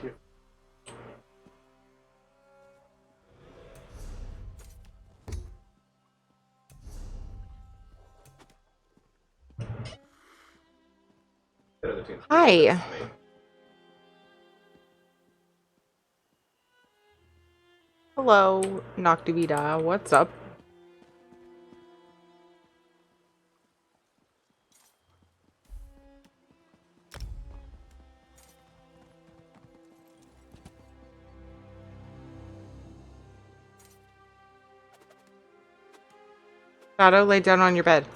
you. Hi. Hello, Noctivida. What's up? Shadow, lay down on your bed.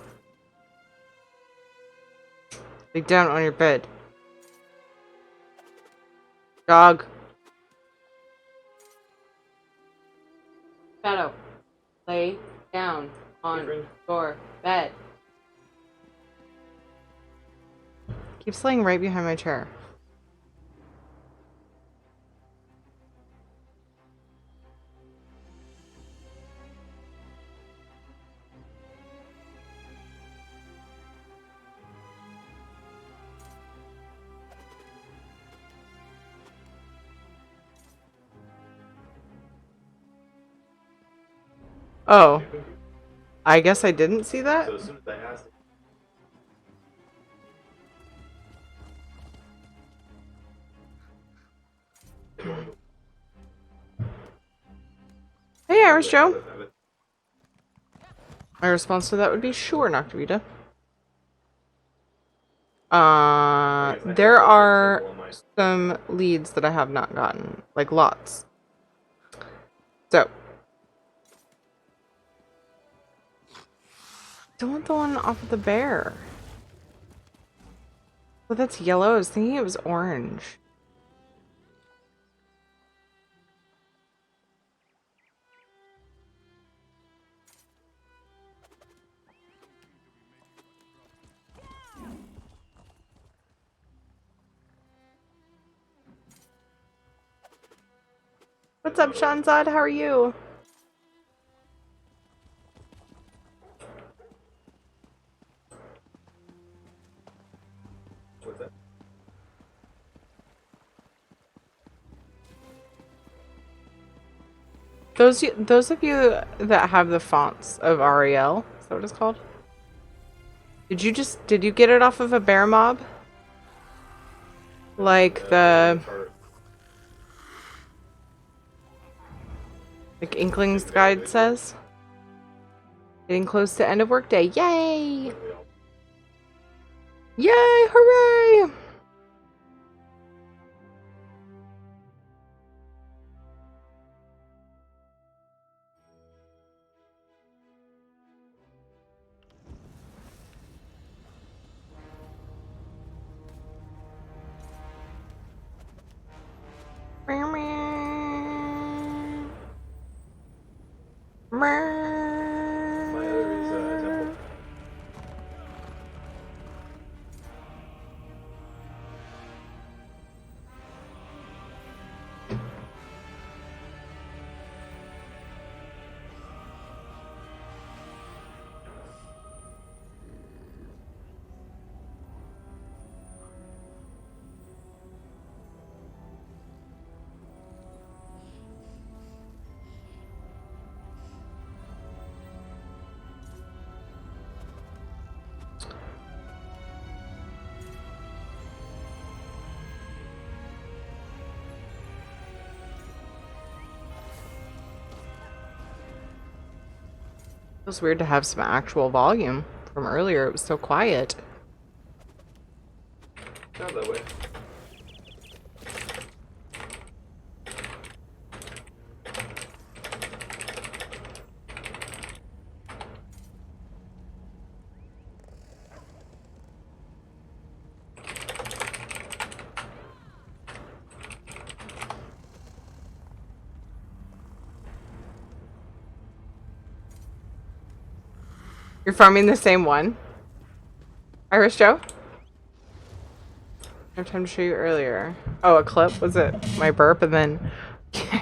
Lay down on your bed. Dog. Shadow, lay down on your bed. Keeps laying right behind my chair. Oh, I guess I didn't see that. So as soon as I asked Hey, Irish Joe. My response to that would be sure, Noctivida. There are some leads that I have not gotten, like lots. So, don't want the one off of the bear. Well, that's yellow. I was thinking it was orange. What's up, Shanzad? How are you? what's that? Those of you that have the fonts of Ariel, is that what it's called? Did you get it off of a bear mob? Like like Inkling's Guide says? Getting close to end of workday. Yay! Yay! Hooray! Meow, meow. Meow. My other is temple. Feels weird to have some actual volume from earlier. It was so quiet. Not that way. You're farming the same one? Irish Joe? I have time to show you earlier. Oh, a clip? Was it my burp? And then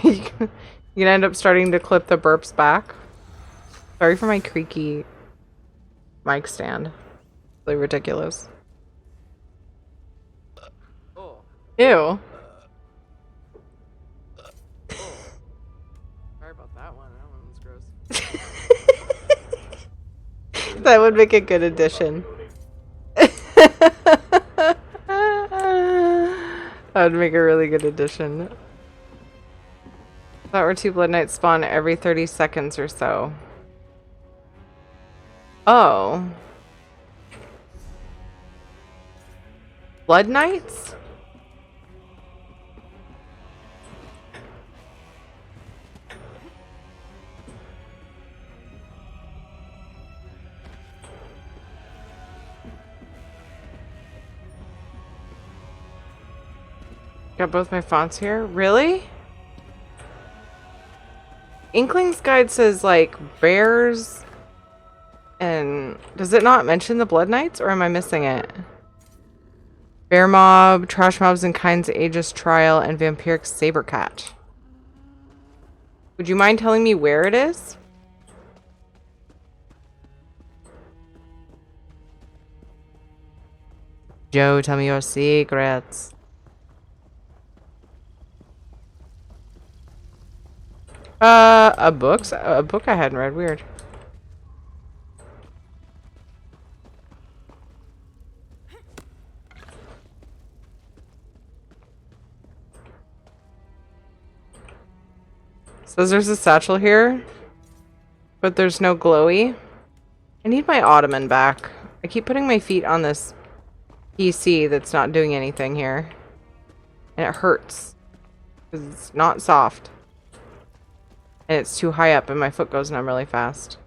you can end up starting to clip the burps back. Sorry for my creaky mic stand. Really ridiculous. Ew. That would make a good addition. That would make a really good addition. Thought were 2 Blood Knights spawn every 30 seconds or so. Oh. Blood Knights? Got both my fonts here? Really? Inkling's Guide says like bears and does it not mention the Blood Knights or am I missing it? Bear mob, trash mobs and kinds of Aegis trial and vampiric saber cat. Would you mind telling me where it is? Joe, tell me your secrets. A book I hadn't read. Weird. Says there's a satchel here, but there's no glowy. I need my ottoman back. I keep putting my feet on this PC that's not doing anything here. And it hurts. Because it's not soft. And it's too high up and my foot goes numb really fast.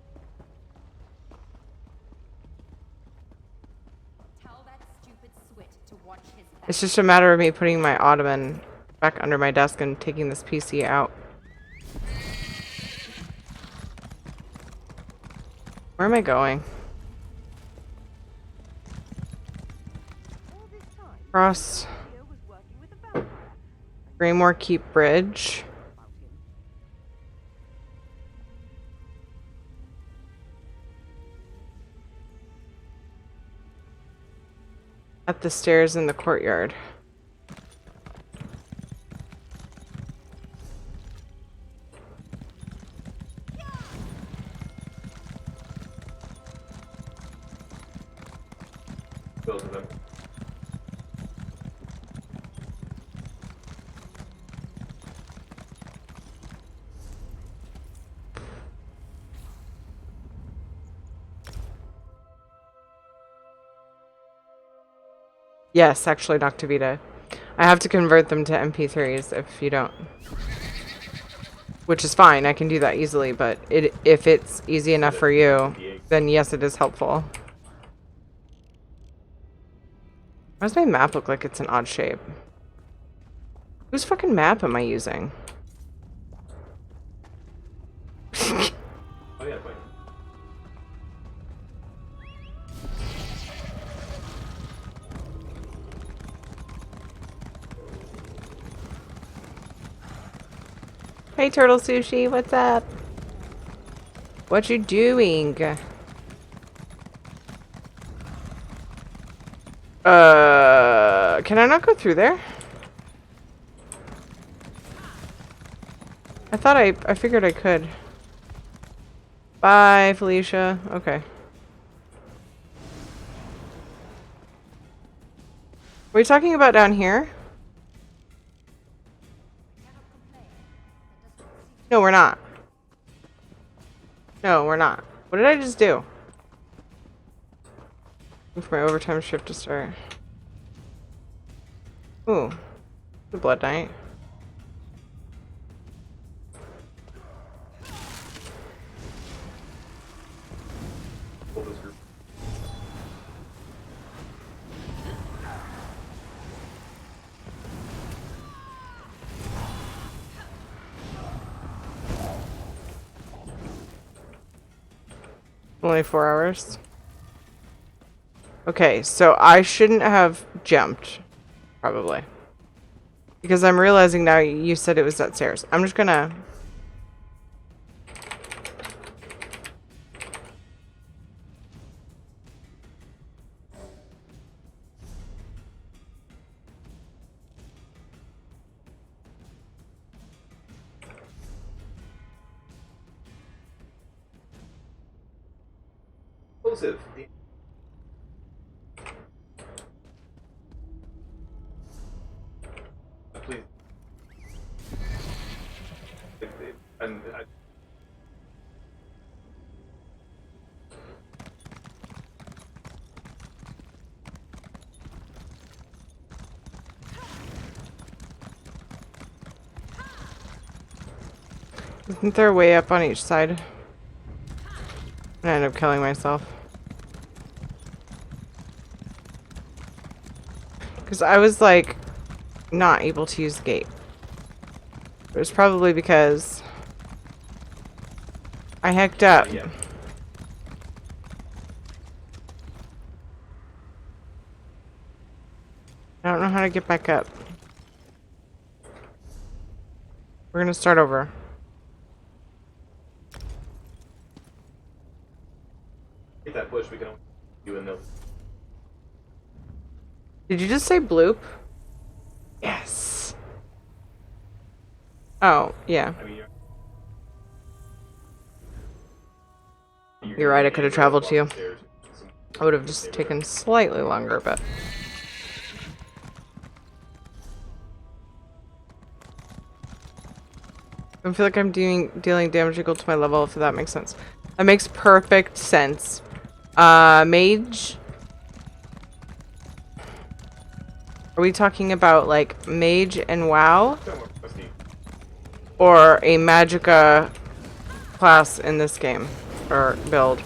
It's just a matter of me putting my ottoman back under my desk and taking this PC out. Where am I going? Cross Greymore Keep Bridge. At the stairs in the courtyard. Both of them. Yes, actually, Noctivita. I have to convert them to MP3s if you don't. Which is fine, I can do that easily, but if it's easy enough for you, then yes, it is helpful. Why does my map look like it's an odd shape? Whose fucking map am I using? Oh yeah, fine. Hey, Turtle Sushi, what's up? What you doing? Can I not go through there? I figured I could. Bye, Felicia. Okay. Were we talking about down here? No, we're not. No, we're not. What did I just do? Wait for my overtime shift to start. Ooh. The Blood Knight. Hold this group. Only 4 hours. Okay, so I shouldn't have jumped. Probably. Because I'm realizing now you said it was that stairs. I'm just gonna... Explosive. Please. And Isn't there a way up on each side? I end up killing myself. Because I was like not able to use the gate. It was probably because I hecked up. yeah. I don't know how to get back up. We're gonna start over. Hit that push. We can only do a note. Did you just say bloop? Yes. Oh, yeah. I mean, You're right, I could have traveled to you. I would have just taken slightly longer, but... I feel like I'm dealing damage equal to my level, if that makes sense. That makes perfect sense. Mage... Are we talking about, like, mage and WoW? Or a Magicka class in this game? Or build?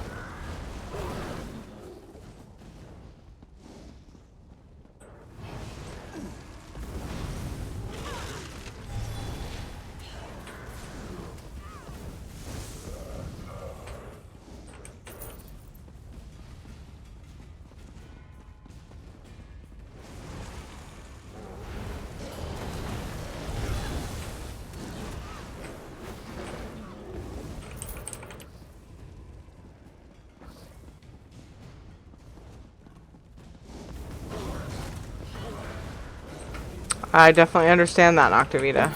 I definitely understand that, Noctavita.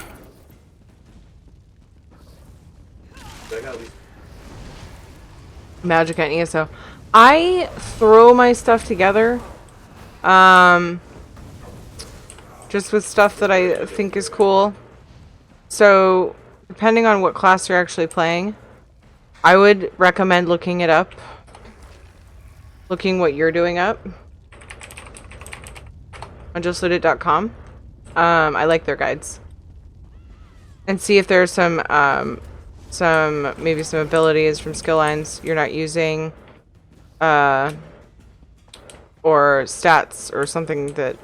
Magic and ESO. I throw my stuff together. Just with stuff that I think is cool. So, depending on what class you're actually playing, I would recommend looking it up. Looking what you're doing up. On justlootit.com. I like their guides. And see if there's some maybe some abilities from skill lines you're not using, or stats or something that,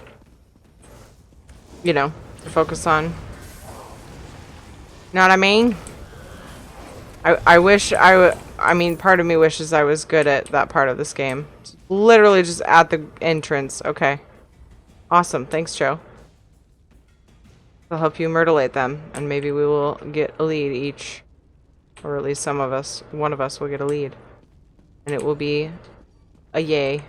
you know, to focus on. Know what I mean? I wish I mean, part of me wishes I was good at that part of this game. Literally just at the entrance. Okay. Awesome. Thanks, Joe. I'll help you myrtlate them, and maybe we will get a lead each. Or at least some of us. One of us will get a lead. And it will be a yay.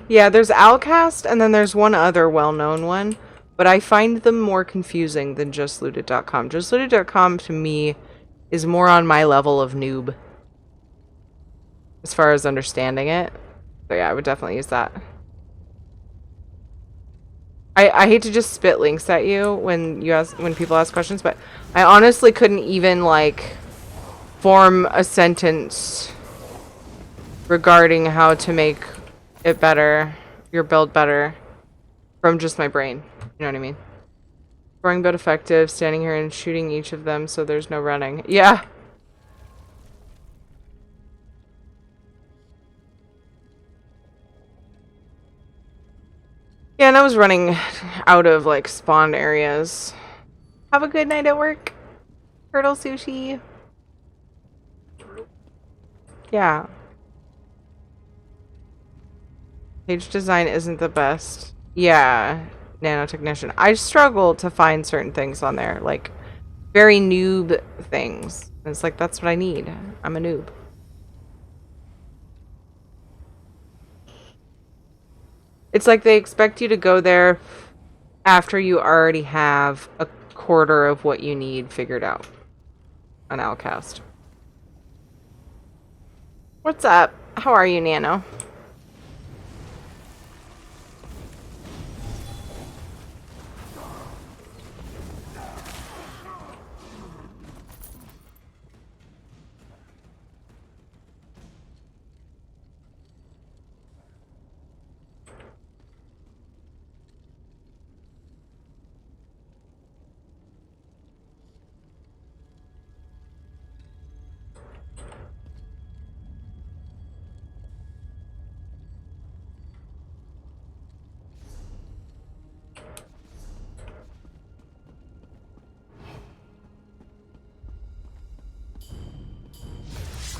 Yeah, there's Alcast, and then there's one other well-known one. But I find them more confusing than justlootit.com. Justlootit.com, to me, is more on my level of noob. As far as understanding it. So yeah, I would definitely use that. I hate to just spit links at you when people ask questions, but I honestly couldn't even, like, form a sentence regarding how to make it better, your build better, from just my brain. You know what I mean? Throwing but effective, standing here and shooting each of them so there's no running. Yeah. Yeah, and I was running out of, like, spawn areas. Have a good night at work, Turtle Sushi. Yeah. Page design isn't the best. Yeah. nanotechnician. I struggle to find certain things on there, like very noob things. And it's like, that's what I need. I'm a noob. It's like they expect you to go there after you already have a quarter of what you need figured out on Outcast. What's up? How are you, Nano?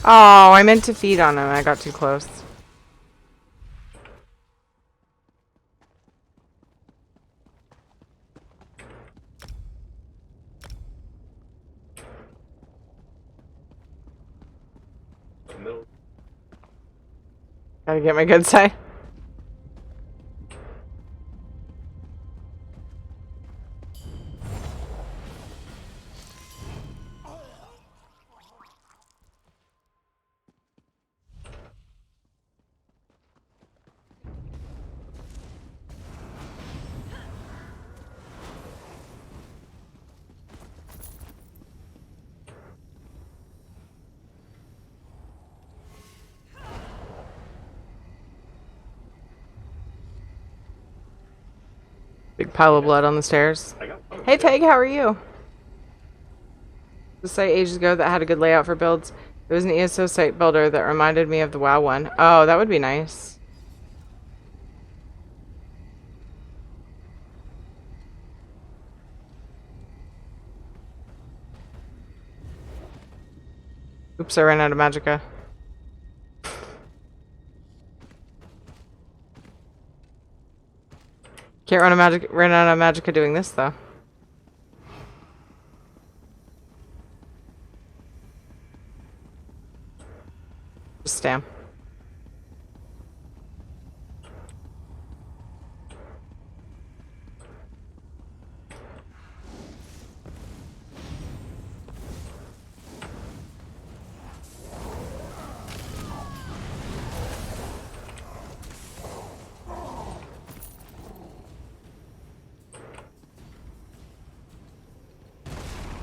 Oh, I meant to feed on him. I got too close. Middle. Gotta get my good side. Big pile of blood on the stairs. Hey Peg, how are you? The site ages ago that had a good layout for builds. It was an ESO site builder that reminded me of the WoW one. Oh, that would be nice. Oops, I ran out of magicka. Can't run out of magicka doing this though. Just stam.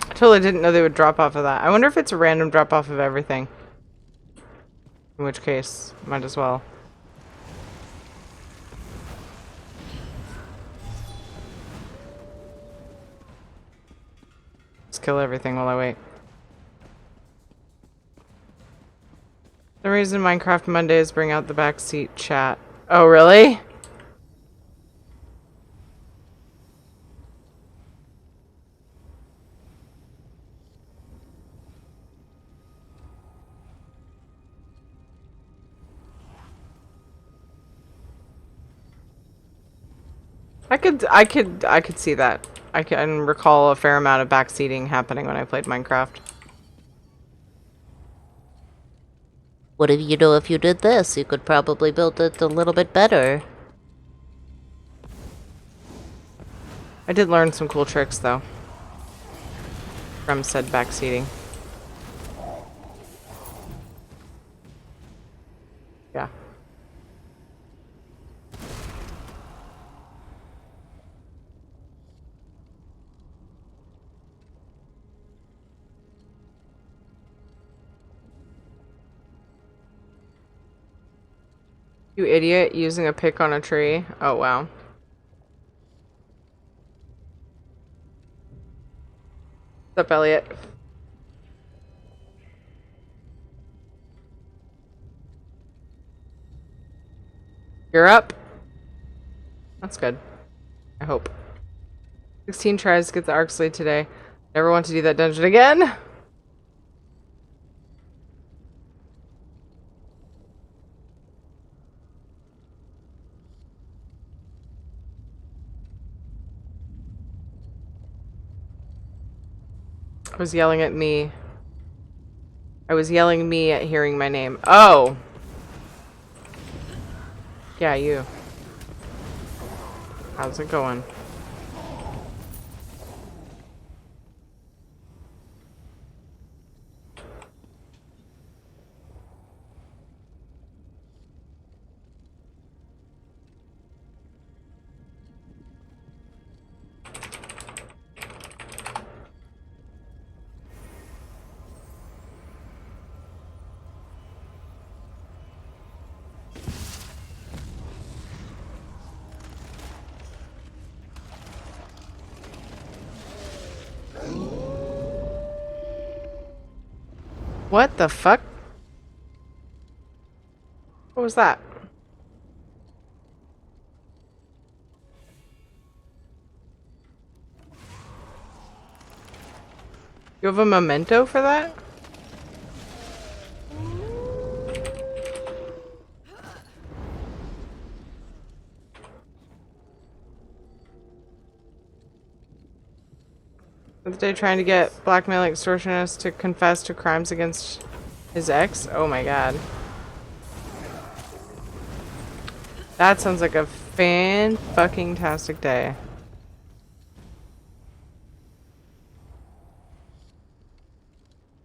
I totally didn't know they would drop off of that. I wonder if it's a random drop off of everything. In which case, might as well. Just kill everything while I wait. The reason Minecraft Mondays bring out the backseat chat. Oh, really? I could see that. I can recall a fair amount of backseating happening when I played Minecraft. What if if you did this? You could probably build it a little bit better. I did learn some cool tricks though from said backseating. Yeah. You idiot, using a pick on a tree. Oh, wow. What's up, Elliot? You're up? That's good. I hope. 16 tries to get the Arc Slate today. Never want to do that dungeon again. was yelling at me. I was yelling me at hearing my name. Oh! Yeah, you. How's it going? What the fuck? What was that? You have a memento for that? They're trying to get blackmailing extortionists to confess to crimes against his ex? Oh my god. That sounds like a fan-fucking-tastic day.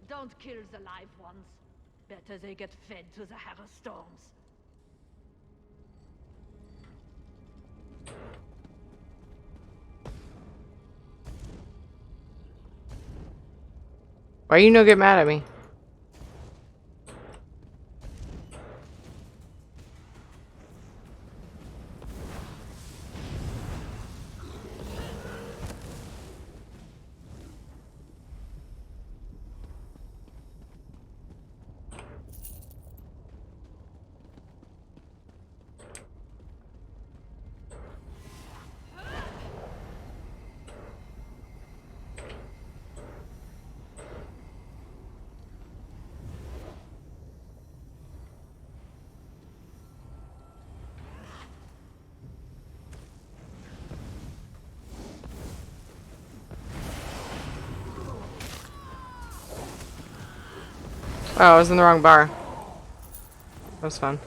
Don't kill the live ones. Better they get fed to the Harrowstorms. Why you no get mad at me? Oh, I was in the wrong bar. That was fun.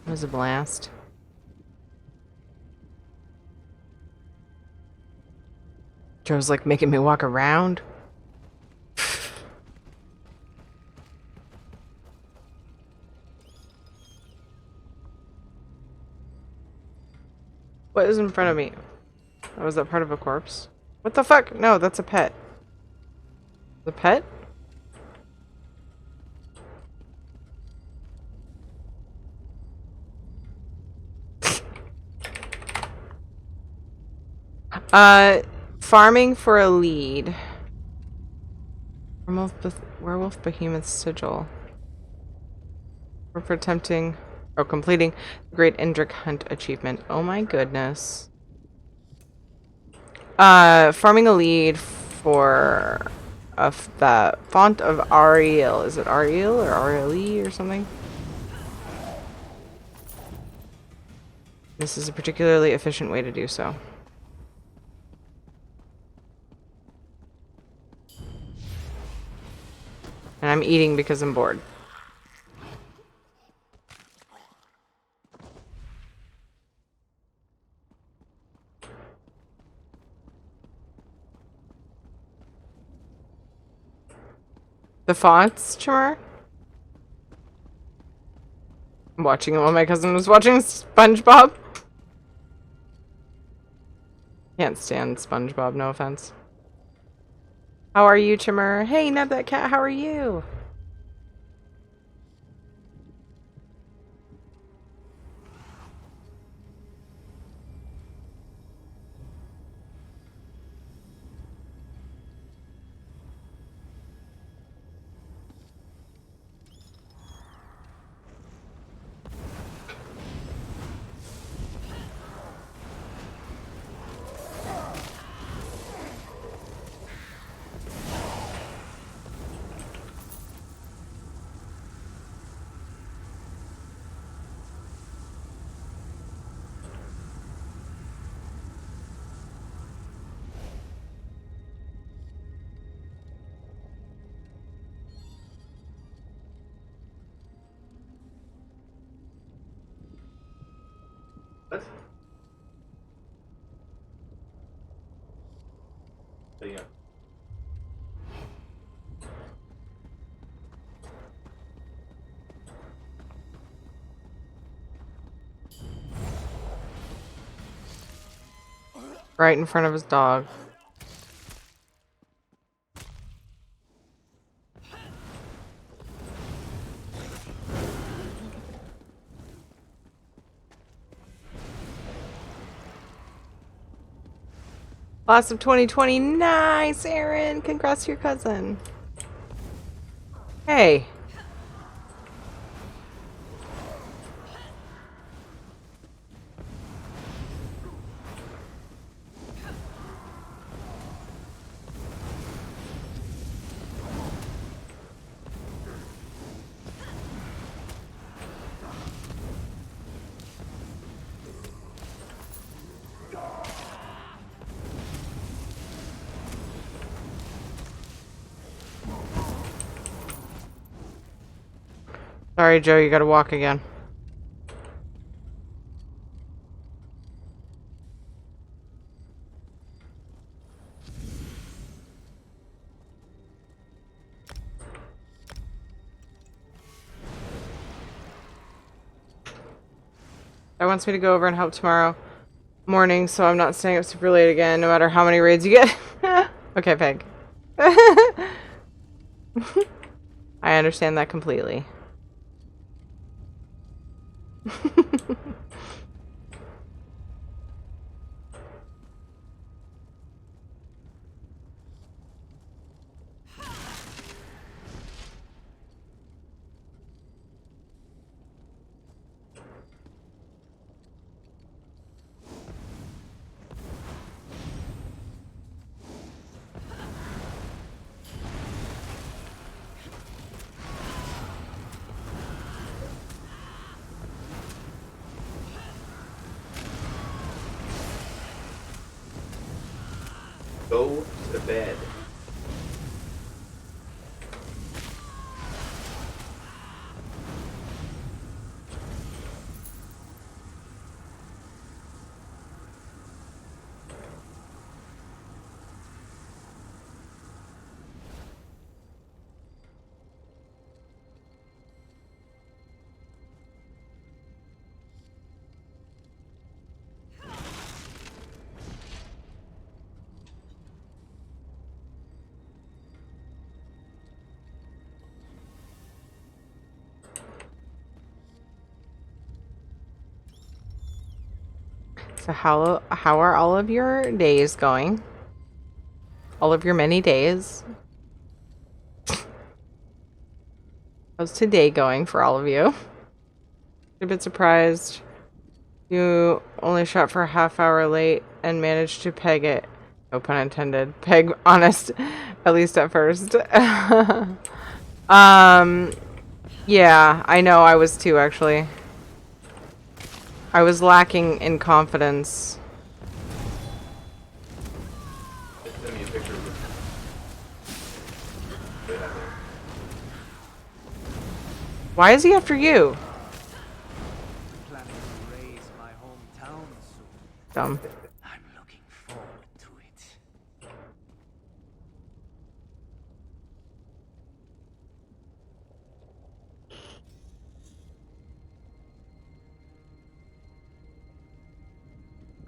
It was a blast. Joe's like making me walk around. What is in front of me? Oh, is that part of a corpse? What the fuck? No, that's a pet. The pet? Farming for a lead. Werewolf Behemoth Sigil. We're for attempting... Oh, completing the Great Indrik Hunt achievement. Oh my goodness. Farming a lead for... the font of Ariel. Is it Ariel or Ariel or something? This is a particularly efficient way to do so. And I'm eating because I'm bored. The fonts, Chamar? I'm watching it while my cousin was watching SpongeBob. Can't stand SpongeBob, no offense. How are you, Chimmer? Hey, Neb that cat, how are you? What? So, yeah. Right in front of his dog. Class of 2020. Nice, Aaron. Congrats to your cousin. Hey. Sorry, Joe, you gotta walk again. I wants me to go over and help tomorrow morning, so I'm not staying up super late again, no matter how many raids you get. Okay, Peg. I understand that completely. Go to bed. So how are all of your days going? All of your many days? How's today going for all of you? A bit surprised you only shot for a half hour late and managed to peg it. No pun intended. Peg honest, at least at first. Yeah, I know I was too, actually. I was lacking in confidence. Send me a picture of it. Why is he after you? Planning to raise my hometown soon. Dumb. I'm looking forward to it.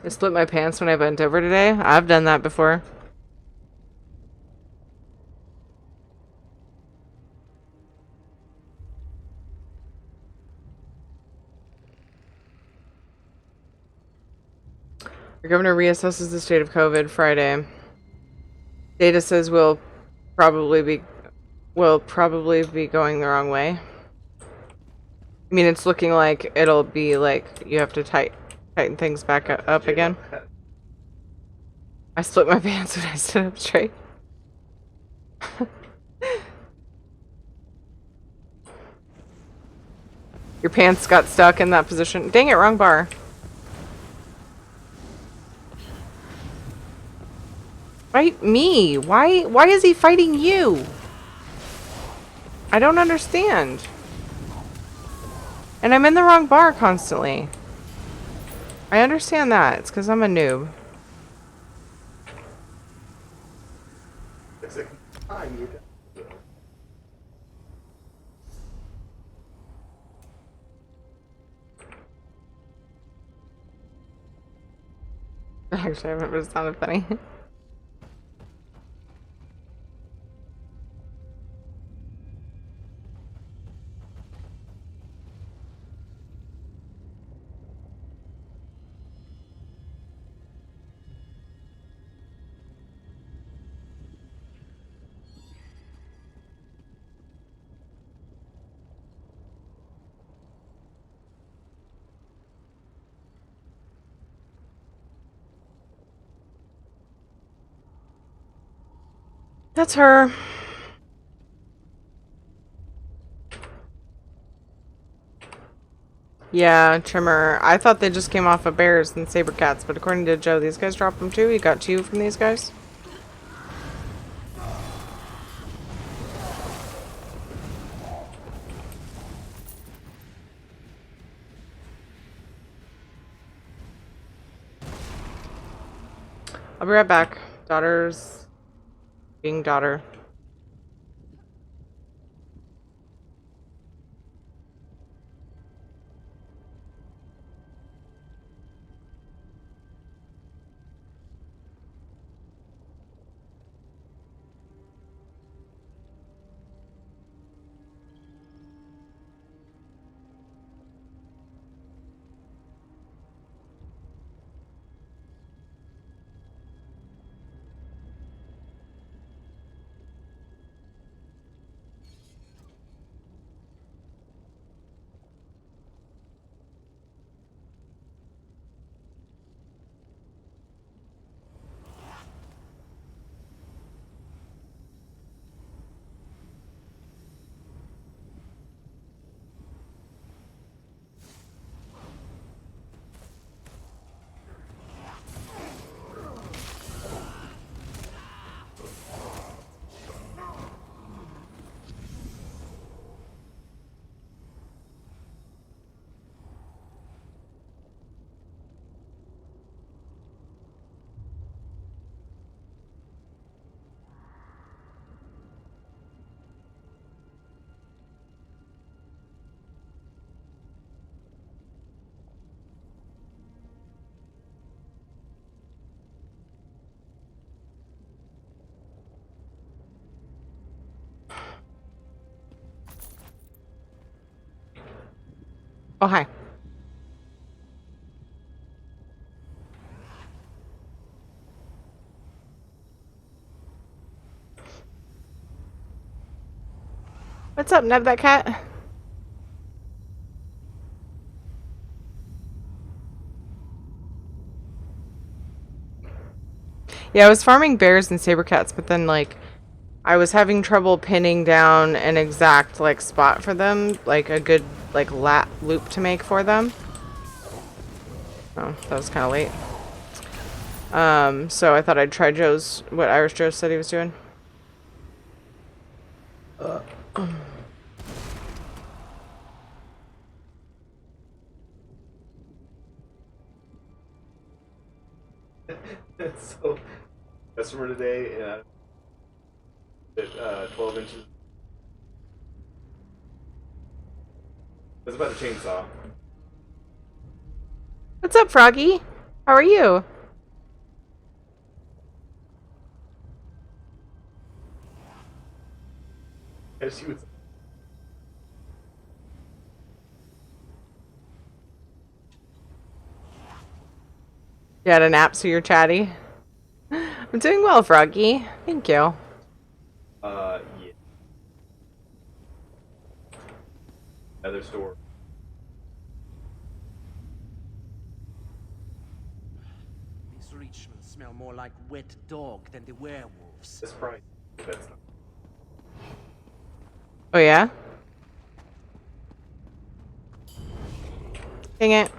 I split my pants when I bent over today. I've done that before. The governor reassesses the state of COVID Friday. Data says we'll probably be going the wrong way. I mean, it's looking like it'll be like you have to tighten things back up again. I split my pants when I stood up straight. Your pants got stuck in that position. Dang it, wrong bar. Fight me. Why is he fighting you? I don't understand. And I'm in the wrong bar constantly. I understand that. It's because I'm a noob. It's like, ah, you Actually, I haven't, but it sounded funny. That's her. Yeah, trimmer. I thought they just came off of bears and saber cats, but according to Joe, these guys dropped them too. You got 2 from these guys. I'll be right back. Daughter's being daughter. Oh, hi. What's up, Neb, that cat? Yeah, I was farming bears and saber cats, but then, like, I was having trouble pinning down an exact, like, spot for them, like a good, like, loop to make for them. Oh, that was kind of late. So I thought I'd try what Irish Joe said he was doing. So, customer today, 12 inches. It's about a chainsaw. What's up, Froggy? How are you? As she was. You had a nap, so you're chatty. I'm doing well, Froggy. Thank you. Yeah. Another store. These Richmond smell more like wet dog than the werewolves. This price. That's not. Oh, yeah? Dang it.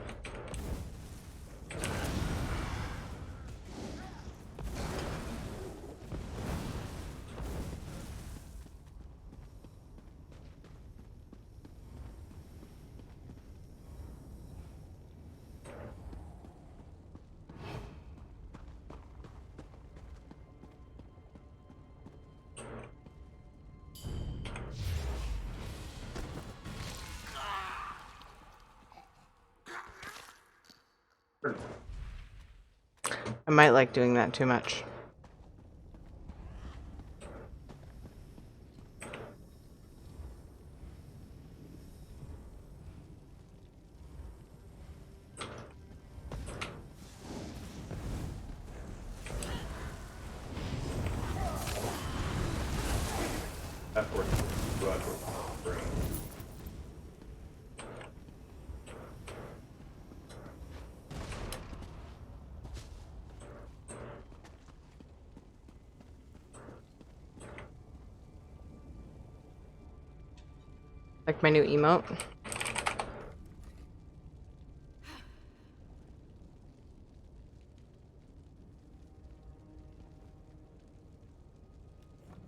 I might like doing that too much. That works. Go out towards the brain. Like my new emote.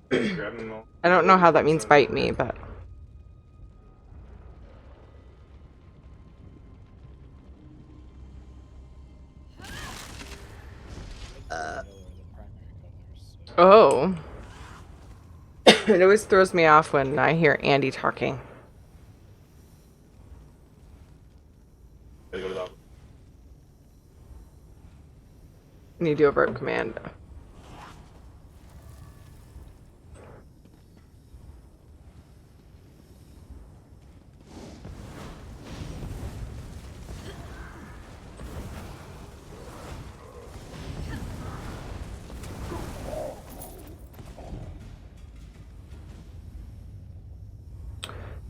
Grab them all. I don't know how that means bite me, but oh. It always throws me off when I hear Andy talking. Gotta go to the office. When you do a verb command.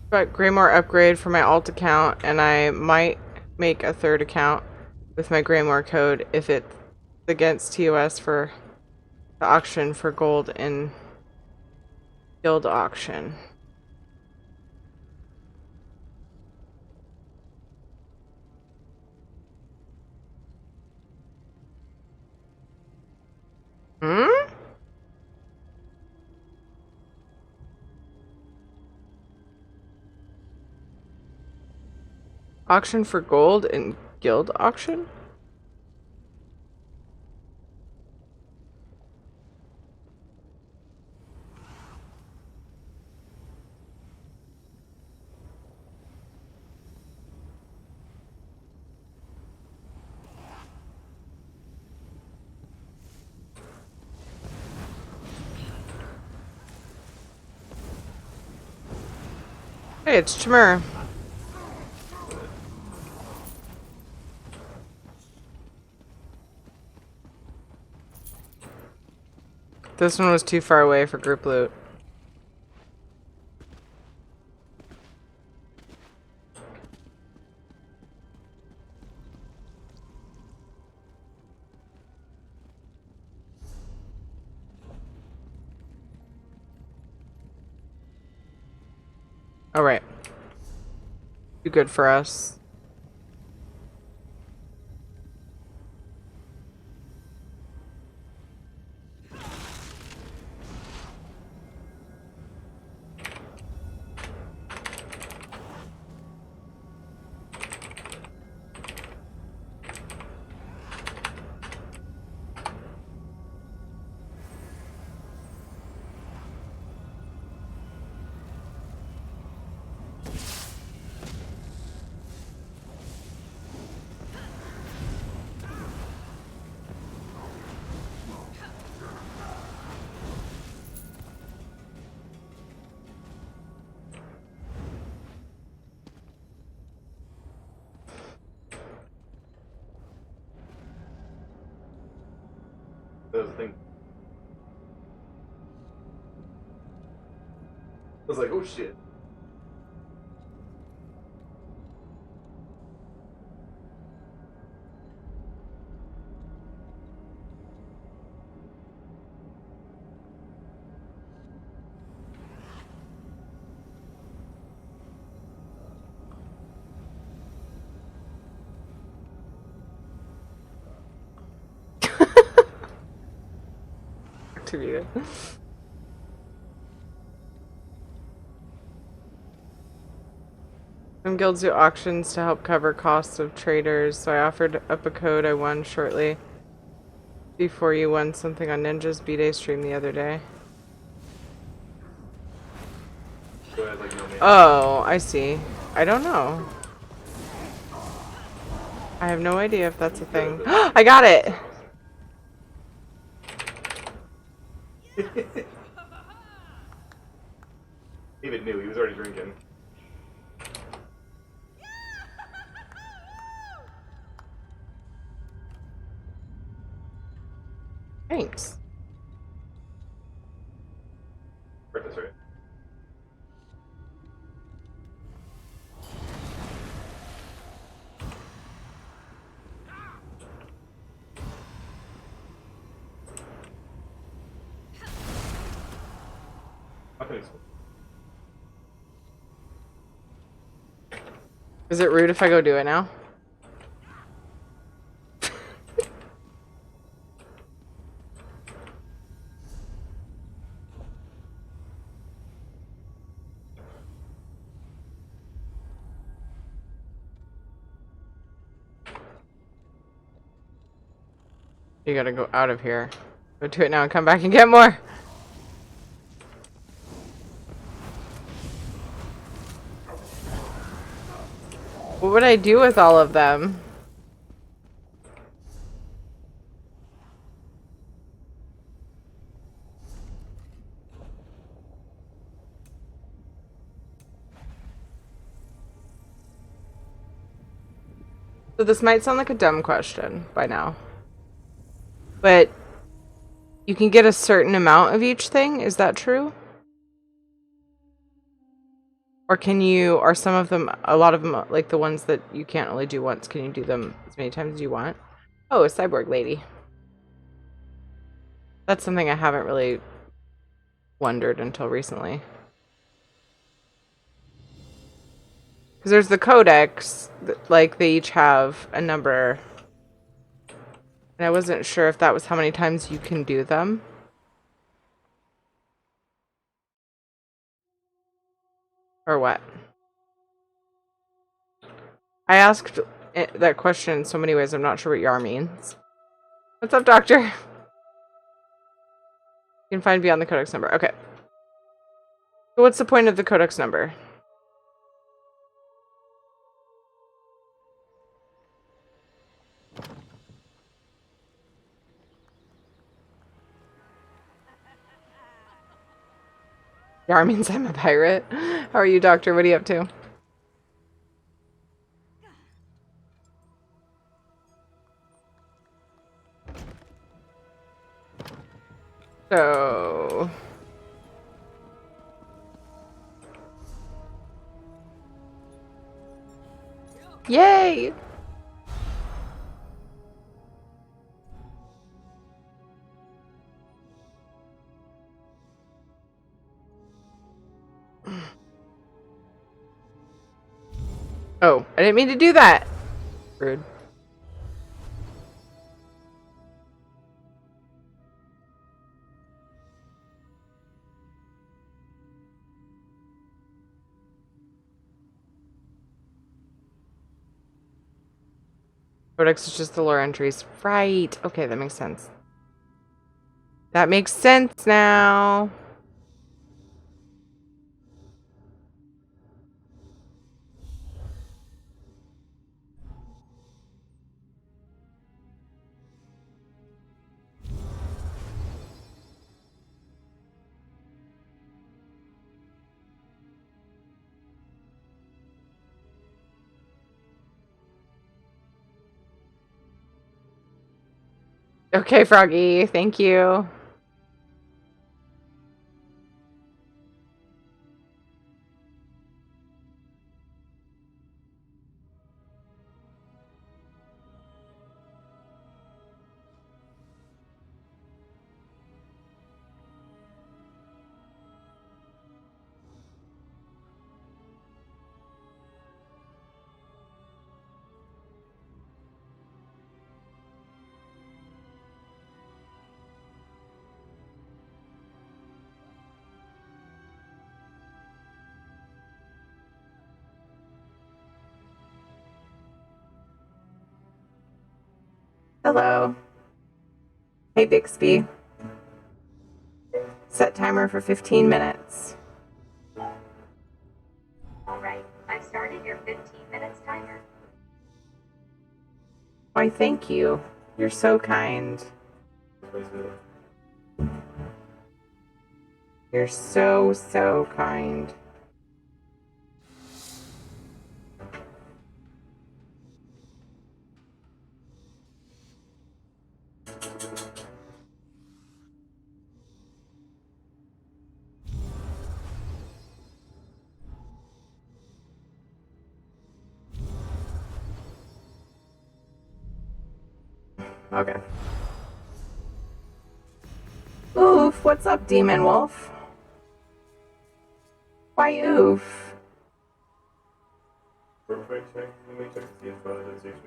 But Greymoor upgrade for my alt account, and I might make a third account with my Greymoor code if it's against TOS for the auction for gold in guild auction. Hmm? Auction for gold in guild auction? Hey, it's Chimera. This one was too far away for group loot. All right. Too good for us. That was the thing. I was like, oh shit. Activated. Some guilds do auctions to help cover costs of traders, so I offered up a code I won shortly before you won something on Ninja's B-Day stream the other day. So I had, like, no man. Oh, I see. I don't know. I have no idea if that's a thing. I got it! David knew, he was already drinking. Thanks. Right this way. Nothing is- Is it rude if I go do it now? You gotta go out of here. Go do it now and come back and get more. What would I do with all of them? So this might sound like a dumb question by now, but you can get a certain amount of each thing, is that true? Or can you, are some of them, a lot of them, like the ones that you can't only do once, can you do them as many times as you want? Oh, a cyborg lady. That's something I haven't really wondered until recently. Because there's the codex, like they each have a number. And I wasn't sure if that was how many times you can do them. Or what? I asked that question in so many ways, I'm not sure what YAR means. What's up, Doctor? You can find beyond the codex number. Okay. So what's the point of the codex number? YAR means I'm a pirate. How are you, Doctor? What are you up to? So... Yay! Oh, I didn't mean to do that! Rude. Codex is just the lore entries. Right. Okay, that makes sense. That makes sense now. Okay, Froggy. Thank you. Hello. Hey, Bixby. Set timer for 15 minutes. All right, I've started your 15 minutes timer. Why, thank you. You're so kind. You're so, so kind. Okay. Oof, what's up, Demon Wolf? Why oof? Perfect check. Let me check to see if that's usually.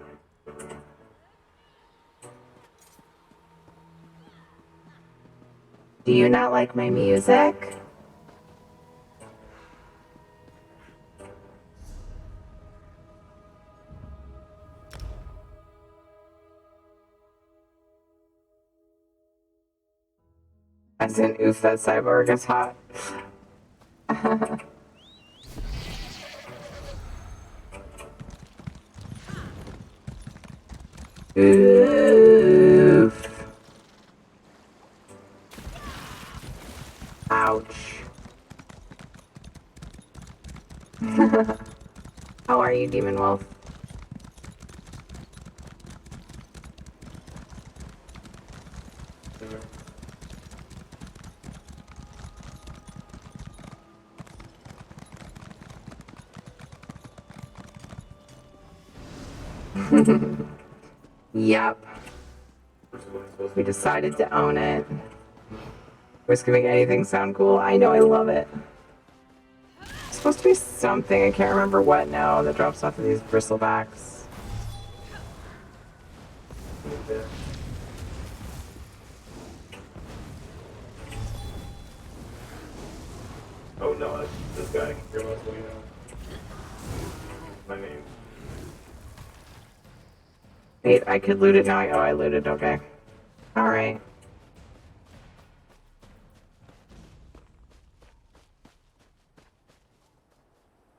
Do you not like my music? As in, oof, that cyborg is hot. Oof. Ouch. How are you, Demon Wolf? Yep. We decided to own it. Was gonna make anything sound cool. I know, I love it. It's supposed to be something, I can't remember what now, that drops off of these bristlebacks. Oh no, that's this guy. You're most way now. My name. Wait, I could loot it now. Oh, I looted, okay. Alright.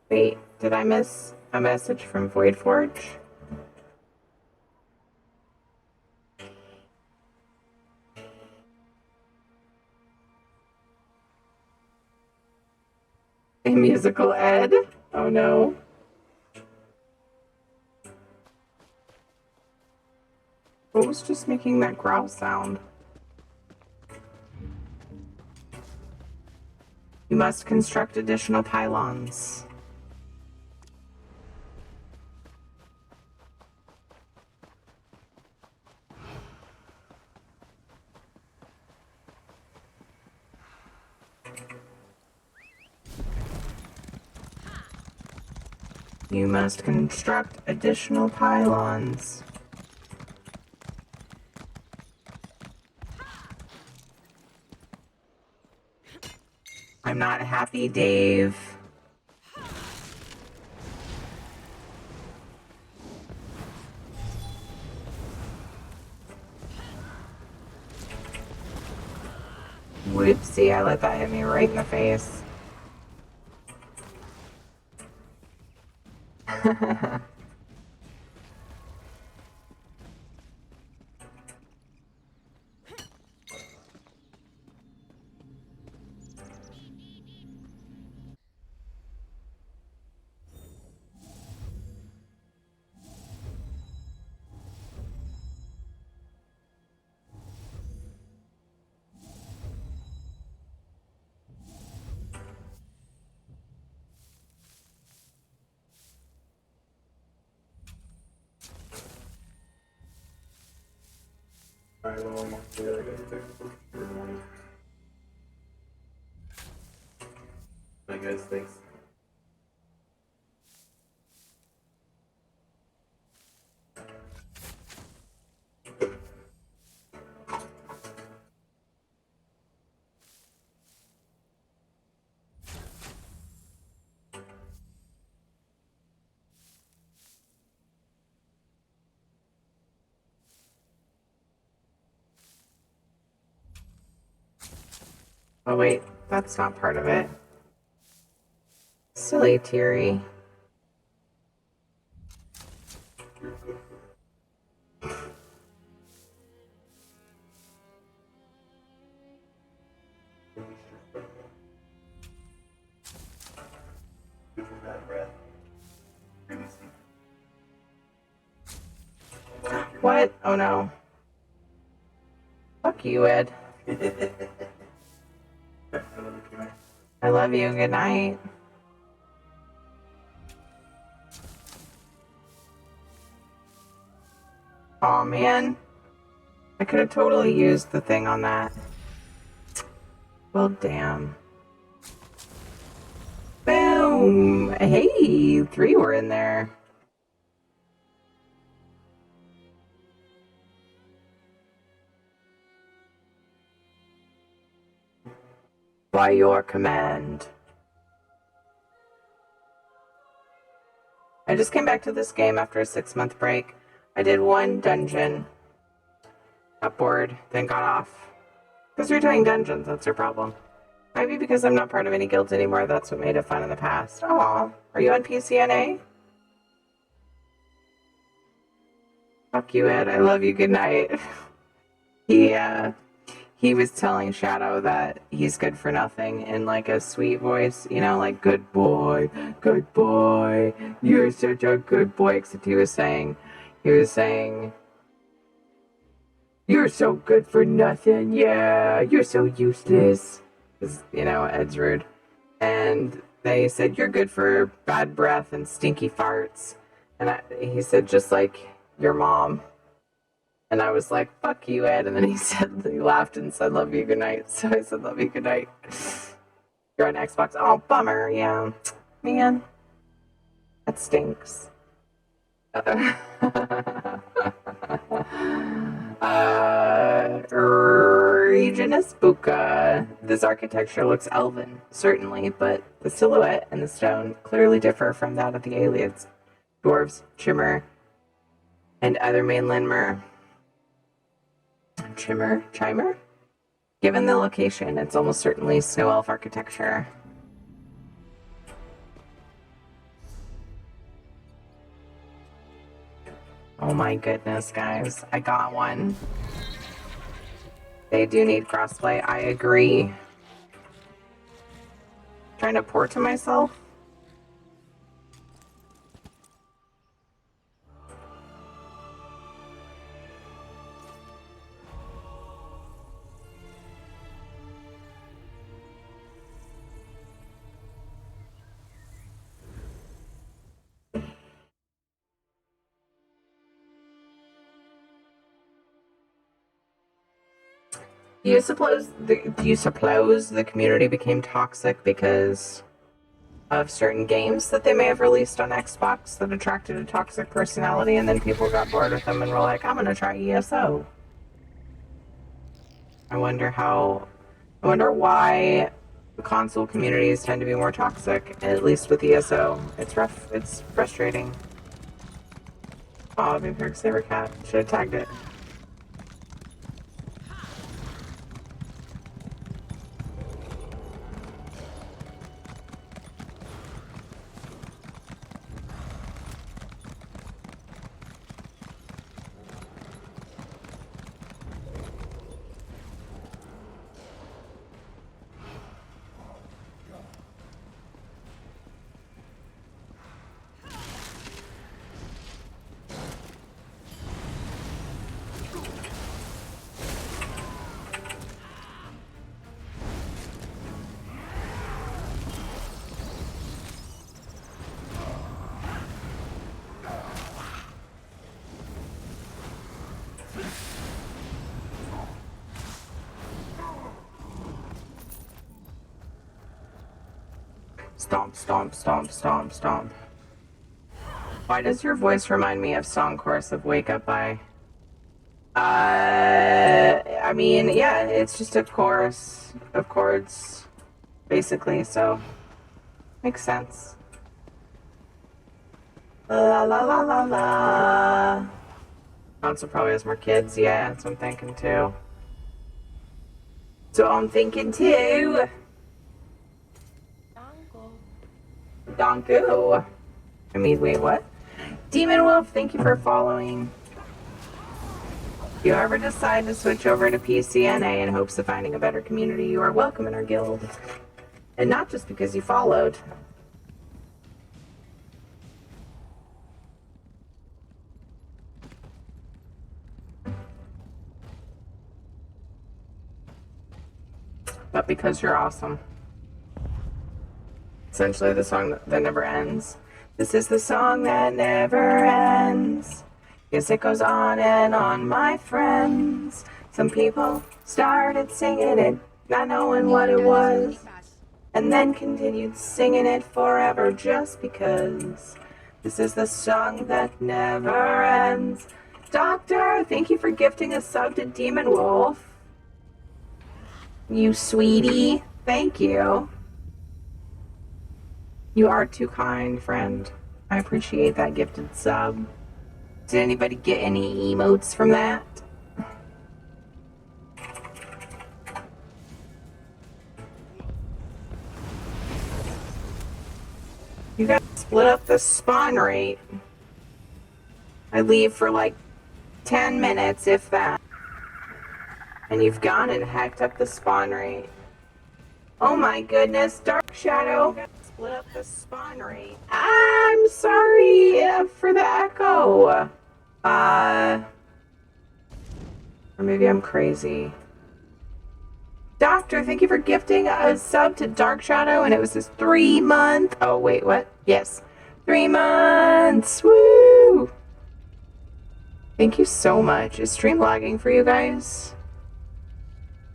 Wait, did I miss a message from Void Forge? A musical Ed? Oh no. What was just making that growl sound? You must construct additional pylons. You must construct additional pylons. I'm not happy, Dave. Whoopsie, I let that hit me right in the face. Alright, well, yeah, I guess technical. I guess, thanks. Oh wait, that's not part of it. Silly Teary. What? Oh no. Fuck you, Ed. I love you. Good night. Aw, man. I could have totally used the thing on that. Well, damn. Boom! Hey, 3 were in there. By your command. I just came back to this game after a 6-month break. I did 1 dungeon. Got bored, then got off. Because you're doing dungeons, that's your problem. Maybe because I'm not part of any guilds anymore, that's what made it fun in the past. Aw, are you on PCNA? Fuck you, Ed. I love you. Good night. He was telling Shadow that he's good for nothing in like a sweet voice, you know, like good boy, you're such a good boy. Except he was saying, you're so good for nothing, yeah, you're so useless. Because, you know, Ed's rude. And they said, you're good for bad breath and stinky farts. And he said, just like your mom. And I was like, fuck you, Ed. And then he laughed and said, love you, good night. So I said, love you, good night. You're on Xbox. Oh, bummer. Yeah. Man. That stinks. Regionus Buka. This architecture looks elven, certainly, but the silhouette and the stone clearly differ from that of the aliens, dwarves, Chimmer, and other mainland Mer. Chimer? Given the location, it's almost certainly snow elf architecture. Oh my goodness, guys. I got one. They do need crossplay, I agree. Trying to port to myself? Do you suppose the community became toxic because of certain games that they may have released on Xbox that attracted a toxic personality, and then people got bored with them and were like, I'm gonna try ESO? I wonder why console communities tend to be more toxic, at least with ESO. It's rough, it's frustrating. Oh, Vampiric Saber Cat. Should have tagged it. Stomp, stomp, stomp, stomp, stomp. Why does your voice remind me of Song Chorus of Wake Up By? I mean, yeah, it's just a chorus of chords, basically, so makes sense. La la la la la. Console probably has more kids, yeah, that's what I'm thinking too. Donku. I mean, wait, what? Demon Wolf, thank you for following. If you ever decide to switch over to PCNA in hopes of finding a better community, you are welcome in our guild. And not just because you followed. but because you're awesome. Essentially the song that never ends. This is the song that never ends. Yes, it goes on and on, my friends. Some people started singing it, not knowing what it was, and then continued singing it forever just because. This is the song that never ends. Doctor, thank you for gifting a sub to Demon Wolf. You sweetie, thank you. You are too kind, friend. I appreciate that gifted sub. Did anybody get any emotes from that? You gotta split up the spawn rate. I leave for like 10 minutes, if that. And you've gone and hacked up the spawn rate. Oh my goodness, Dark Shadow. Split up the spawn rate. I'm sorry for the echo. Or maybe I'm crazy. Doctor, thank you for gifting a sub to Dark Shadow, and it was his 3-month. Oh, wait, what? Yes. 3 months. Woo! Thank you so much. Is stream lagging for you guys?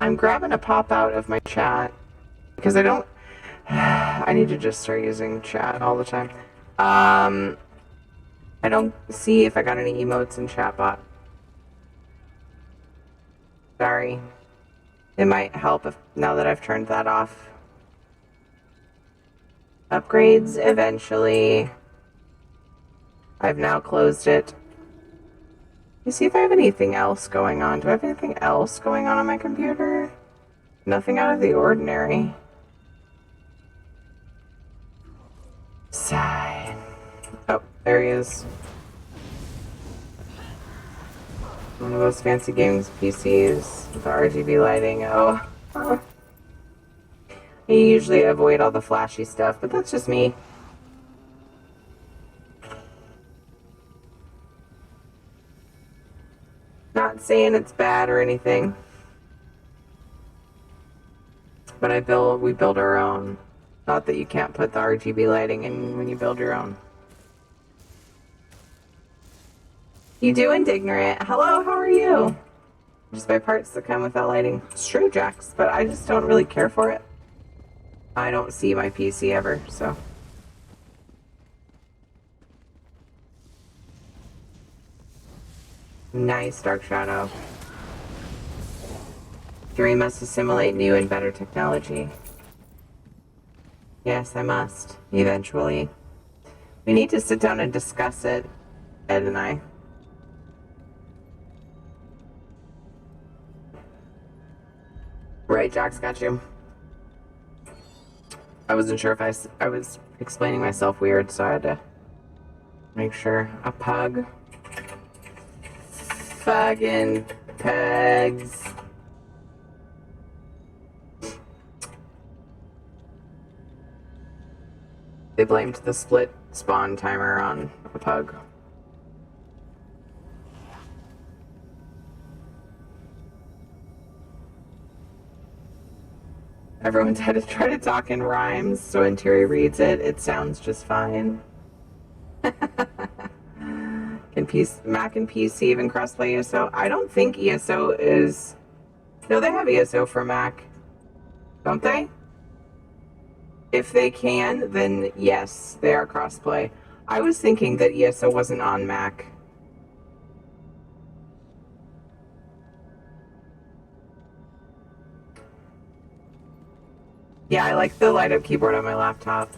I'm grabbing a pop out of my chat because I don't. I need to just start using chat all the time. I don't see if I got any emotes in chatbot. Sorry. It might help if now that I've turned that off. Upgrades eventually. I've now closed it. Let me see if I have anything else going on. Do I have anything else going on my computer? Nothing out of the ordinary. Sigh. Oh, there he is. One of those fancy games PCs with the RGB lighting. Oh. I usually avoid all the flashy stuff, but that's just me. Not saying it's bad or anything. But we build our own. Not that you can't put the RGB lighting in when you build your own. You do, Indignant. Hello, how are you? Just buy parts that come with that lighting. It's true, Jax, but I just don't really care for it. I don't see my PC ever, so. Nice, Dark Shadow. 3 must assimilate new and better technology. Yes, I must. Eventually. We need to sit down and discuss it, Ed and I. Right, Jax, got you. I wasn't sure if I was explaining myself weird, so I had to make sure. A pug. Fucking pegs. They blamed the split spawn timer on a pug. Everyone's had to try to talk in rhymes, so when Terry reads it, it sounds just fine. Mac and PC even crossplay ESO? I don't think ESO is... No, they have ESO for Mac. Don't they? If they can, then yes, they are crossplay. I was thinking that ESO wasn't on Mac. Yeah, I like the light up keyboard on my laptop.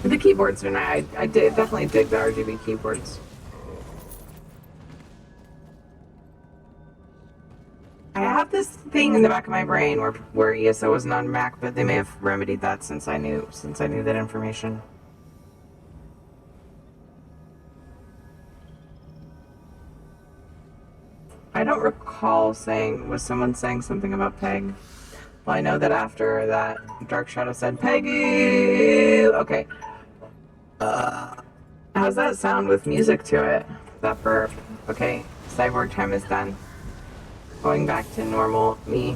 The keyboards are nice. I definitely dig the RGB keyboards. I have this thing in the back of my brain where ESO wasn't on Mac, but they may have remedied that since I knew that information. I don't recall was someone saying something about Peg? Well, I know that after that, Dark Shadow said, Peggy! Okay. How's that sound with music to it? That burp. Okay, cyborg time is done. Going back to normal me.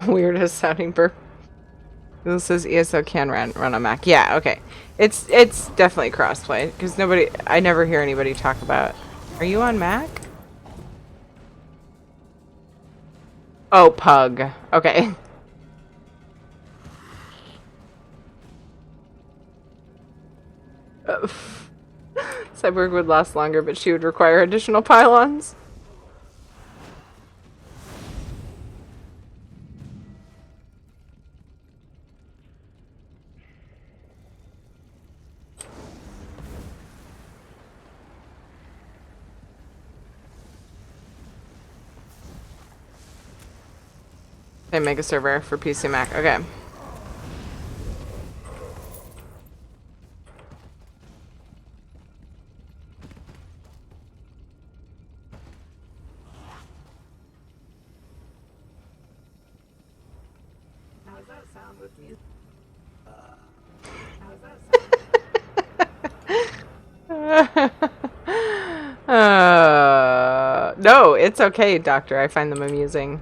Weirdest sounding burp. This says ESO can run on Mac. Yeah, okay. It's definitely crossplay because I never hear anybody talk about. Are you on Mac? Oh, Pug. Okay. Cyborg would last longer, but she would require additional pylons. Okay, make a server for PC Mac. Okay. How does that sound with music? No, it's okay, Doctor. I find them amusing.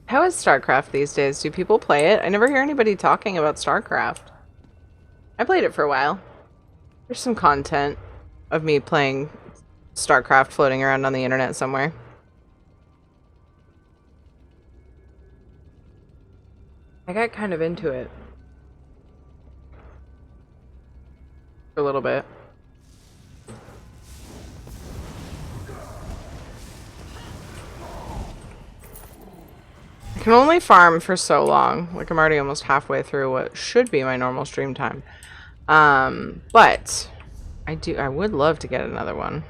How is StarCraft these days? Do people play it? I never hear anybody talking about StarCraft. I played it for a while. There's some content of me playing StarCraft floating around on the internet somewhere. I got kind of into it. For a little bit. I can only farm for so long. Like, I'm already almost halfway through what should be my normal stream time. But I would love to get another one.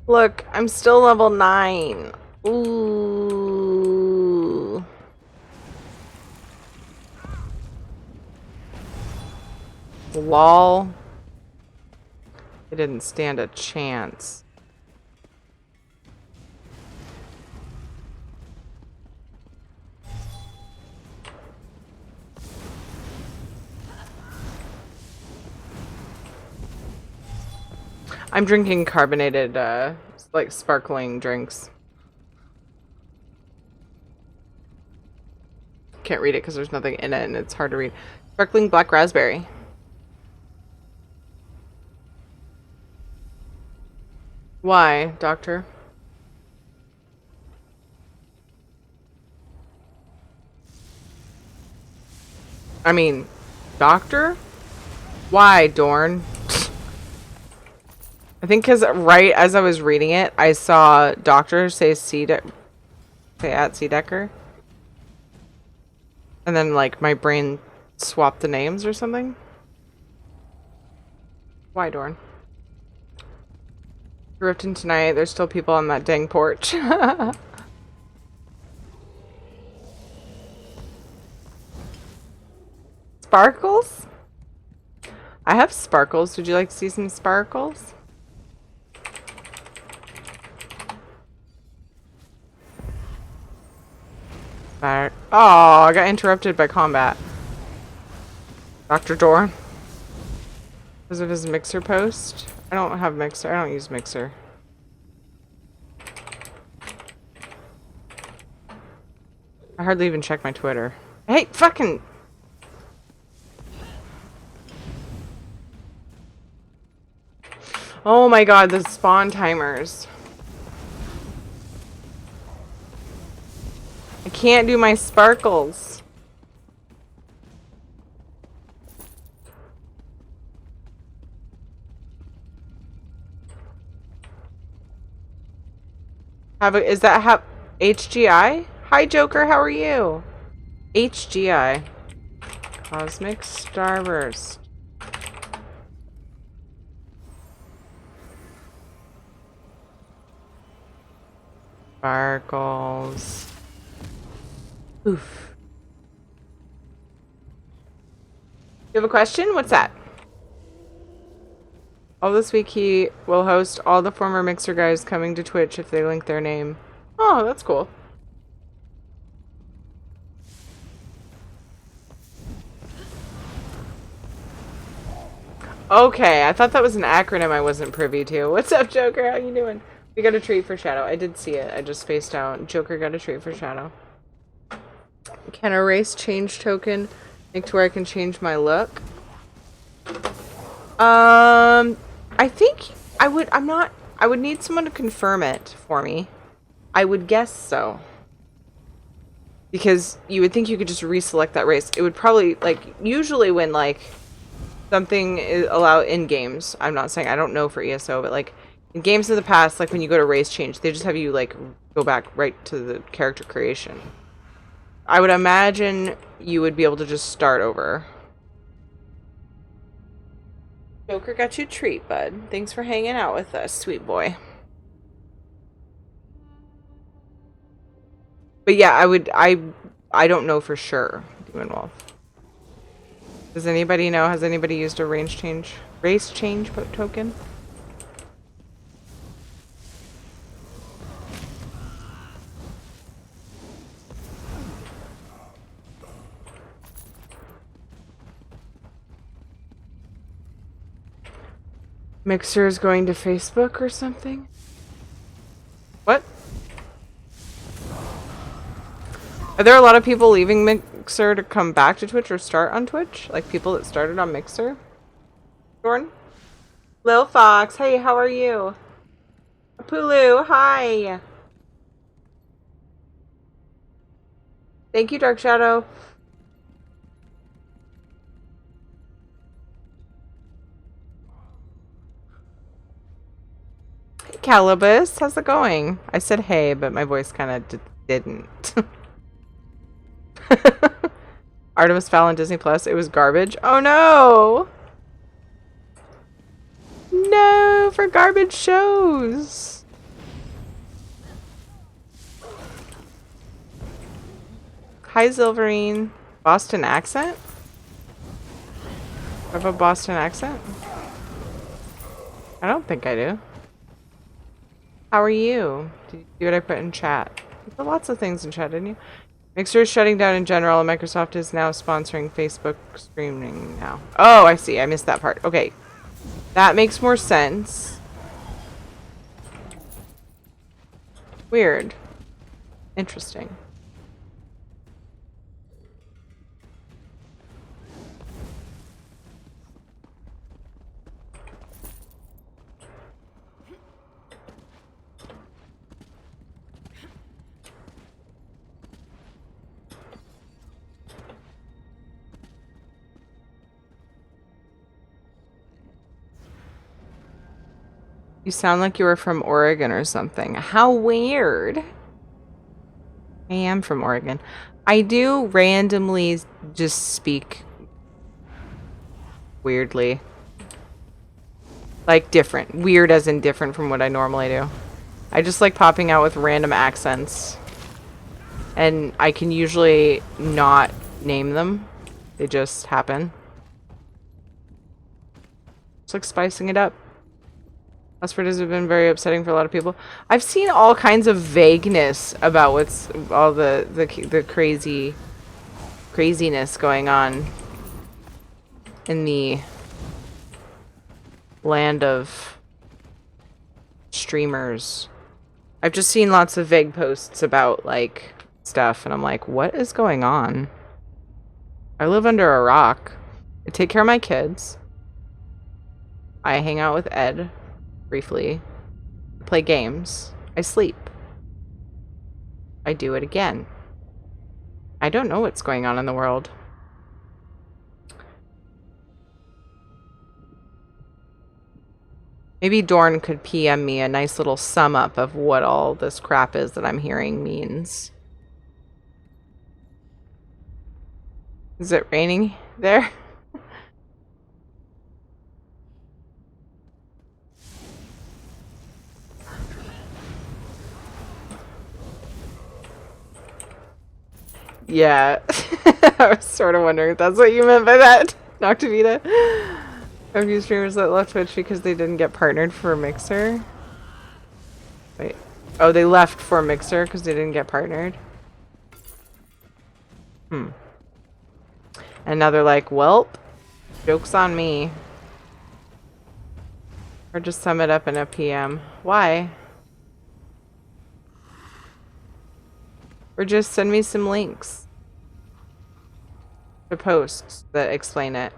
Look, I'm still level 9. Ooh. Lol. It didn't stand a chance. I'm drinking carbonated, like sparkling drinks. Can't read it because there's nothing in it and it's hard to read. Sparkling black raspberry. Why, Doctor? I mean, Doctor? Why, Dorn? I think because right as I was reading it, I saw Doctor say at Seedecker. And then, like, my brain swapped the names or something. Why, Dorn? Riften tonight, there's still people on that dang porch. Sparkles? I have sparkles. Would you like to see some sparkles? Oh, I got interrupted by combat. Dr. Dorn. Because of his Mixer post? I don't have Mixer. I don't use Mixer. I hardly even check my Twitter. Hey, fucking... Oh my god, the spawn timers. I can't do my sparkles. Is that HGI? Hi Joker, how are you? HGI. Cosmic Starburst. Sparkles. Oof. You have a question? What's that? All this week he will host all the former Mixer guys coming to Twitch if they link their name. Oh, that's cool. Okay, I thought that was an acronym I wasn't privy to. What's up, Joker? How you doing? We got a treat for Shadow. I did see it. I just spaced out. Joker got a treat for Shadow. Can erase change token make to where I can change my look? I think I would. I'm not. I would need someone to confirm it for me. I would guess so. Because you would think you could just reselect that race. It would probably, like, usually when, like, something is allowed in games, I'm not saying, I don't know for ESO, but, like, in games of the past, like, when you go to race change, they just have you, like, go back right to the character creation. I would imagine you would be able to just start over. Joker got you a treat, bud. Thanks for hanging out with us, sweet boy. But yeah, I don't know for sure, Demon Wolf. Does anybody know? Has anybody used a race change token? Mixer is going to Facebook or something? What? Are there a lot of people leaving Mixer to come back to Twitch or start on Twitch? Like people that started on Mixer? Jordan? Lil Fox, hey, how are you? Pulu, hi! Thank you, Dark Shadow. Hey, Calibus, how's it going? I said hey, but my voice kind of didn't. Artemis Fowl on Disney Plus. It was garbage. Oh no! No, for garbage shows. Hi, Silverine. Boston accent? I have a Boston accent? I don't think I do. How are you? Did you see what I put in chat? You put lots of things in chat, didn't you? Mixer is shutting down in general, and Microsoft is now sponsoring Facebook streaming now. Oh, I see. I missed that part. Okay. That makes more sense. Weird. Interesting. You sound like you were from Oregon or something. How weird. I am from Oregon. I do randomly just speak weirdly. Like different. Weird as in different from what I normally do. I just like popping out with random accents. And I can usually not name them. They just happen. It's like spicing it up. Last word has been very upsetting for a lot of people. I've seen all kinds of vagueness about what's all the craziness going on in the land of streamers. I've just seen lots of vague posts about like stuff, and I'm like, what is going on? I live under a rock. I take care of my kids. I hang out with Ed. Briefly. Play games. I sleep. I do it again. I don't know what's going on in the world. Maybe Dorn could PM me a nice little sum up of what all this crap is that I'm hearing means. Is it raining there? Yeah. I was sort of wondering if that's what you meant by that, Noctavita. A few streamers that left Twitch because they didn't get partnered for Mixer. Wait. Oh, they left for Mixer because they didn't get partnered? And now they're like, welp, joke's on me. Or just sum it up in a PM. Why? Or just send me some links to posts that explain it.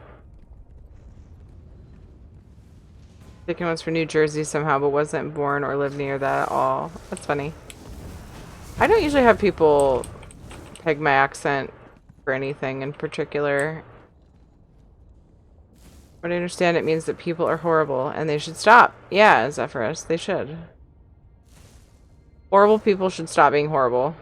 Thinking was for New Jersey somehow, but wasn't born or lived near that at all. That's funny. I don't usually have people peg my accent for anything in particular. But I understand it means that people are horrible and they should stop. Yeah, Zephyrus, they should. Horrible people should stop being horrible.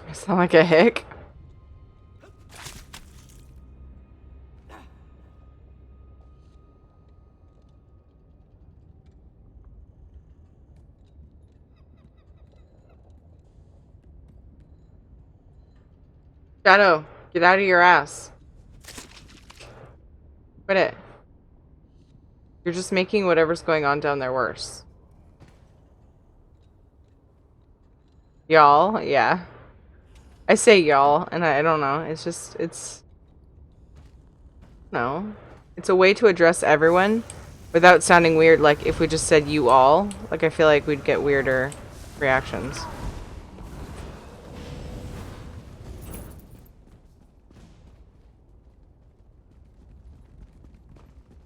I sound like a hick. Shadow, get out of your ass. Quit it. You're just making whatever's going on down there worse. Y'all, yeah. I say y'all, and I don't know. It's just, no. It's a way to address everyone without sounding weird, like if we just said you all. Like, I feel like we'd get weirder reactions.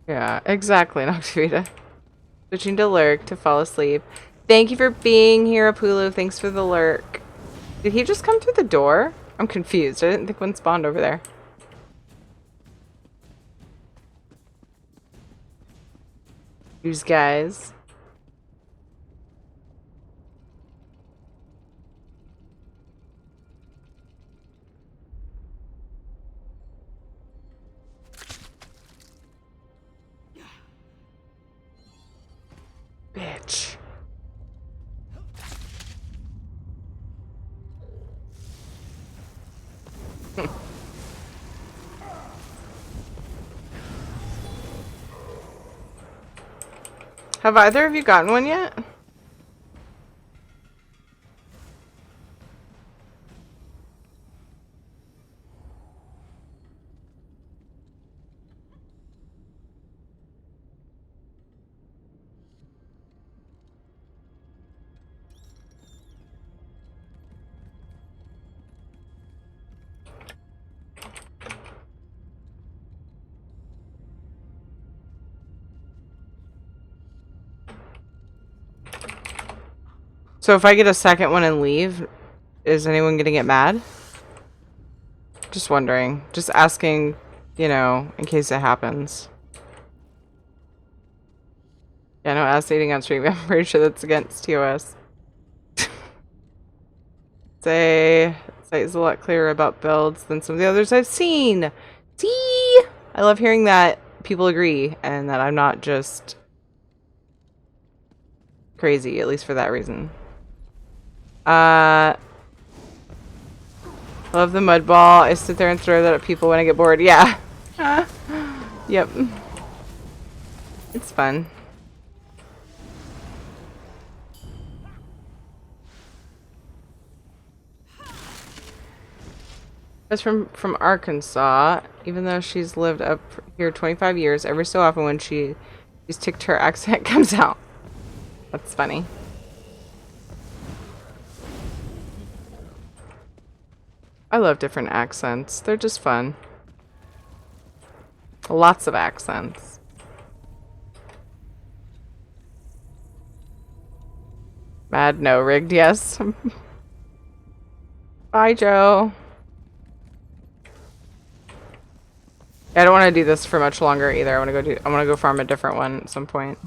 Yeah, exactly, Noctivita. Switching to lurk to fall asleep. Thank you for being here, Apulu. Thanks for the lurk. Did he just come through the door? I'm confused. I didn't think one spawned over there. These guys. Bitch. Have either of you gotten one yet? So if I get a second one and leave, is anyone gonna get mad? Just wondering. Just asking, you know, in case it happens. Yeah, no ass eating on stream. I'm pretty sure that's against TOS. Site is a lot clearer about builds than some of the others I've seen. See? I love hearing that people agree and that I'm not just crazy, at least for that reason. Love the mud ball. I sit there and throw that at people when I get bored. Yeah. Yep. It's fun. That's from Arkansas. Even though she's lived up here 25 years, every so often when she's ticked, her accent comes out. That's funny. I love different accents. They're just fun. Lots of accents. Mad, no. Rigged, yes. Bye, Joe. I don't want to do this for much longer either. I want to go farm a different one at some point.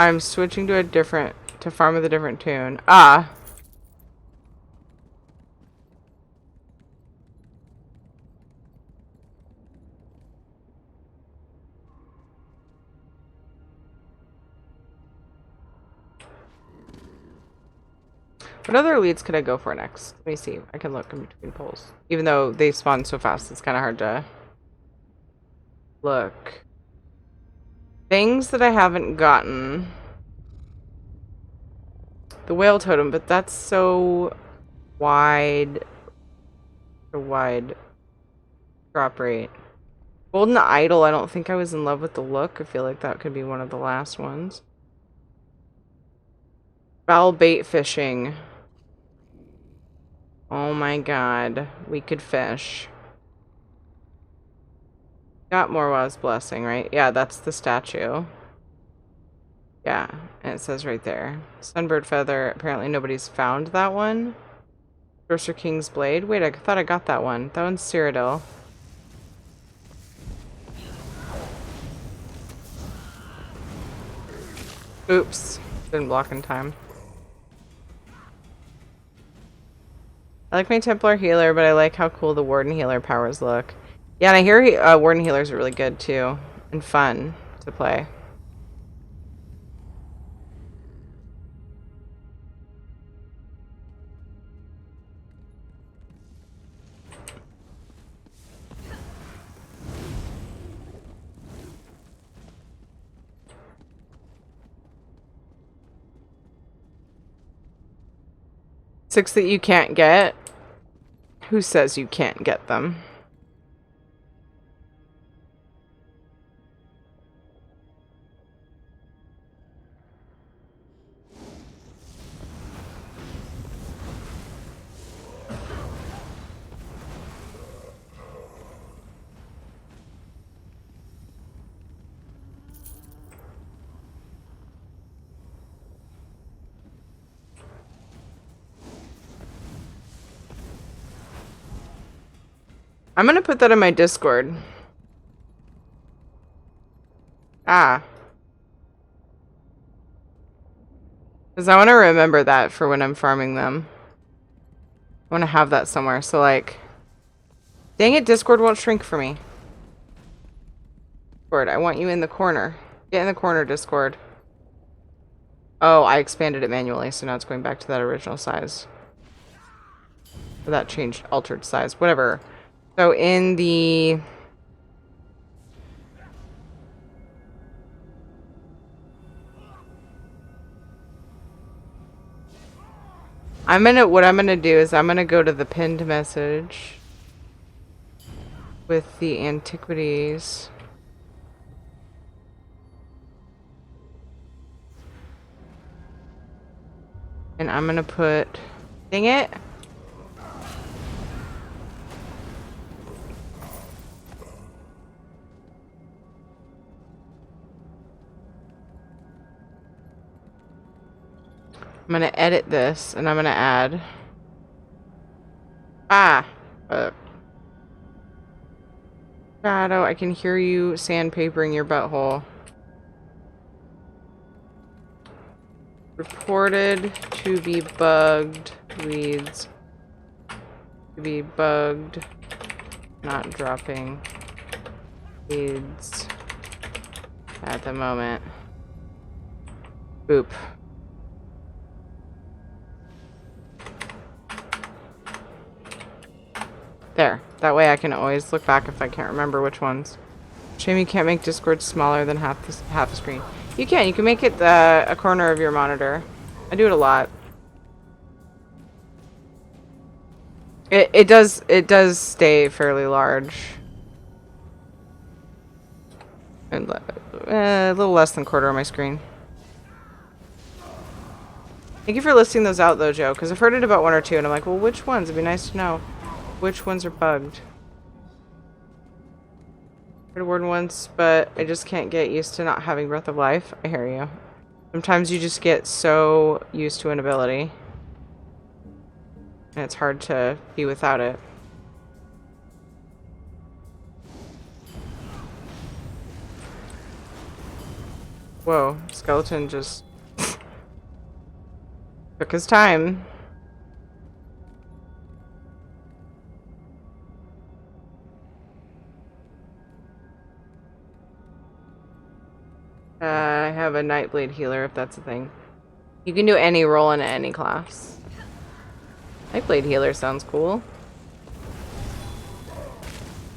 I'm switching to to farm with a different tune. Ah. What other leads could I go for next? Let me see. I can look in between polls. Even though they spawn so fast, it's kind of hard to look. Things that I haven't gotten. The whale totem, but that's so wide. A wide drop rate. Golden idol, I don't think I was in love with the look. I feel like that could be one of the last ones. Foul bait fishing. Oh my god. We could fish. Got Morwa's blessing, right? Yeah, that's the statue. Yeah, and it says right there. Sunbird feather. Apparently nobody's found that one. Sorcerer King's blade. Wait, I thought I got that one. That one's Cyrodiil. Oops. Didn't block in time. I like my Templar healer, but I like how cool the Warden healer powers look. Yeah, and I hear Warden healers are really good too. And fun to play. Six that you can't get? Who says you can't get them? I'm gonna put that in my Discord. Ah. Because I want to remember that for when I'm farming them. I want to have that somewhere. So, like... Dang it, Discord won't shrink for me. Discord, I want you in the corner. Get in the corner, Discord. Oh, I expanded it manually, so now it's going back to that original size. Or that changed, altered size. Whatever. So, in the... what I'm gonna do is I'm gonna go to the pinned message with the Antiquities. And I'm gonna put, dang it. I'm gonna edit this and I'm gonna add. Shadow, I can hear you sandpapering your butthole. Reported to be bugged. Leads to be bugged. Not dropping leads at the moment. Boop. There. That way I can always look back if I can't remember which ones. Shame you can't make Discord smaller than half the screen. You can. You can make it a corner of your monitor. I do it a lot. It does stay fairly large. And a little less than a quarter of my screen. Thank you for listing those out though, Joe, because I've heard it about one or two and I'm like, well, which ones? It'd be nice to know which ones are bugged. Heard a word once, but I just can't get used to not having Breath of Life. I hear you. Sometimes you just get so used to an ability. And it's hard to be without it. Whoa, skeleton just took his time. I have a Nightblade healer if that's a thing. You can do any role in any class. Nightblade healer sounds cool.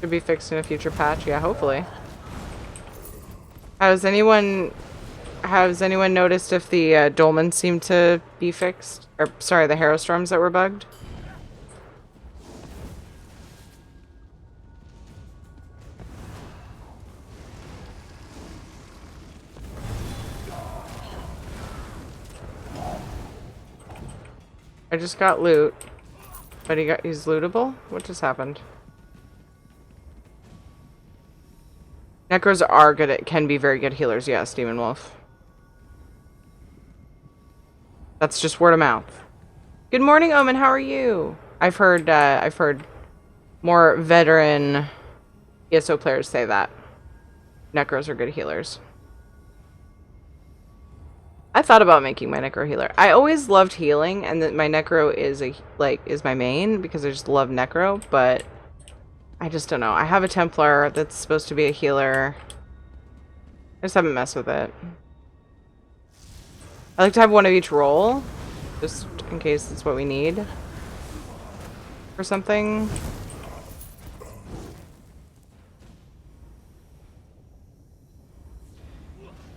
Should be fixed in a future patch, yeah, hopefully. Has anyone noticed if the dolmens seem to be fixed? Or sorry, the Harrowstorms that were bugged? I just got loot, but he's lootable? What just happened? Necros are can be very good healers, yes, Demon Wolf. That's just word of mouth. Good morning, Omen, how are you? I've heard more veteran ESO players say that. Necros are good healers. I thought about making my Necro healer. I always loved healing, and that my Necro is my main because I just love Necro, but I just don't know. I have a Templar that's supposed to be a healer. I just haven't messed with it. I like to have one of each role, just in case it's what we need for something.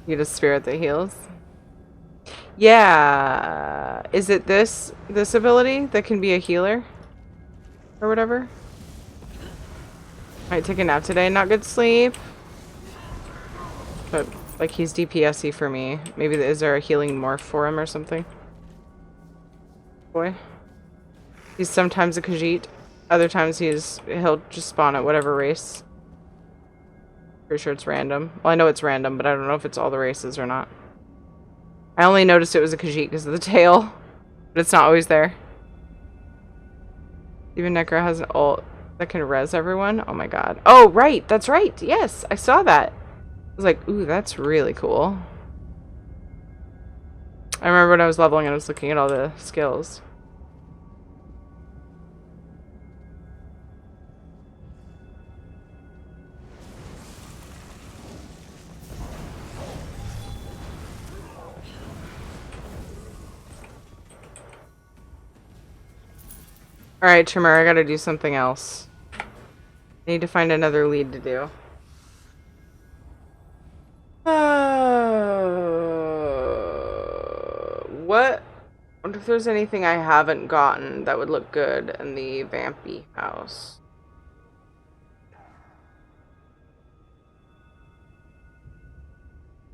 You get a spirit that heals. Yeah. Is it this ability that can be a healer? Or whatever? Might take a nap today, not good sleep. But, like, he's DPS-y for me. Maybe is there a healing morph for him or something? Boy. He's sometimes a Khajiit. Other times he'll just spawn at whatever race. Pretty sure it's random. Well, I know it's random, but I don't know if it's all the races or not. I only noticed it was a Khajiit because of the tail. But it's not always there. Even Necro has an ult that can res everyone. Oh my god. Oh, right. That's right. Yes, I saw that. I was like, ooh, that's really cool. I remember when I was leveling and I was looking at all the skills. Alright, Tremor, I gotta do something else. I need to find another lead to do. What? I wonder if there's anything I haven't gotten that would look good in the Vampy house.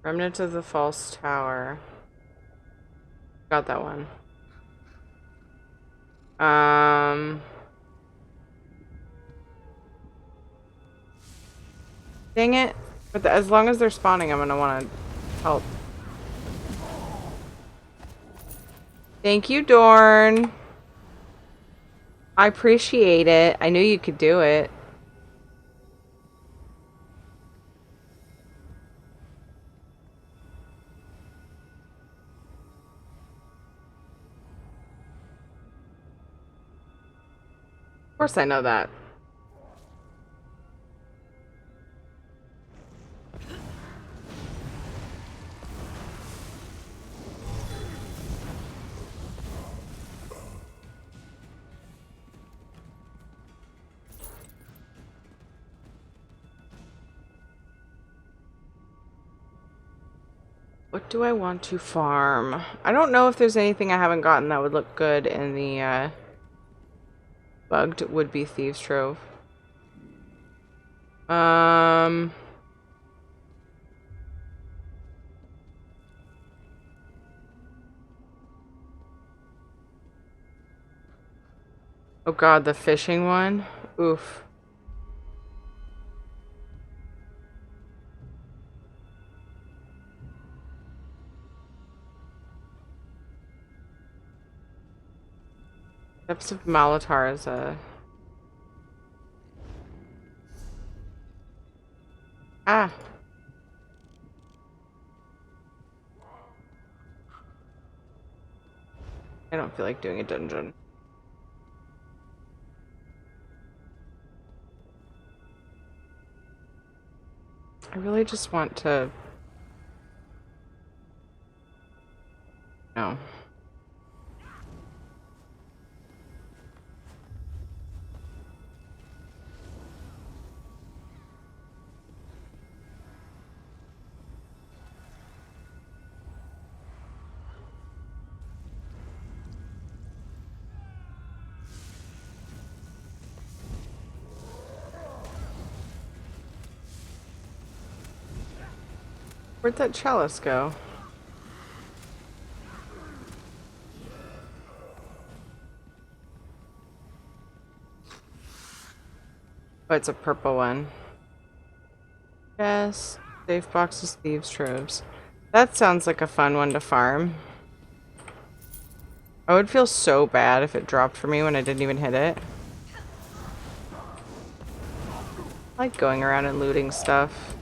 Remnants of the False Tower. Got that one. Dang it. But as long as they're spawning, I'm gonna want to help. Thank you, Dorn. I appreciate it. I knew you could do it. Of course I know that. What do I want to farm? I don't know if there's anything I haven't gotten that would look good in the bugged would-be thieves trove. Oh god, the fishing one? Oof. Depths of Malatar is a... Ah! I don't feel like doing a dungeon. I really just want to... No. Where'd that chalice go? Oh, it's a purple one. Yes. Safe boxes, thieves' troves. That sounds like a fun one to farm. I would feel so bad if it dropped for me when I didn't even hit it. I like going around and looting stuff.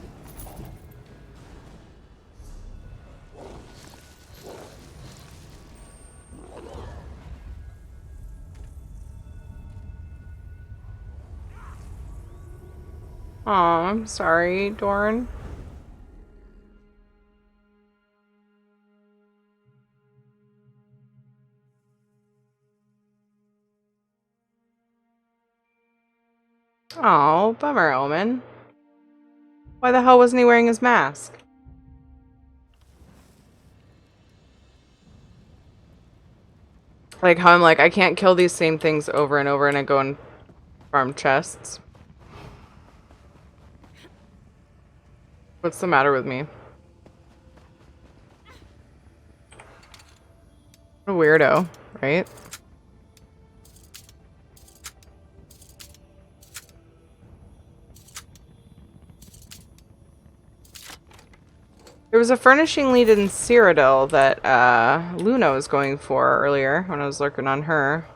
Aw, I'm sorry, Dorn. Oh, bummer, Omen. Why the hell wasn't he wearing his mask? Like how I'm like, I can't kill these same things over and over and I go and farm chests. What's the matter with me? What a weirdo, right? There was a furnishing lead in Cyrodiil that Luna was going for earlier when I was lurking on her.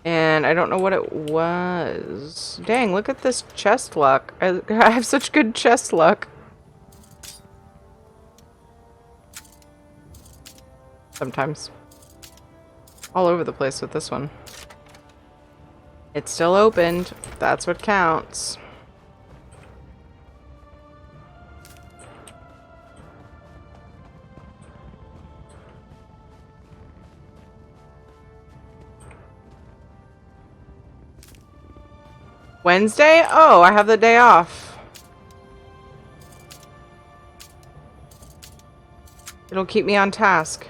And I don't know what it was. Dang, look at this chest luck. I have such good chest luck. Sometimes. All over the place with this one. It's still opened. That's what counts. Wednesday? Oh, I have the day off. It'll keep me on task.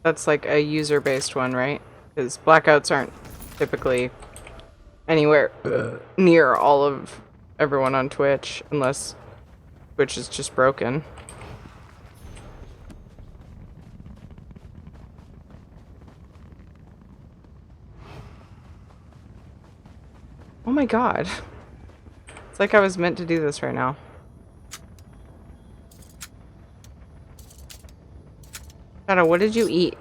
That's like a user-based one, right? Because blackouts aren't typically anywhere near all of everyone on Twitch, unless Twitch is just broken. Oh my god. It's like I was meant to do this right now. Shadow, what did you eat?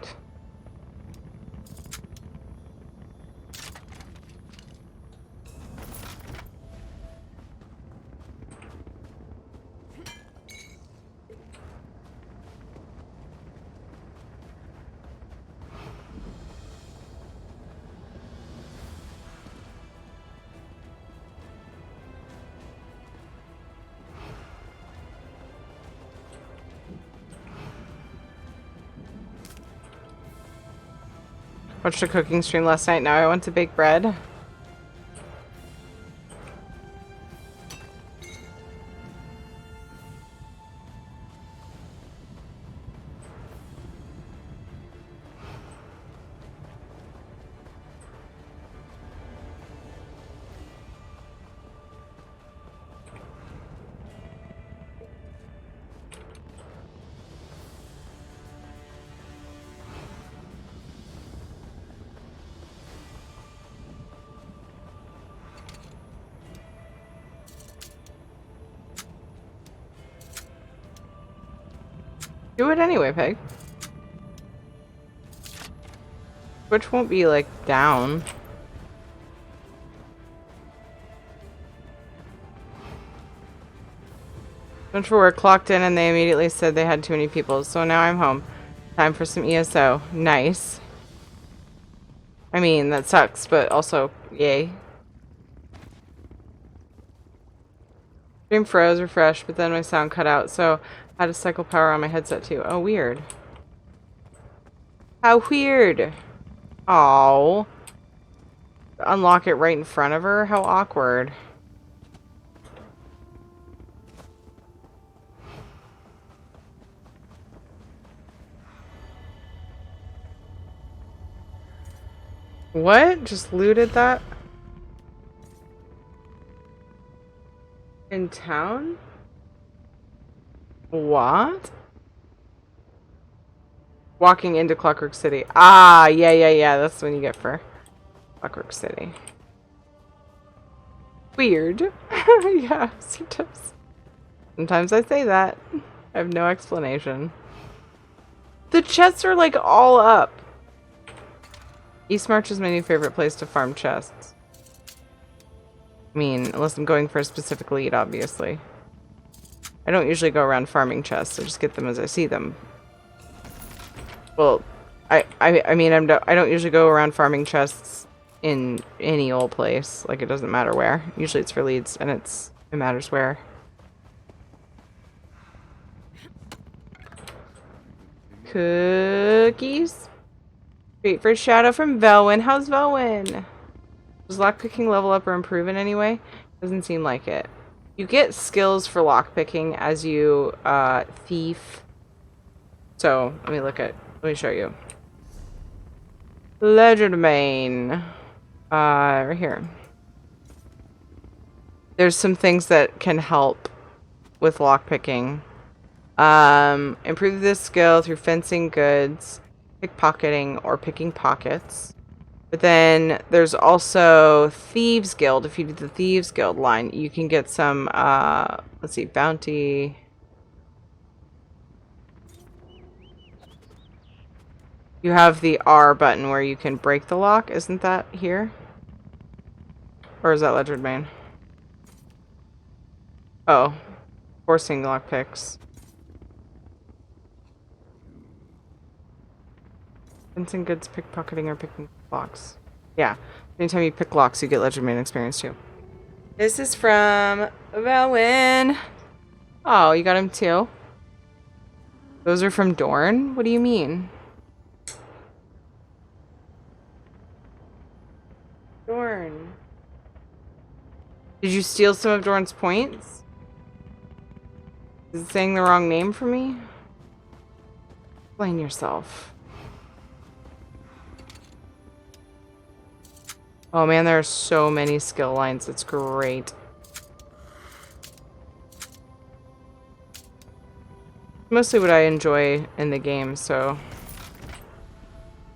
Watched a cooking stream last night. Now I want to bake bread. Do it anyway, Peg. Which won't be, like, down. Went for work, clocked in, and they immediately said they had too many people. So now I'm home. Time for some ESO. Nice. I mean, that sucks, but also, yay. Stream froze, refreshed, but then my sound cut out, so I had to cycle power on my headset too. Oh, weird. How weird. Oh. Unlock it right in front of her? How awkward. What? Just looted that? In town? What? Walking into Clockwork City. Ah, yeah. That's when you get for Clockwork City. Weird. Yeah, sometimes. Sometimes I say that. I have no explanation. The chests are like all up. East March is my new favorite place to farm chests. I mean, unless I'm going for a specific lead, obviously. I don't usually go around farming chests. I just get them as I see them. Well, I mean, I don't usually go around farming chests in any old place. Like, it doesn't matter where. Usually it's for leads, and it matters where. Cookies? Wait for a shout out from Velwyn. How's Velwyn? Does lockpicking level up or improve in any way? Doesn't seem like it. You get skills for lockpicking as you thief. So let me show you. Legerdemain. Right here. There's some things that can help with lockpicking. Improve this skill through fencing goods, pickpocketing, or picking pockets. But then there's also Thieves Guild. If you do the Thieves Guild line, you can get some, let's see, bounty. You have the R button where you can break the lock. Isn't that here? Or is that Legerdemain? Oh. Forcing lockpicks. Fencing goods, pickpocketing, or picking locks. Yeah. Anytime you pick locks, you get Legerdemain experience too. This is from Velwyn. Oh, you got him too? Those are from Dorn? What do you mean? Dorn. Did you steal some of Dorn's points? Is it saying the wrong name for me? Explain yourself. Oh man, there are so many skill lines. It's great. Mostly what I enjoy in the game, so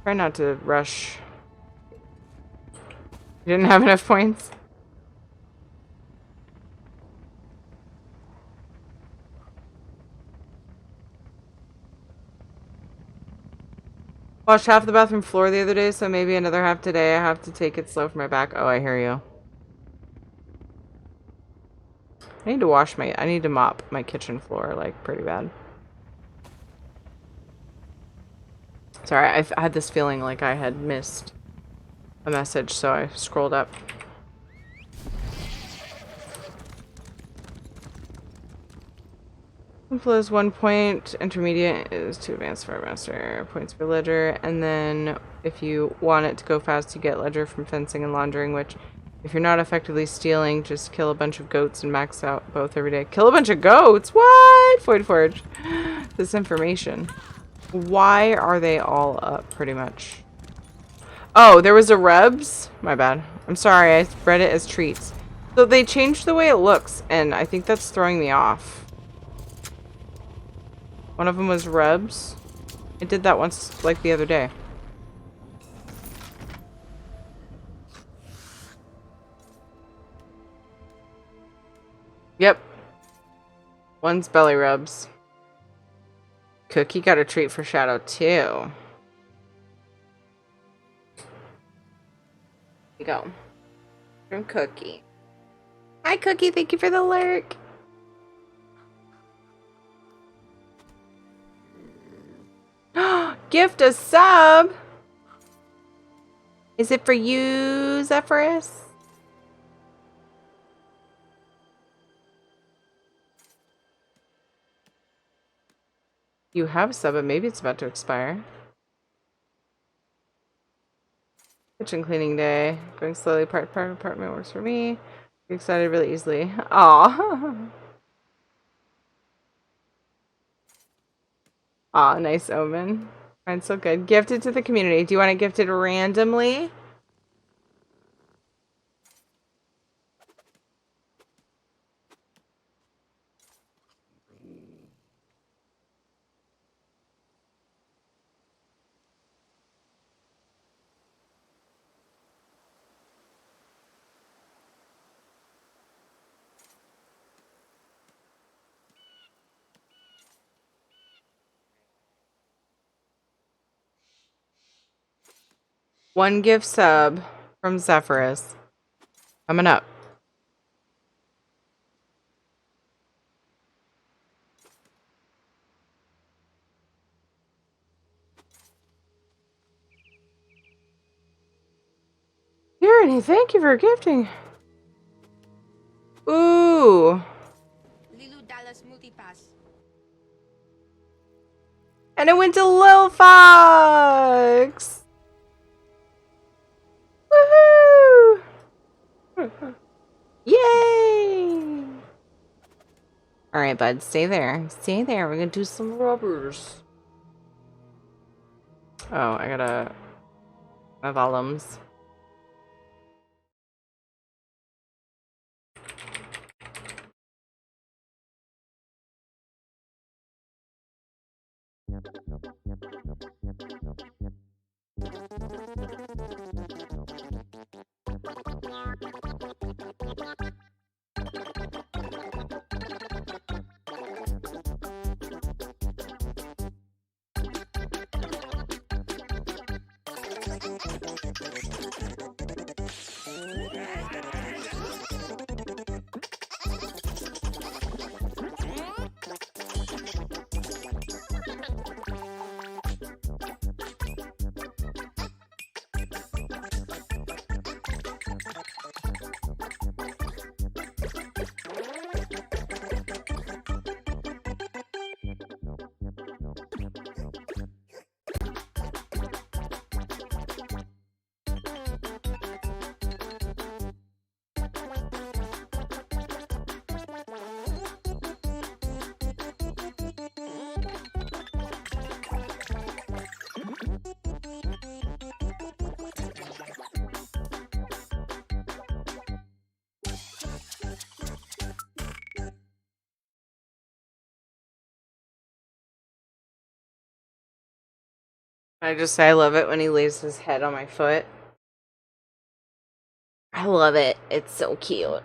try not to rush. You didn't have enough points? Washed half the bathroom floor the other day, so maybe another half today. I have to take it slow for my back. Oh, I hear you. I need to mop my kitchen floor, like, pretty bad. Sorry, I had this feeling like I had missed a message, so I scrolled up. Simple is 1 point, intermediate is 2 advanced for master, points for ledger, and then if you want it to go fast, you get ledger from fencing and laundering, which if you're not effectively stealing, just kill a bunch of goats and max out both every day. Kill a bunch of goats? What? Void Forge. This information. Why are they all up, pretty much? Oh, there was a Rebs? My bad. I'm sorry, I read it as treats. So they changed the way it looks, and I think that's throwing me off. One of them was Rebs. I did that once, like, the other day. Yep. One's belly rubs. Cookie got a treat for Shadow, too. Here you go. From Cookie. Hi, Cookie. Thank you for the lurk. Gift a sub. Is it for you, Zephyrus? You have a sub, but maybe it's about to expire. Kitchen cleaning day. Going slowly, part apartment works for me. Get excited really easily. Aw. Aw, nice omen. Mine's so good. Gifted to the community. Do you want it gifted randomly? One gift sub from Zephyrus. Coming up. Tyranny, thank you for gifting. Ooh. Lilu Dallas Multipass. And it went to Lil Fox. Woohoo! Yay! Alright, bud, stay there. Stay there. We're gonna do some rubbers. Oh, I gotta... my volumes. I just say I love it when he lays his head on my foot. I love it. It's so cute.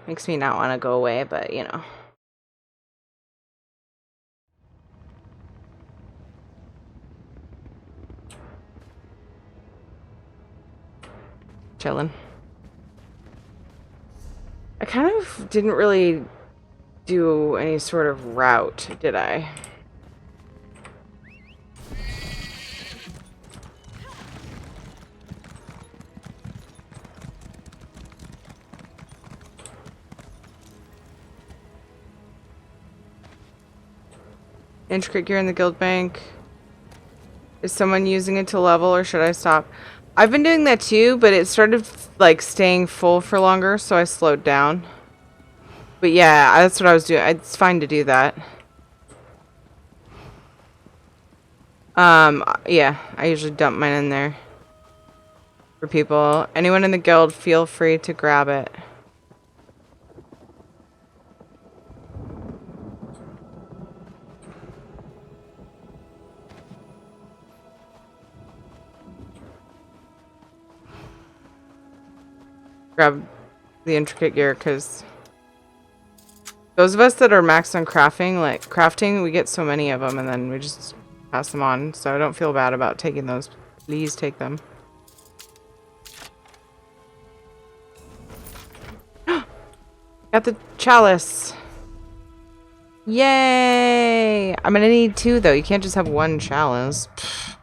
Makes me not want to go away, but you know. Chilling. I kind of didn't really do any sort of route, did I? Intricate gear in the guild bank. Is someone using it to level or should I stop? I've been doing that too, but it started like staying full for longer, so I slowed down. But yeah, that's what I was doing. It's fine to do that. Yeah, I usually dump mine in there for people. Anyone in the guild, feel free to grab it. Grab the intricate gear, because those of us that are maxed on crafting, we get so many of them and then we just pass them on. So I don't feel bad about taking those. Please take them. Got the chalice. Yay! I'm gonna need 2 though. You can't just have 1 chalice. Pfft.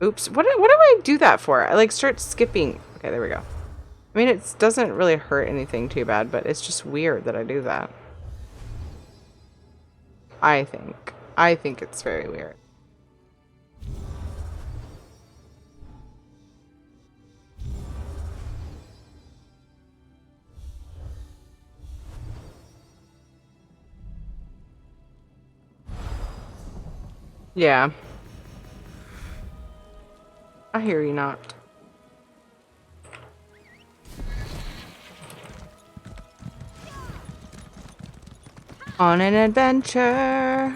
Oops. What do I do that for? I like start skipping. Okay, there we go. I mean, it doesn't really hurt anything too bad, but it's just weird that I do that. I think. I think it's very weird. Yeah. I hear you not. On an adventure.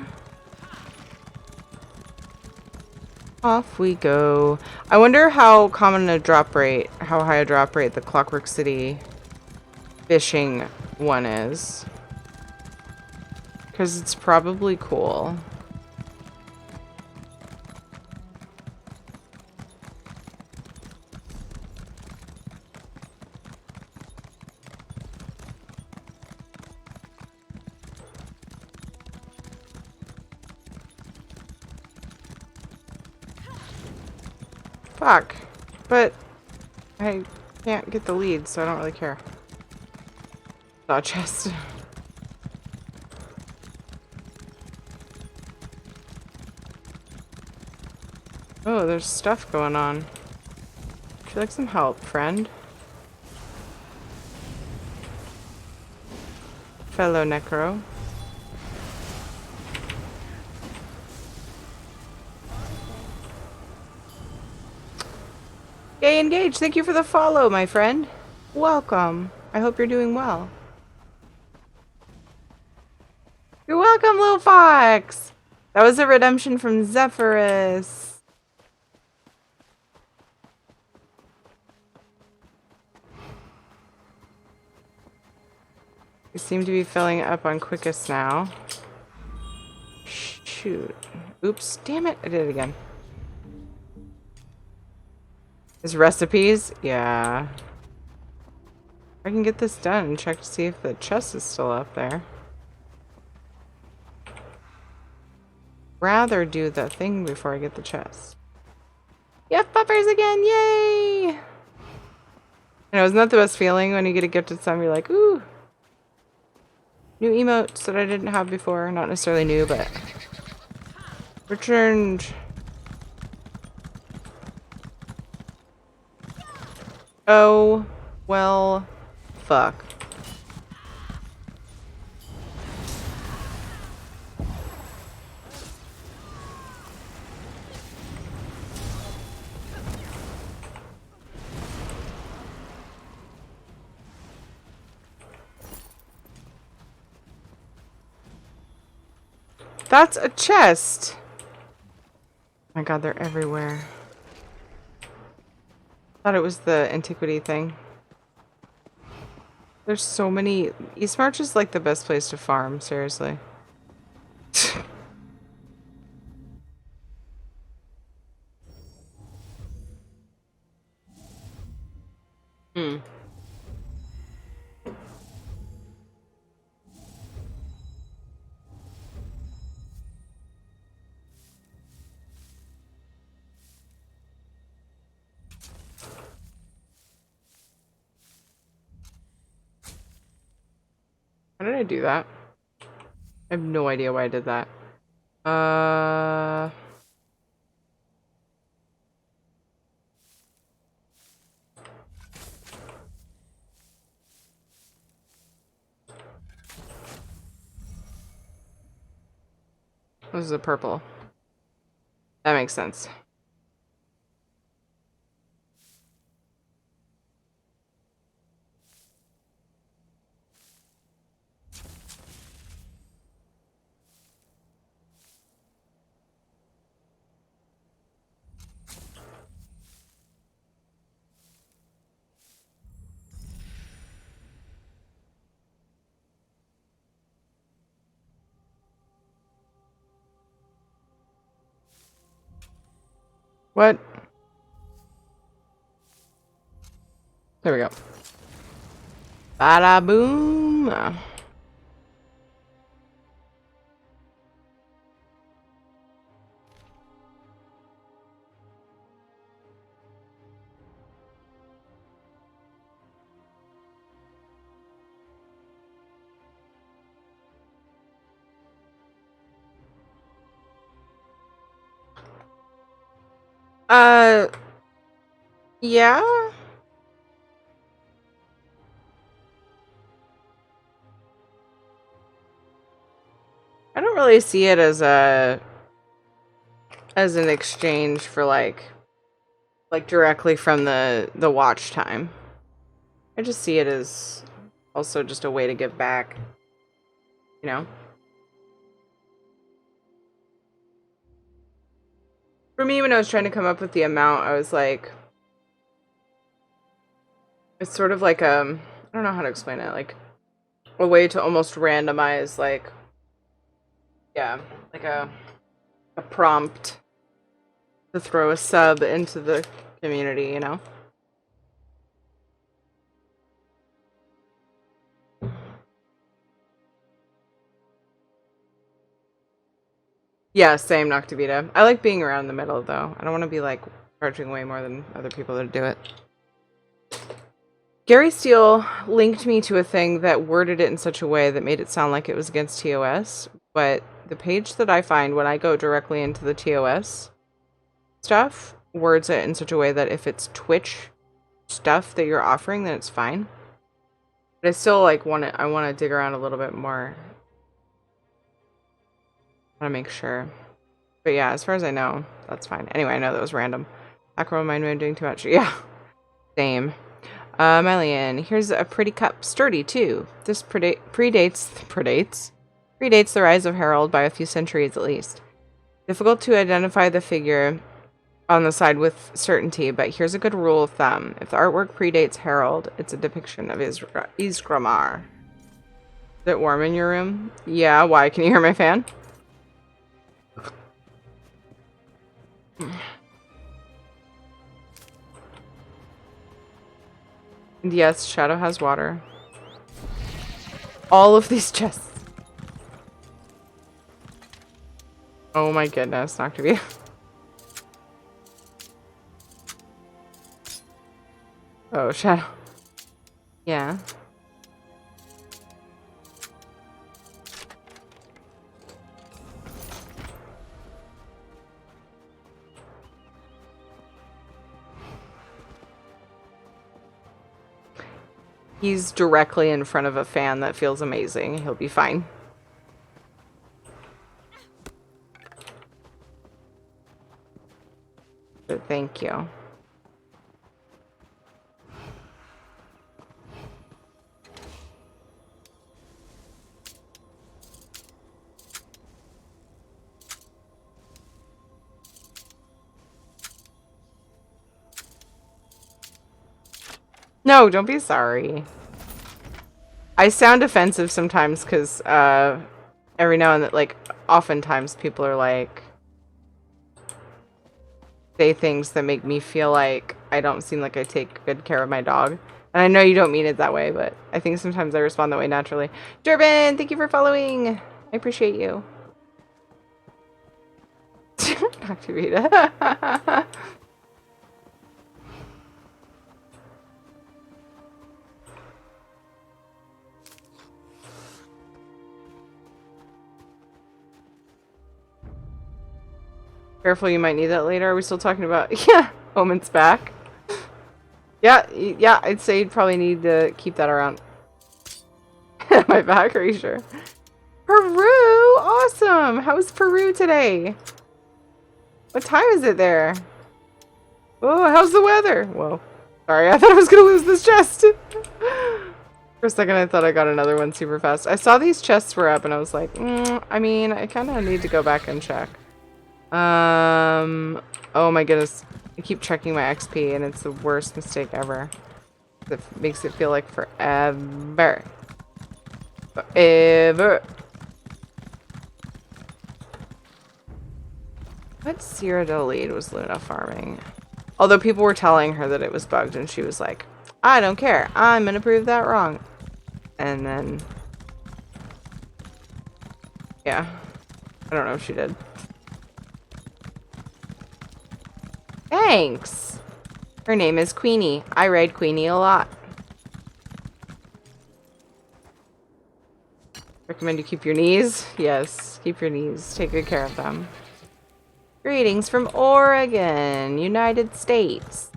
Off we go. I wonder how common a drop rate, how high a drop rate the Clockwork City fishing one is. Because it's probably cool. Fuck. But I can't get the lead, so I don't really care. Saw chest. Oh, there's stuff going on. Would you like some help, friend? Fellow Necro. Yay, Engage! Thank you for the follow, my friend. Welcome. I hope you're doing well. You're welcome, little fox! That was a redemption from Zephyrus. We seem to be filling up on quickest now. Shoot. Oops. Damn it. I did it again. Is recipes? Yeah. I can get this done and check to see if the chest is still up there. Rather do the thing before I get the chest. Yep, buffers again! Yay! You know, isn't that the best feeling when you get a gifted sum? You're like, ooh! New emotes that I didn't have before. Not necessarily new, but returned. Oh, well, fuck. That's a chest! Oh my god, they're everywhere. Thought it was the antiquity thing. There's so many. Eastmarch is like the best place to farm, seriously. Hmm. How did I do that? I have no idea why I did that. This is a purple. That makes sense. What? There we go. Bada boom. Yeah. I don't really see it as an exchange for like directly from the watch time. I just see it as also just a way to give back, you know? For me, when I was trying to come up with the amount, I was like, it's sort of like I don't know how to explain it, like a way to almost randomize, like, yeah, like a prompt to throw a sub into the community, you know? Yeah, same Noctivita. I like being around the middle, though. I don't want to be, like, charging way more than other people that do it. Gary Steele linked me to a thing that worded it in such a way that made it sound like it was against TOS, but the page that I find when I go directly into the TOS stuff words it in such a way that if it's Twitch stuff that you're offering, then it's fine. But I still, like, I want to dig around a little bit more. I want to make sure. But yeah, as far as I know, that's fine. Anyway, I know that was random. Macro remind me I'm doing too much. Yeah, same. Melian, here's a pretty cup. Sturdy, too. This predates the rise of Harold by a few centuries at least. Difficult to identify the figure on the side with certainty, but here's a good rule of thumb. If the artwork predates Harold, it's a depiction of Isgramar. Is it warm in your room? Yeah, why? Can you hear my fan? And yes, Shadow has water. All of these chests. Oh my goodness, not to be. Oh, Shadow. Yeah. He's directly in front of a fan that feels amazing. He'll be fine. But thank you. No, don't be sorry. I sound offensive sometimes because every now and then, like, oftentimes people are like, say things that make me feel like I don't seem like I take good care of my dog. And I know you don't mean it that way, but I think sometimes I respond that way naturally. Durbin, thank you for following. I appreciate you. Dr. Vita. Careful, you might need that later. Are we still talking about... Yeah, Omen's back. Yeah, I'd say you'd probably need to keep that around. Am I back? Are you sure? Peru! Awesome! How's Peru today? What time is it there? Oh, how's the weather? Whoa. Sorry, I thought I was gonna lose this chest. For a second, I thought I got another one super fast. I saw these chests were up, and I was like, I mean, I kind of need to go back and check. Oh my goodness. I keep checking my XP and it's the worst mistake ever. It makes it feel like forever. Forever. What Cyrodiil was Luna farming? Although people were telling her that it was bugged and she was like, I don't care. I'm gonna prove that wrong. And then... yeah. I don't know if she did. Thanks! Her name is Queenie. I ride Queenie a lot. Recommend you keep your knees? Yes, keep your knees. Take good care of them. Greetings from Oregon, United States.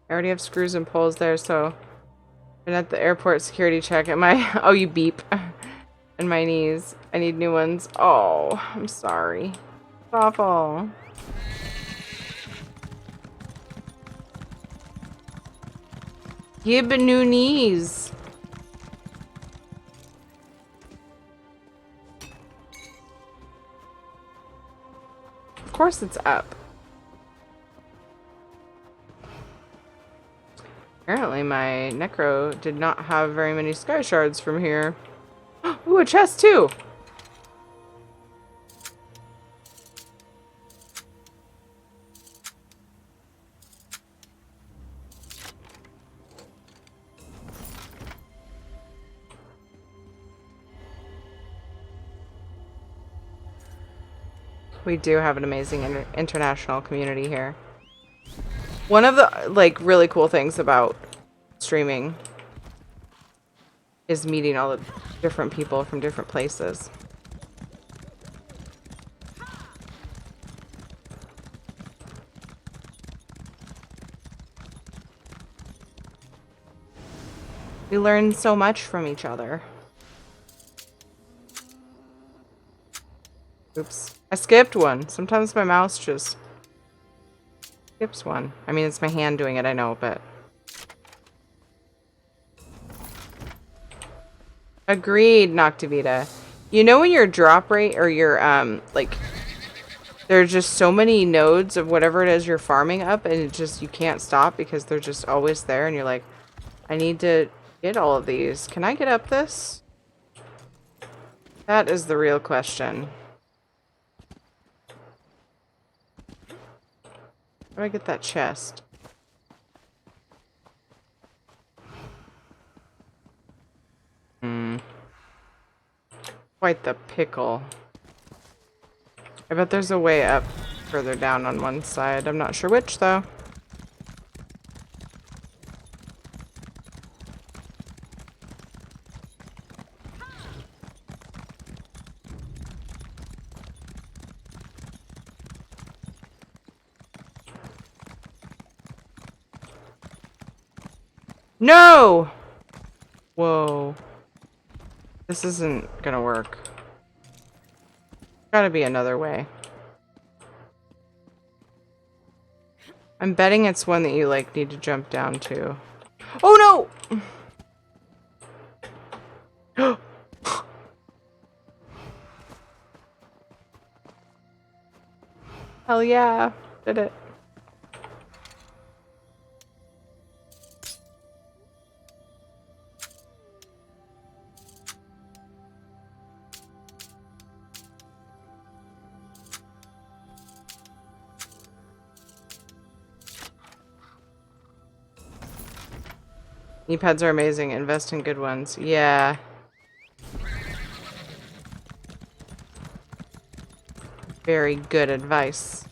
I already have screws and poles there, so I'm at the airport security check. Am I? Oh, you beep. And my knees. I need new ones. Oh, I'm sorry. It's awful. Give new knees. Of course it's up. Apparently my necro did not have very many sky shards from here. Ooh, a chest too! We do have an amazing international community here. One of the, like, really cool things about streaming is meeting all the different people from different places. We learn so much from each other. Oops. I skipped one. Sometimes my mouse just skips one. I mean, it's my hand doing it, I know, but... Agreed, Noctivita. You know when your drop rate or your, like... There's just so many nodes of whatever it is you're farming up, and it just, you can't stop because they're just always there, and you're like, I need to get all of these. Can I get up this? That is the real question. How do I get that chest? Quite the pickle. I bet there's a way up further down on one side. I'm not sure which, though. No! Whoa. This isn't gonna work. Gotta be another way. I'm betting it's one that you, like, need to jump down to. Oh, no! Hell yeah. Did it. Knee-pads are amazing. Invest in good ones. Yeah. Very good advice.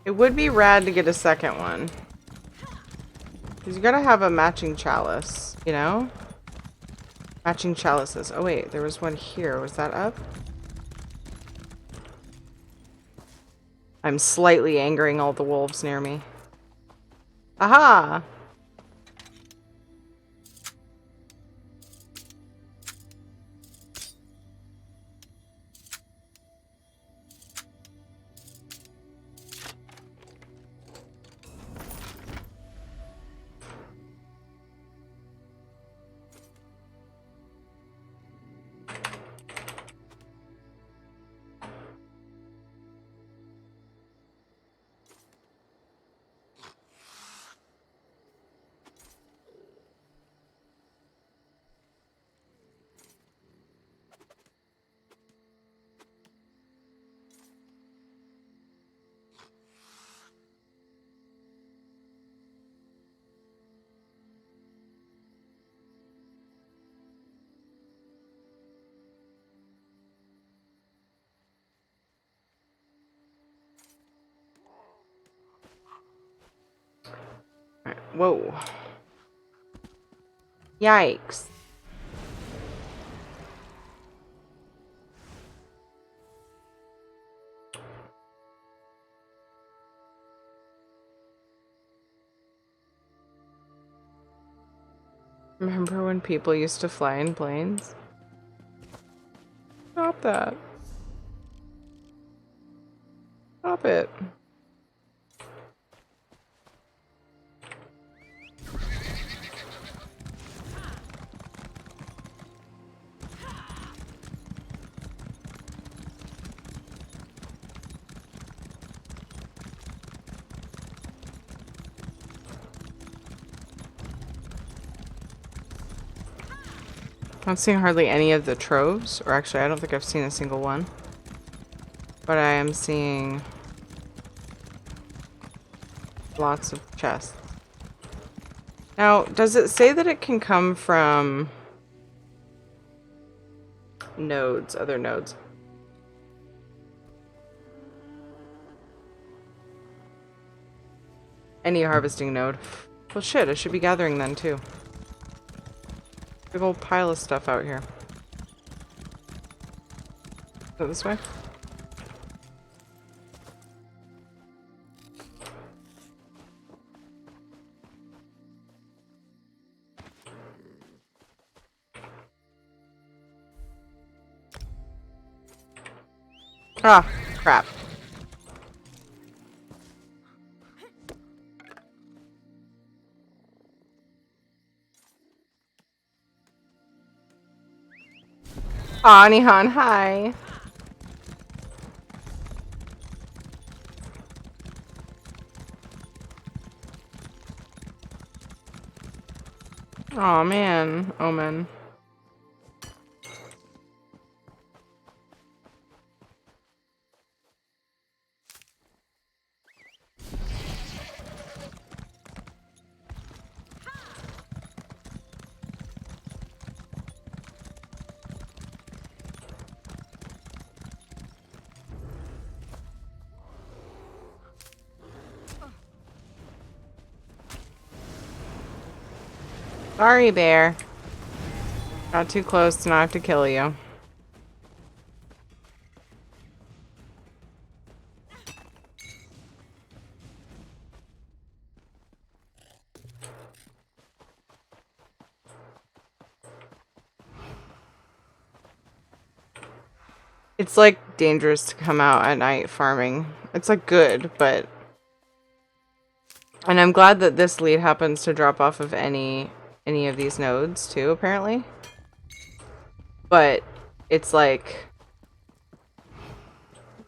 It would be rad to get a second one. Because you gotta have a matching chalice, you know? Matching chalices. Oh wait, there was one here. Was that up? I'm slightly angering all the wolves near me. Aha! Whoa. Yikes. Remember when people used to fly in planes? Stop that. Stop it. I'm not seeing hardly any of the troves, or actually I don't think I've seen a single one. But I am seeing lots of chests. Now, does it say that it can come from nodes, other nodes? Any harvesting node. Well shit, I should be gathering then too. Big old pile of stuff out here. Go this way? Ah, crap. Aw, Nihan, hi. Aw, man. Omen. Sorry, bear. Got too close to not have to kill you. It's like dangerous to come out at night farming. It's like good, but... And I'm glad that this lead happens to drop off of any of these nodes too, apparently. But it's like...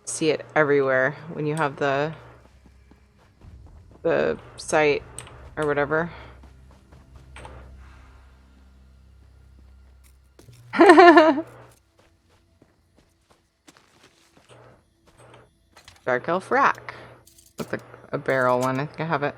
See it everywhere when you have the site or whatever. Dark Elf Rack. With a barrel one, I think I have it.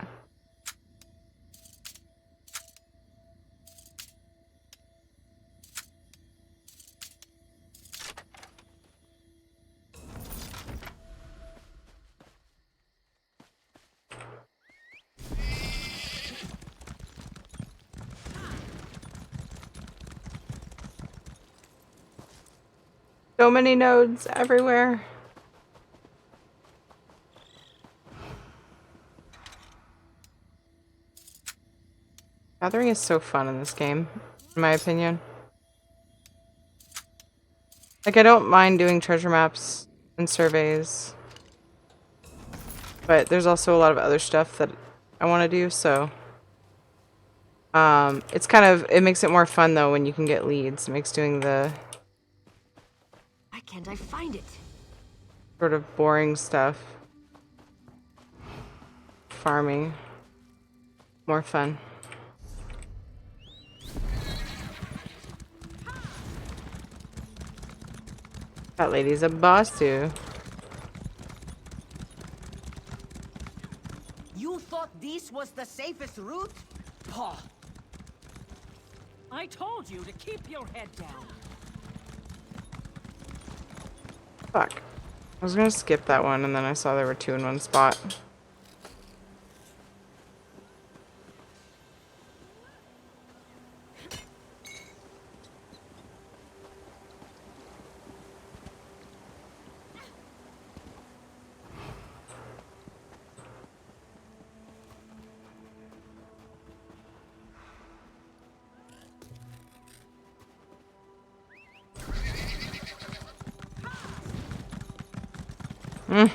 So many nodes everywhere. Gathering is so fun in this game, in my opinion. Like, I don't mind doing treasure maps and surveys, but there's also a lot of other stuff that I want to do, so it's kind of, it makes it more fun though when you can get leads. It makes doing the Why can't I find it? sort of boring stuff, farming, more fun. That lady's a boss too. You thought this was the safest route? Paw. I told you to keep your head down. Fuck. I was gonna skip that one and then I saw there were two in one spot. Mm.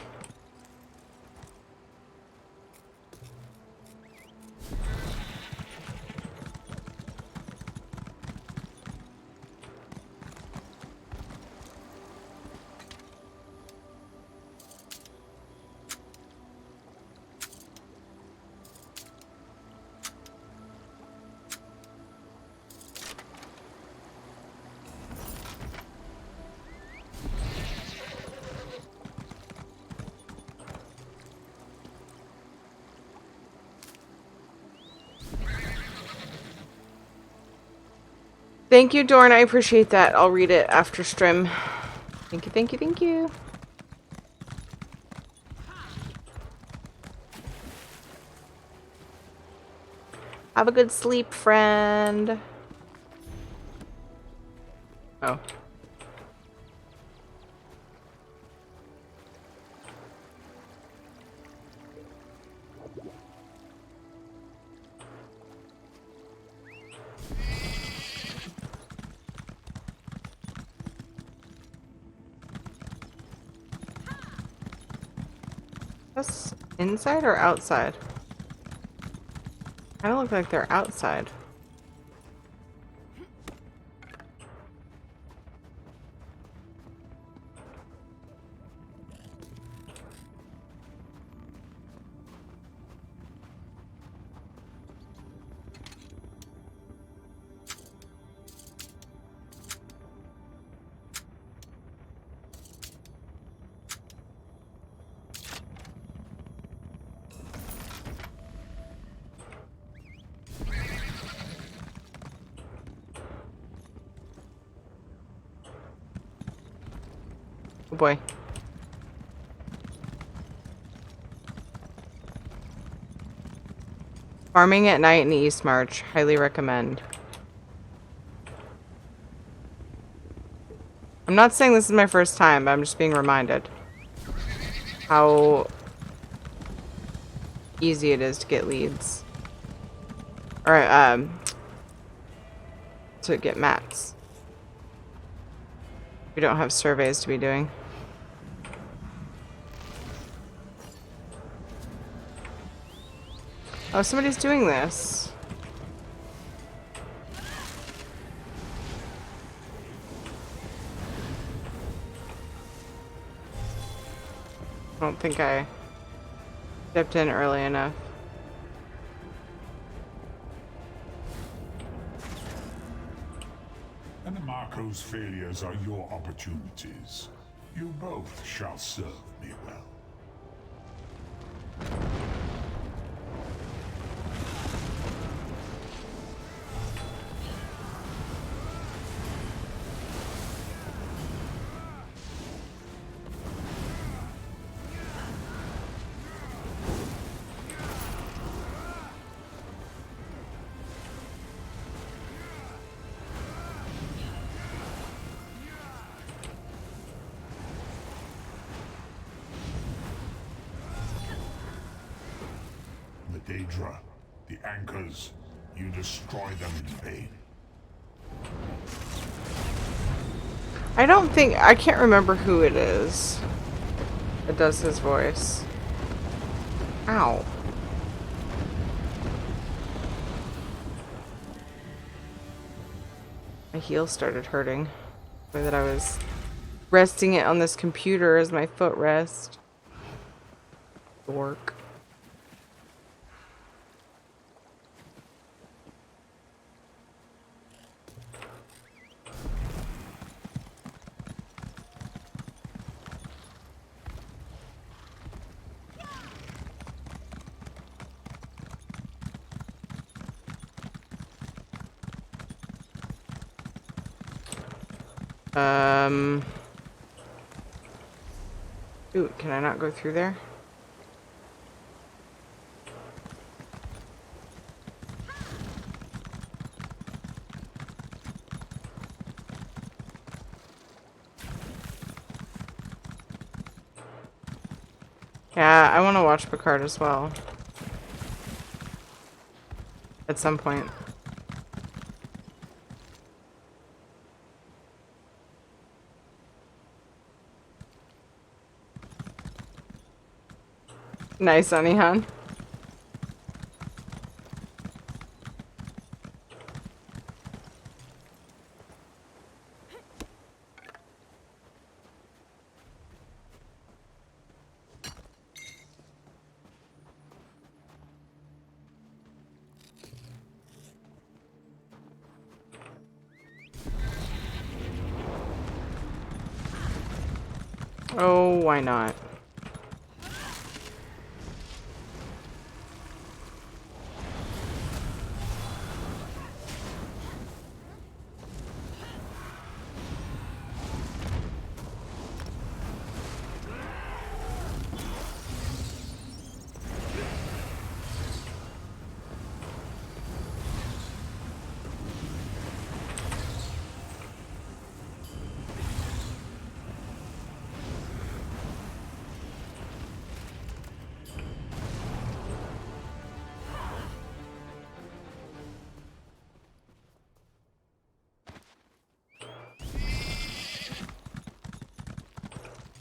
Thank you, Dorn. I appreciate that. I'll read it after stream. Thank you, thank you, thank you. Have a good sleep, friend. Oh. That's inside or outside? I don't look like they're outside. Oh boy. Farming at night in East March. Highly recommend. I'm not saying this is my first time, but I'm just being reminded how easy it is to get leads. Or, to get mats. We don't have surveys to be doing. Oh, somebody's doing this. I don't think I stepped in early enough. And Marco's failures are your opportunities. You both shall serve me well. Daedra, the anchors, you destroy them in vain. I can't remember who it is that does his voice. Ow. My heel started hurting. The way that I was resting it on this computer as my footrest. Dork. Ooh, can I not go through there? Yeah, I want to watch Picard as well. At some point. Nice, Anihan. Oh, why not?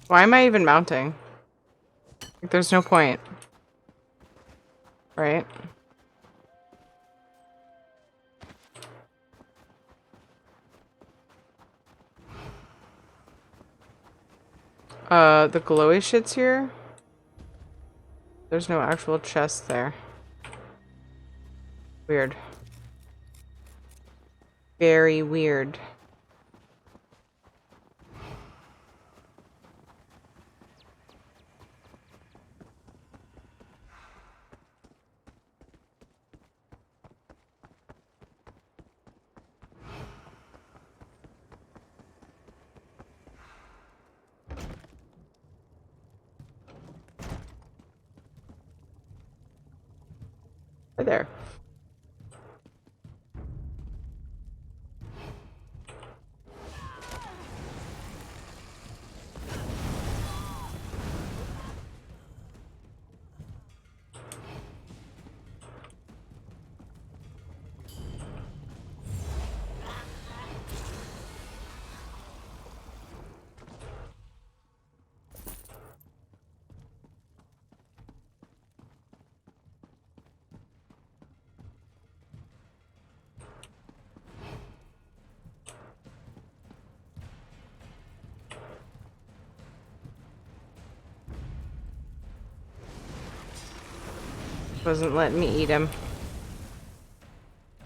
Why am I even mounting? Like, there's no point. Right? The glowy shit's here? There's no actual chest there. Weird. Very weird. Right there. Wasn't letting me eat him.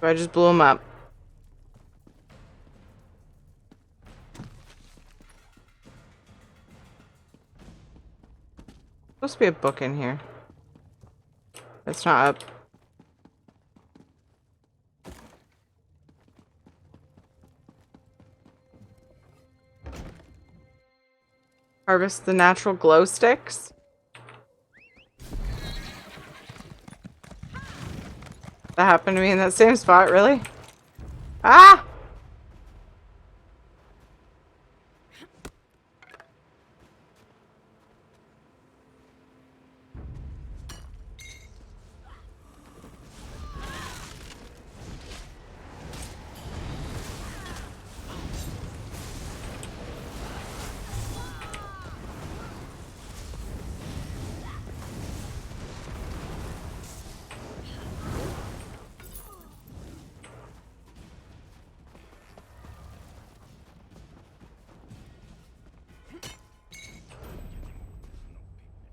So I just blew him up. Supposed to be a book in here. It's not up. Harvest the natural glow sticks. That happened to me in that same spot, really? Ah!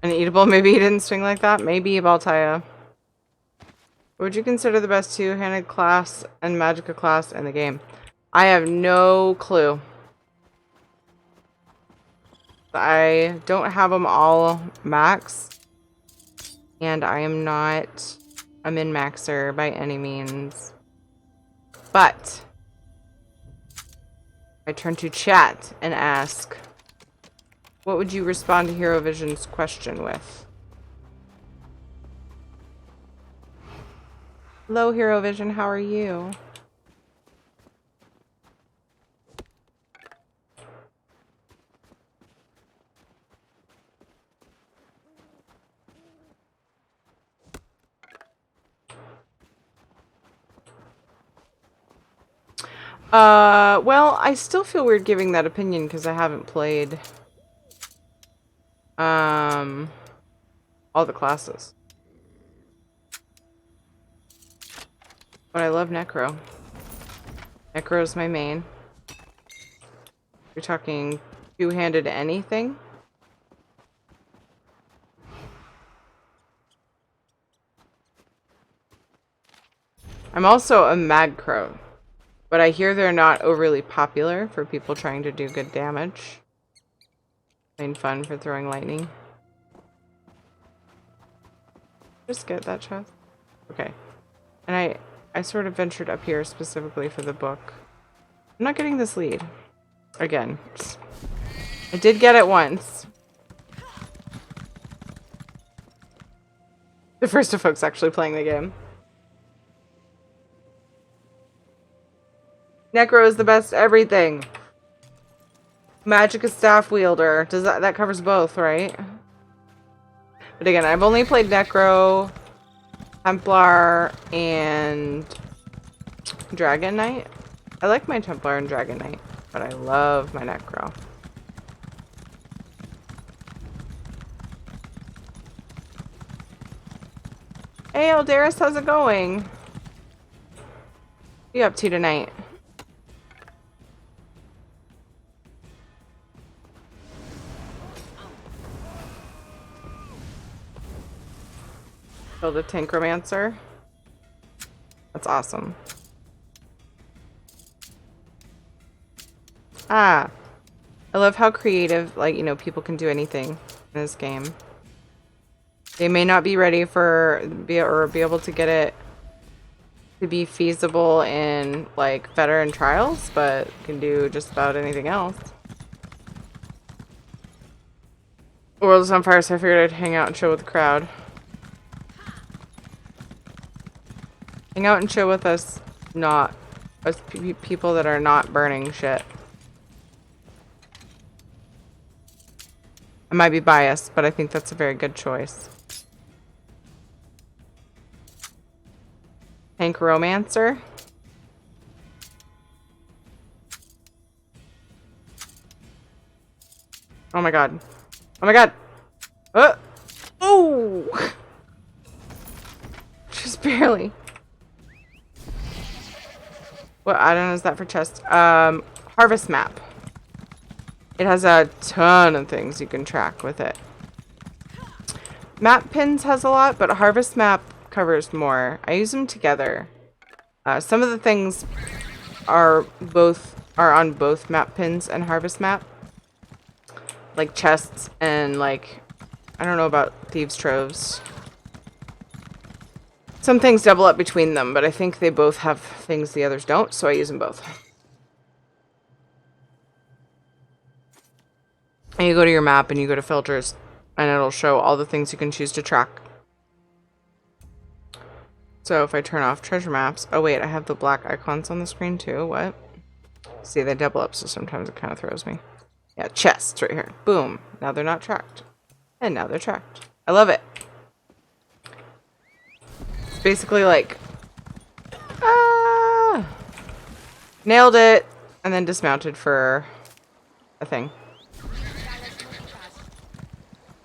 Uneatable? Maybe he didn't swing like that? Maybe, Baltaya. What would you consider the best two-handed class and Magicka class in the game? I have no clue. I don't have them all maxed. And I am not a min-maxer by any means. But I turn to chat and ask, what would you respond to Hero Vision's question with? Hello, Hero Vision. How are you? Well, I still feel weird giving that opinion because I haven't played, all the classes. But I love Necro. Necro is my main. You're talking two-handed anything? I'm also a Mad Crow. But I hear they're not overly popular for people trying to do good damage. Plain fun for throwing lightning. Just get that chest. Okay. And I sort of ventured up here specifically for the book. I'm not getting this lead. Again. I did get it once. The first of folks actually playing the game. Necro is the best everything. Magicka staff wielder. Does that covers both, right? But again, I've only played Necro, Templar, and Dragon Knight. I like my Templar and Dragon Knight, but I love my Necro. Hey Eldaris, how's it going? What are you up to tonight? Build a Tankromancer. That's awesome. Ah. I love how creative, like, you know, people can do anything in this game. They may not be ready for, be able to get it to be feasible in, like, veteran trials, but can do just about anything else. The world is on fire, so I figured I'd hang out and chill with the crowd. Hang out and chill with us, not us people that are not burning shit. I might be biased, but I think that's a very good choice. Tankromancer. Oh my god. Oh my god. Oh! Just barely. What item is that for chest? Harvest map. It has a ton of things you can track with it. Map pins has a lot, but harvest map covers more. I use them together. Some of the things are on both map pins and harvest map. Like chests and like, I don't know about thieves' troves. Some things double up between them, but I think they both have things the others don't, so I use them both. And you go to your map and you go to filters, and it'll show all the things you can choose to track. So if I turn off treasure maps, oh wait, I have the black icons on the screen too, what? See, they double up, so sometimes it kind of throws me. Yeah, chests right here. Boom. Now they're not tracked. And now they're tracked. I love it. It's basically like, nailed it, and then dismounted for a thing.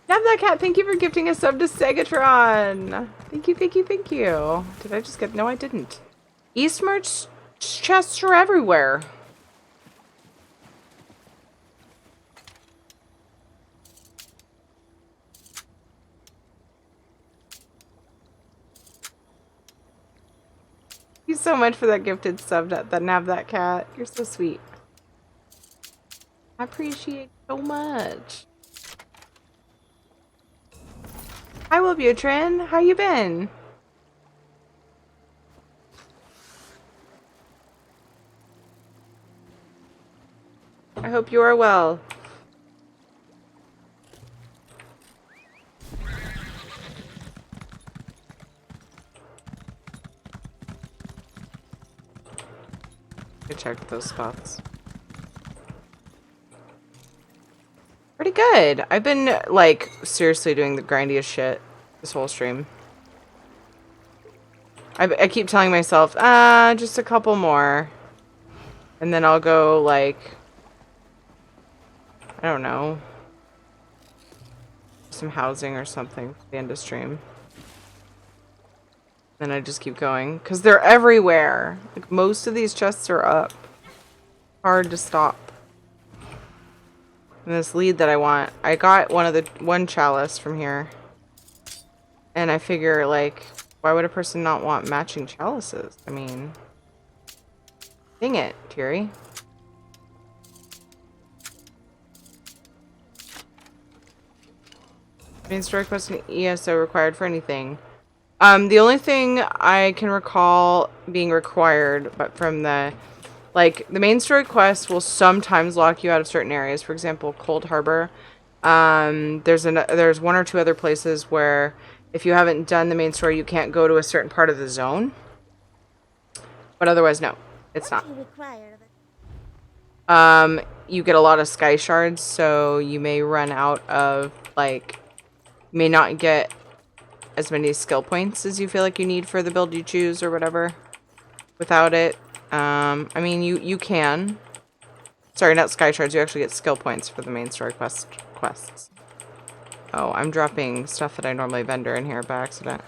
Nab that cat, thank you for gifting a sub to Segatron. Thank you, thank you, thank you. Did I just get, no I didn't. East merch chests are everywhere. you so much for that gifted sub, that Nav that cat. You're so sweet. I appreciate so much. Hi, Wellbutrin. How you been? I hope you are well. I checked those spots. Pretty good. I've been, like, seriously doing the grindiest shit this whole stream. I keep telling myself, just a couple more. And then I'll go, like, I don't know, some housing or something for the end of stream. Then I just keep going. Because they're everywhere. Like, most of these chests are up. Hard to stop. And this lead that I want, I got one chalice from here. And I figure, like, why would a person not want matching chalices? I mean, dang it, Thierry. Main story quest and ESO required for anything. The only thing I can recall being required, but from the, like, the main story quest will sometimes lock you out of certain areas. For example, Cold Harbor. There's one or two other places where if you haven't done the main story, you can't go to a certain part of the zone. But otherwise, no, it's not. You get a lot of sky shards, so you may run out of, like, may not get as many skill points as you feel like you need for the build you choose or whatever without it. I mean, you can. Sorry, not sky shards. You actually get skill points for the main story quests. Oh, I'm dropping stuff that I normally vendor in here by accident.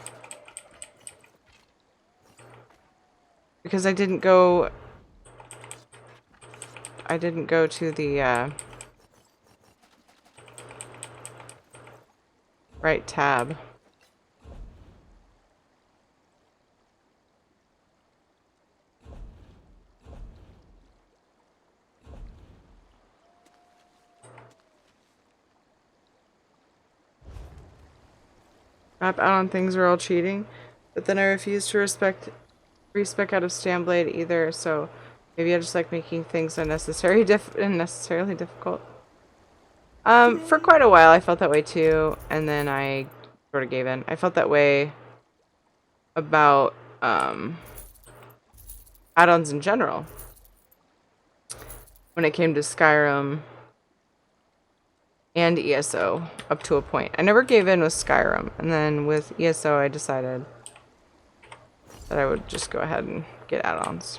Because I didn't go to the right tab. Map add-on things are all cheating, but then I refuse to respec out of Stamblade either, so maybe I just like making things unnecessarily difficult. For quite a while I felt that way too, and then I sort of gave in. I felt that way about add-ons in general. When it came to Skyrim and ESO, up to a point. I never gave in with Skyrim, and then with ESO I decided that I would just go ahead and get add-ons.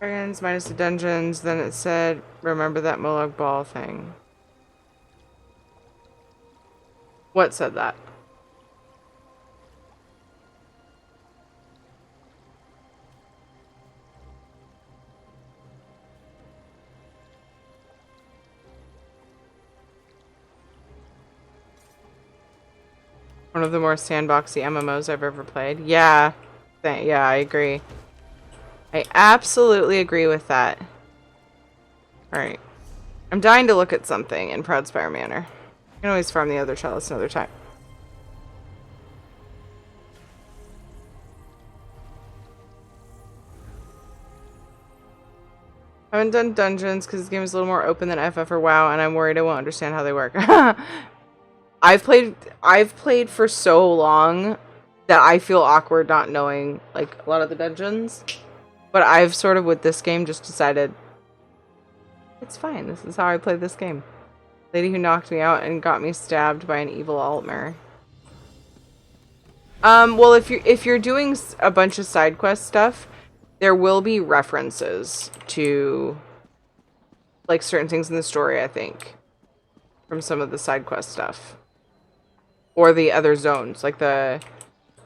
Dragons minus the dungeons, then it said, remember that Molag Ball thing. What said that? One of the more sandboxy MMOs I've ever played. Yeah. Yeah, I agree. I absolutely agree with that. Alright. I'm dying to look at something in Proudspire Manor. I can always farm the other chalice another time. I haven't done dungeons because this game is a little more open than FF or WoW, and I'm worried I won't understand how they work. I've played for so long that I feel awkward not knowing, like, a lot of the dungeons. But I've sort of, with this game, just decided it's fine. This is how I play this game. Lady who knocked me out and got me stabbed by an evil Altmer. Well, if you're doing a bunch of side quest stuff, there will be references to, like, certain things in the story, I think, from some of the side quest stuff. Or the other zones, like the,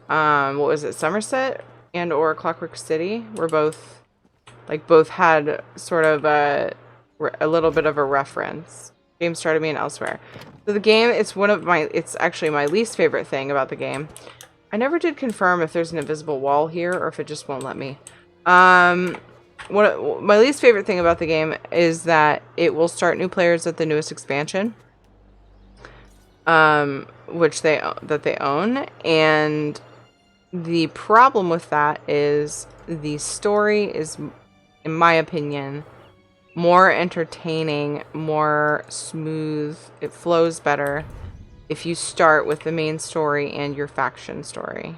what was it, Somerset and or Clockwork City, were both, like, both had sort of a little bit of a reference. Game started me and elsewhere. So the game, it's actually my least favorite thing about the game. I never did confirm if there's an invisible wall here or if it just won't let me. My least favorite thing about the game is that it will start new players at the newest expansion. Which they own, and the problem with that is the story is, in my opinion, more entertaining, more smooth. It flows better if you start with the main story and your faction story.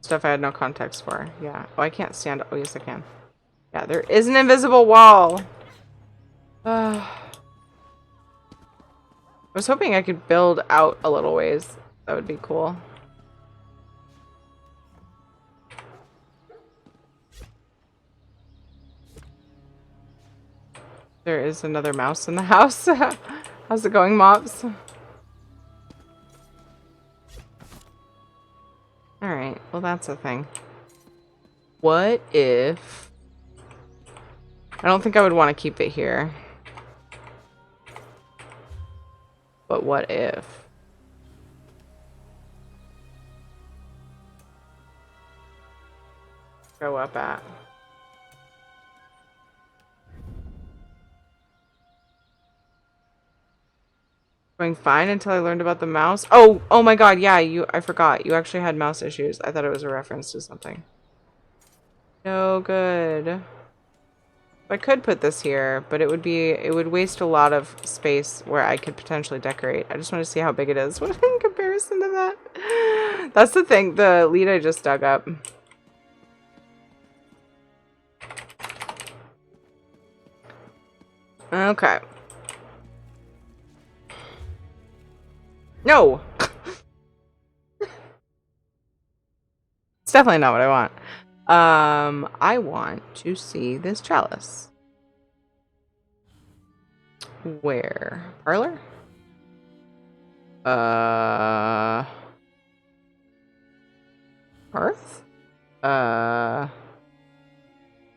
Stuff I had no context for. Yeah. Oh, I can't stand. Oh, yes, I can. Yeah, there is an invisible wall. I was hoping I could build out a little ways. That would be cool. There is another mouse in the house. How's it going, Mops? Alright, well that's a thing. What if... I don't think I would want to keep it here. But what if... Go up at... Going fine until I learned about the mouse. Oh my god, yeah, I forgot. You actually had mouse issues. I thought it was a reference to something. No good. I could put this here, but it would waste a lot of space where I could potentially decorate. I just want to see how big it is. What in comparison to that? That's the thing, the lead I just dug up. Okay. No! It's definitely not what I want. I want to see this chalice. Where? Parlor? Hearth? I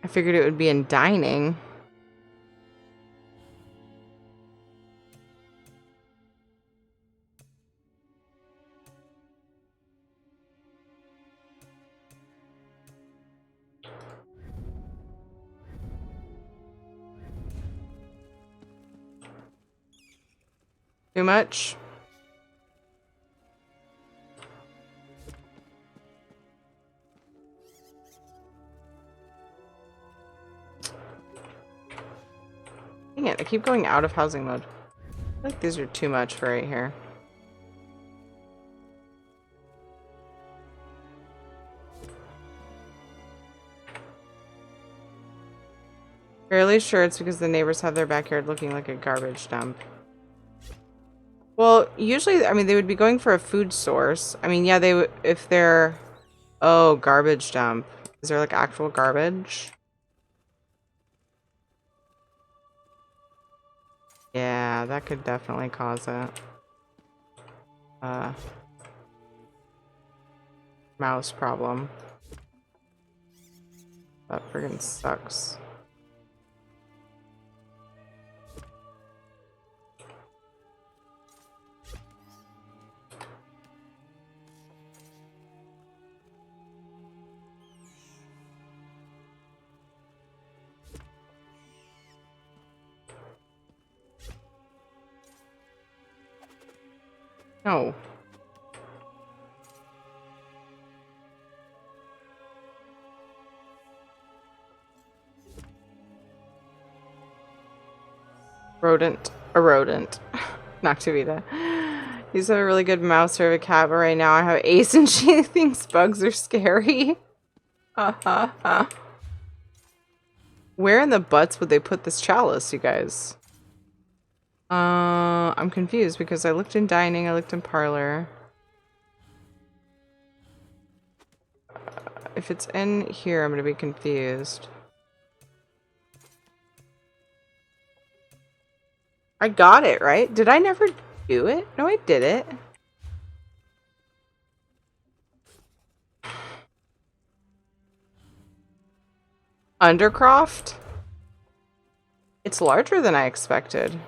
figured it would be in dining. Too much? Dang it, I keep going out of housing mode. I feel like these are too much for right here. Fairly sure it's because the neighbors have their backyard looking like a garbage dump. Well, usually, I mean, they would be going for a food source. I mean, yeah, they would, if they're... Oh, garbage dump. Is there, like, actual garbage? Yeah, that could definitely cause it. Mouse problem. That friggin' sucks. No. Rodent. A rodent. Noctavita. He's a really good mouse or a cat, but right now I have Ace and she thinks bugs are scary. Where in the butts would they put this chalice, you guys? I'm confused because I looked in dining, I looked in parlor. If it's in here, I'm gonna be confused. I got it, right? Did I never do it? No, I did it. Undercroft? It's larger than I expected.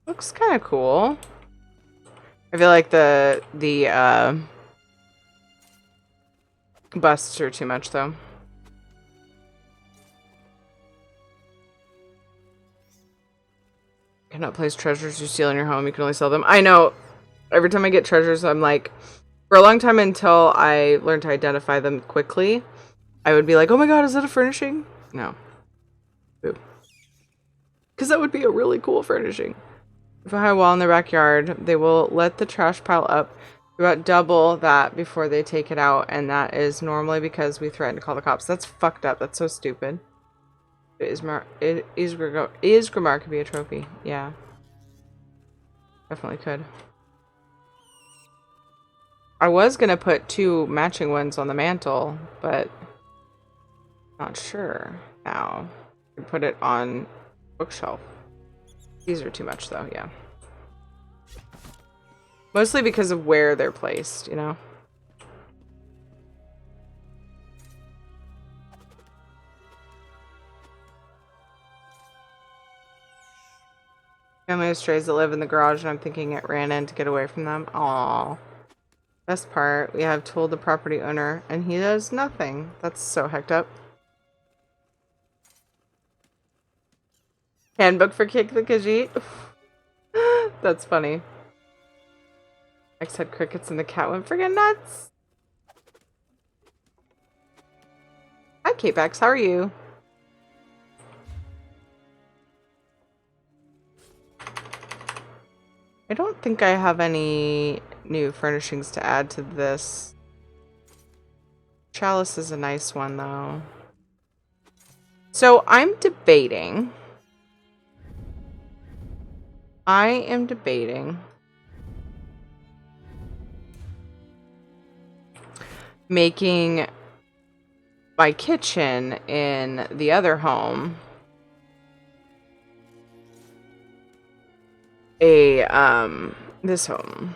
Looks kind of cool. I feel like the busts are too much though. Cannot place treasures you steal in your home. You can only sell them. I know. Every time I get treasures, I'm like, for a long time until I learned to identify them quickly, I would be like, oh my god, is that a furnishing? No. Boo. Because that would be a really cool furnishing. If a high wall in their backyard, they will let the trash pile up to about double that before they take it out, and that is normally because we threaten to call the cops. That's fucked up. That's so stupid. Isgrimar could be a trophy. Yeah. Definitely could. I was gonna put 2 matching ones on the mantle, but not sure now. I could put it on bookshelf. These are too much though, yeah. Mostly because of where they're placed, you know? Family of strays that live in the garage, and I'm thinking it ran in to get away from them. Aww. Best part, we have told the property owner, and he does nothing. That's so hecked up. Handbook for Kick the Khajiit. That's funny. X had crickets and the cat went friggin' nuts. Hi, K-Pax. How are you? I don't think I have any new furnishings to add to this. Chalice is a nice one, though. So I'm debating. I am debating making my kitchen in the other home this home,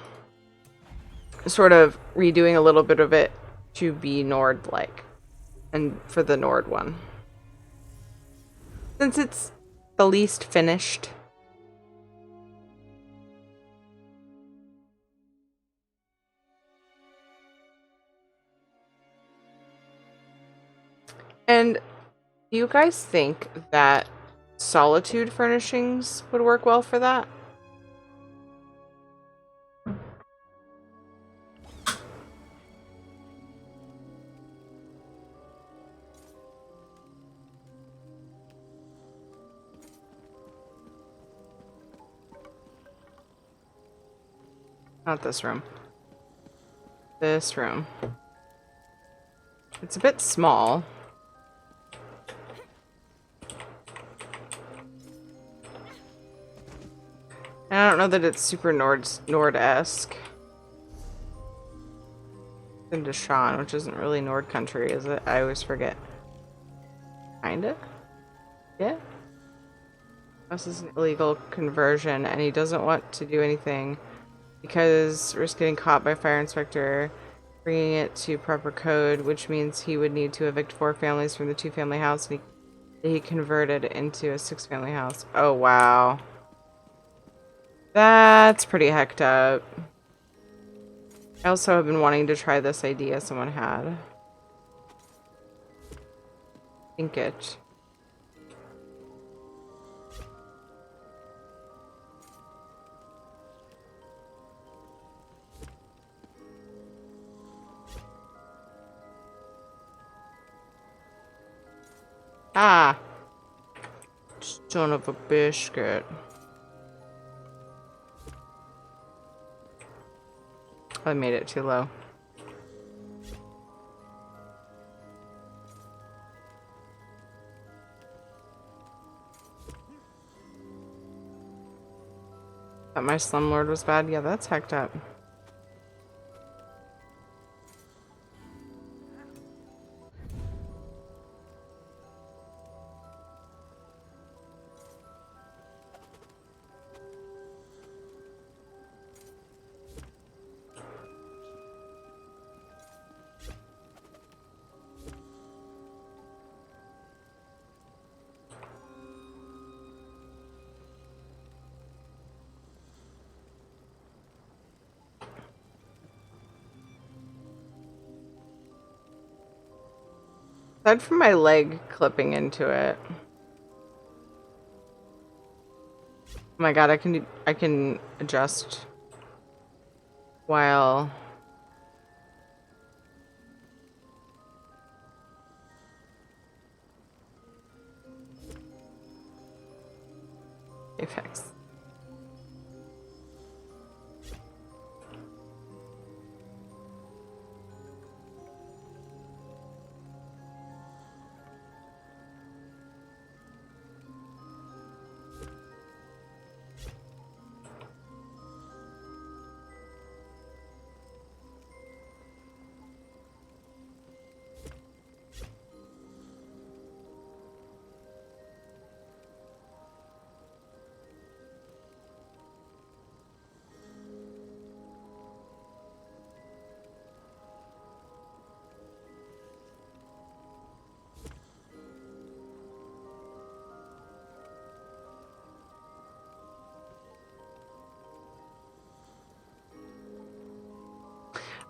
sort of redoing a little bit of it to be Nord-like, and for the Nord one, since it's the least finished. And do you guys think that solitude furnishings would work well for that? Not this room. This room. It's a bit small. And I don't know that it's super Nord-esque. In Deshawn, which isn't really Nord country, is it? I always forget. Kinda? Yeah. This is an illegal conversion, and he doesn't want to do anything because risk getting caught by fire inspector, bringing it to proper code, which means he would need to evict 4 families from the 2-family house, and he converted into a 6-family house. Oh, wow. That's pretty hecked up. I also have been wanting to try this idea someone had. Think it. Ah! Son of a biscuit. I made it too low. Thought my slumlord was bad? Yeah, that's hecked up. Aside from my leg clipping into it. Oh my god, I can adjust while effects.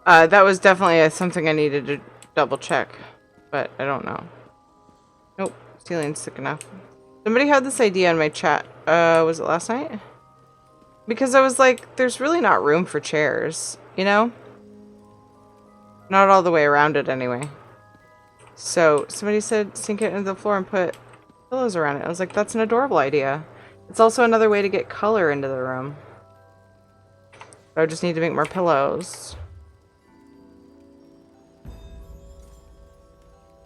That was definitely something I needed to double check, but I don't know. Nope, ceiling's thick enough. Somebody had this idea in my chat. Was it last night? Because I was like, there's really not room for chairs, you know? Not all the way around it anyway. So somebody said sink it into the floor and put pillows around it. I was like, that's an adorable idea. It's also another way to get color into the room. I just need to make more pillows.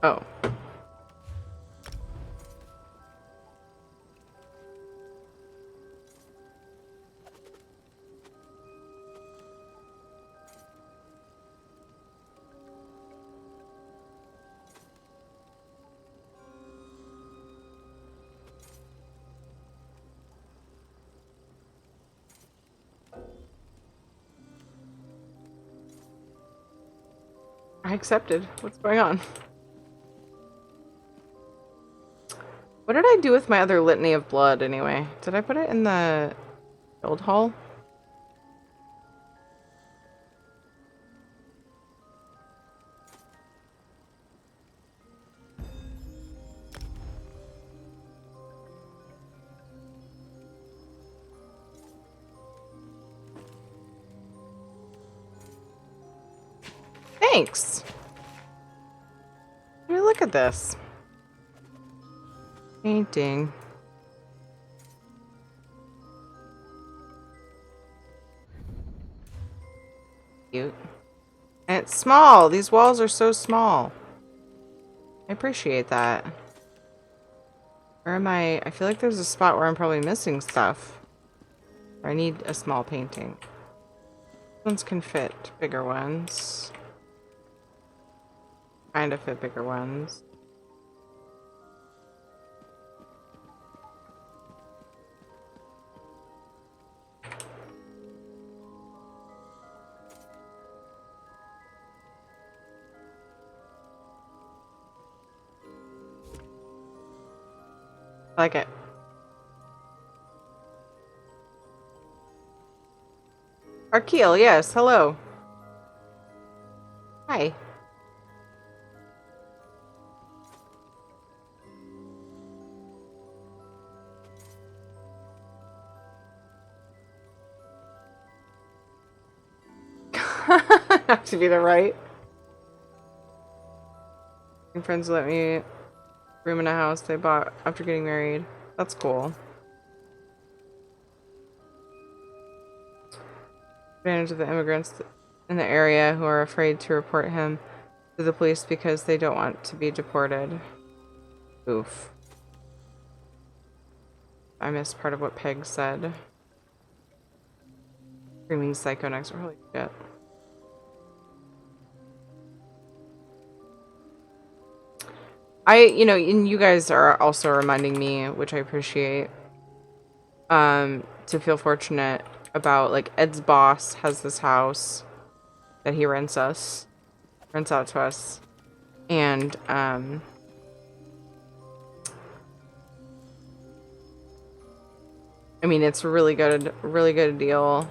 Oh. I accepted. What's going on? What did I do with my other litany of blood anyway? Did I put it in the guild hall? Thanks. Let me look at this. Painting. Cute. And it's small. These walls are so small. I appreciate that. Where am I? I feel like there's a spot where I'm probably missing stuff. I need a small painting. These ones can fit bigger ones. Kind of fit bigger ones. I like it. Arkeel, yes, hello. Hi. Have to be the right. My friends let me room in a house they bought after getting married. That's cool. Advantage of the immigrants in the area who are afraid to report him to the police because they don't want to be deported. Oof. I missed part of what Peg said. Screaming psycho next. Holy shit. You know, and you guys are also reminding me, which I appreciate, to feel fortunate about, like, Ed's boss has this house that he rents out to us, and, I mean, it's a really good deal,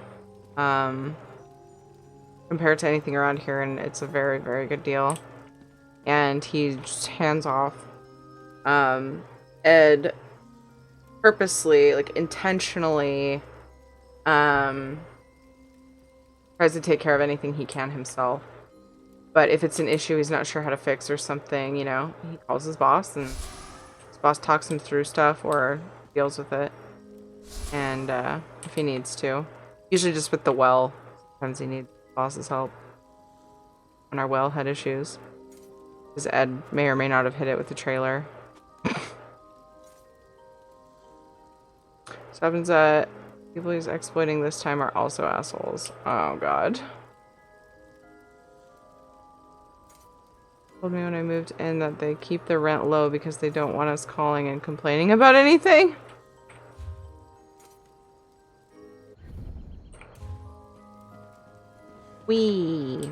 compared to anything around here, and it's a very, very good deal, and and he just hands off. Ed purposely, like intentionally, tries to take care of anything he can himself. But if it's an issue he's not sure how to fix or something, you know, he calls his boss, and his boss talks him through stuff or deals with it. And if he needs to, usually just with the well, sometimes he needs the boss's help. And our well had issues, because Ed may or may not have hit it with the trailer. So happens that people he's exploiting this time are also assholes. Oh god. Told me when I moved in that they keep the rent low because they don't want us calling and complaining about anything. Wee.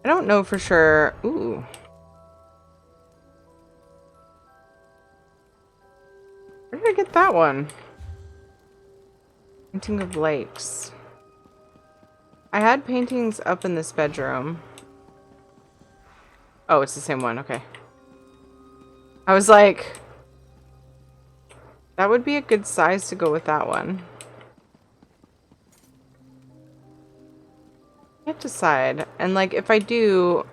I don't know for sure. Ooh. Where did I get that one? Painting of lakes. I had paintings up in this bedroom. Oh, it's the same one. Okay. I was like, that would be a good size to go with that one. I have to decide. And like, if I do...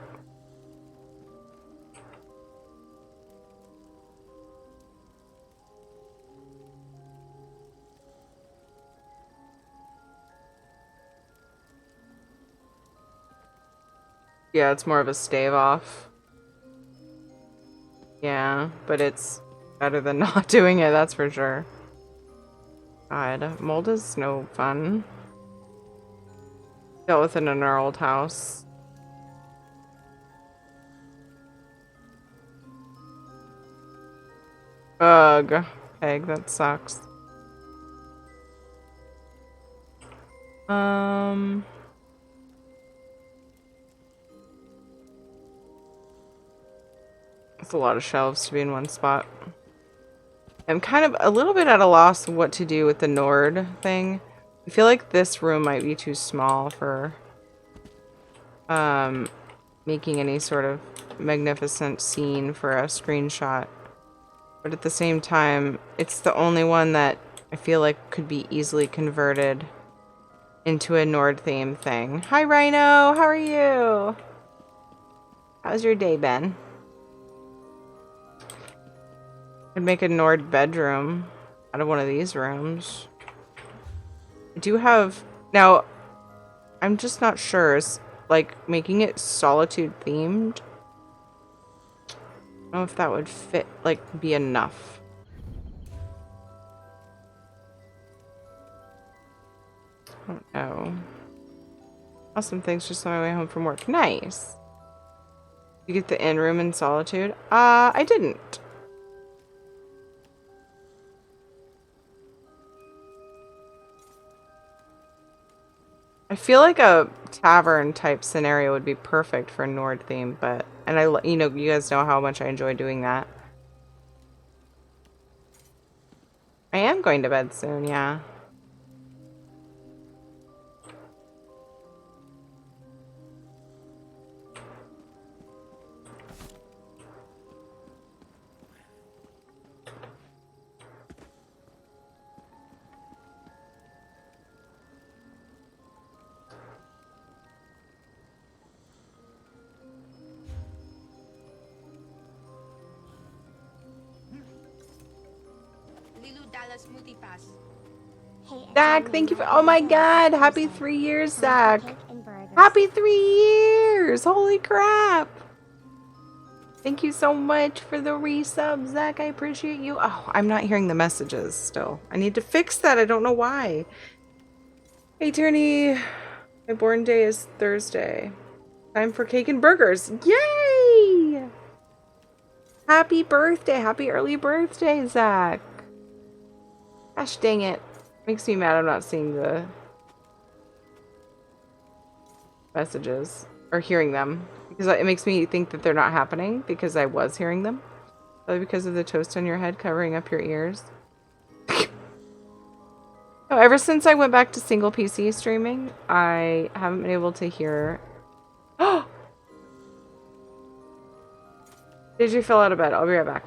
Yeah, it's more of a stave off. Yeah, but it's better than not doing it, that's for sure. God, mold is no fun. Dealt with it in our old house. Ugh. Peg, that sucks. It's a lot of shelves to be in one spot. I'm kind of a little bit at a loss of what to do with the Nord thing. I feel like this room might be too small for making any sort of magnificent scene for a screenshot. But at the same time, it's the only one that I feel like could be easily converted into a Nord theme thing. Hi Rhino, how are you? How's your day been? I'd make a Nord bedroom out of one of these rooms. I do have... Now, I'm just not sure. Is, like, making it Solitude themed? I don't know if that would fit, like, be enough. I don't know. Awesome, thanks, just on my way home from work. Nice. You get the in-room in Solitude? I didn't. I feel like a tavern type scenario would be perfect for Nord theme, but you know, you guys know how much I enjoy doing that. I am going to bed soon, yeah. Zach, thank you for... Oh my god! Happy 3 years, Zach! Happy 3 years! Holy crap! Thank you so much for the resub, Zach. I appreciate you. Oh, I'm not hearing the messages still. I need to fix that. I don't know why. Hey, Tierney. My born day is Thursday. Time for cake and burgers. Yay! Happy birthday. Happy early birthday, Zach. Gosh dang it. Makes me mad I'm not seeing the messages or hearing them, because it makes me think that they're not happening because I was hearing them. Probably because of the toast on your head covering up your ears. Oh, ever since I went back to single PC streaming, I haven't been able to hear. Did you fill out of bed? I'll be right back.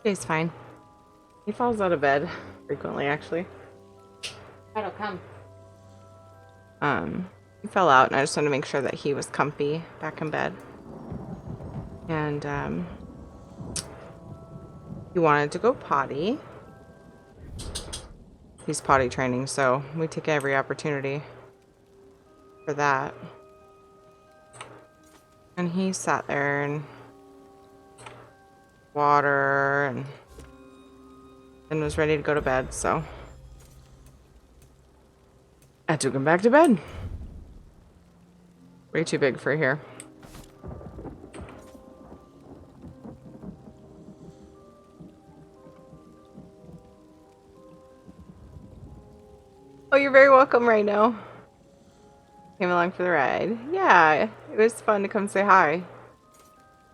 He's fine. He falls out of bed frequently, actually. That'll come. He fell out, and I just wanted to make sure that he was comfy back in bed. And he wanted to go potty. He's potty training, so we take every opportunity for that. And he sat there and water and was ready to go to bed, so I took him back to bed. Way too big for here. Oh, you're very welcome right now. Came along for the ride. Yeah, it was fun to come say hi.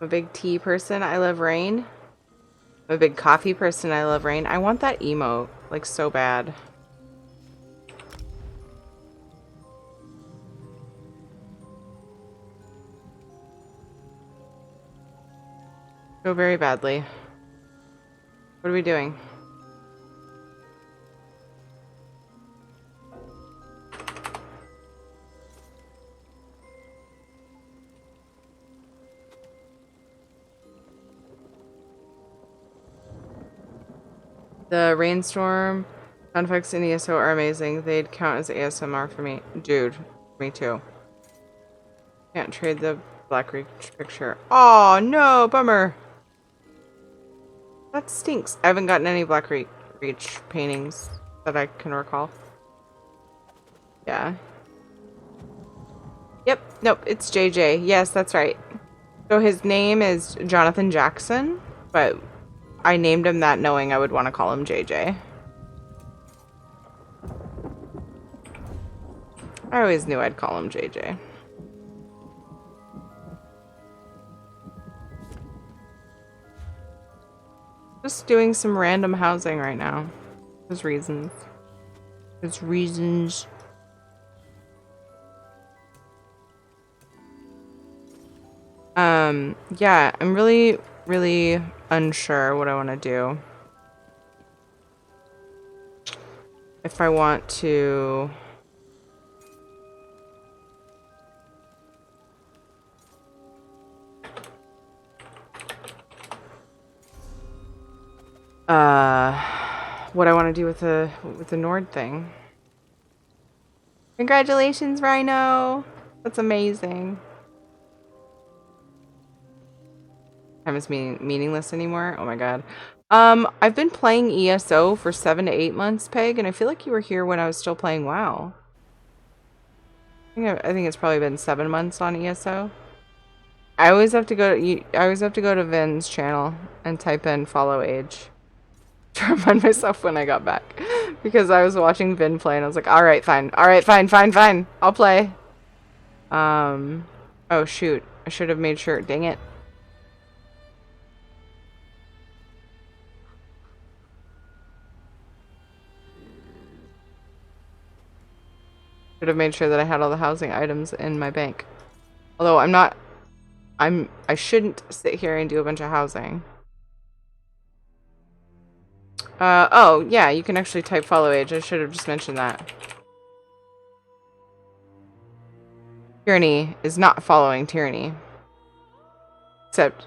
I'm a big tea person. I love rain. I'm a big coffee person. I love rain. I want that emote, like, so bad. So very badly. What are we doing? The rainstorm sound effects in ESO are amazing. They'd count as ASMR for me. Dude, me too. Can't trade the Black Reach picture. Oh, no, bummer. That stinks. I haven't gotten any Black Reach paintings that I can recall. Yeah. Yep, nope, it's JJ. Yes, that's right. So his name is Jonathan Jackson, but I named him that knowing I would want to call him JJ. I always knew I'd call him JJ. Just doing some random housing right now. There's reasons. There's reasons. Yeah, I'm really unsure what I want to do. If I want to what I want to do with the Nord thing. Congratulations, Rhino. That's amazing. Time is meaningless anymore. Oh my god. I've been playing ESO for 7 to 8 months, Peg, and I feel like you were here when I was still playing WoW. I think it's probably been 7 months on ESO. I always have to go to Vin's channel and type in follow age to remind myself when I got back, because I was watching Vin play and I was like, all right, fine, I'll play. Oh shoot, I should have made sure. Dang it. Should have made sure that I had all the housing items in my bank. Although I shouldn't sit here and do a bunch of housing. Oh, yeah, you can actually type follow age. I should have just mentioned that. Tyranny is not following tyranny. Except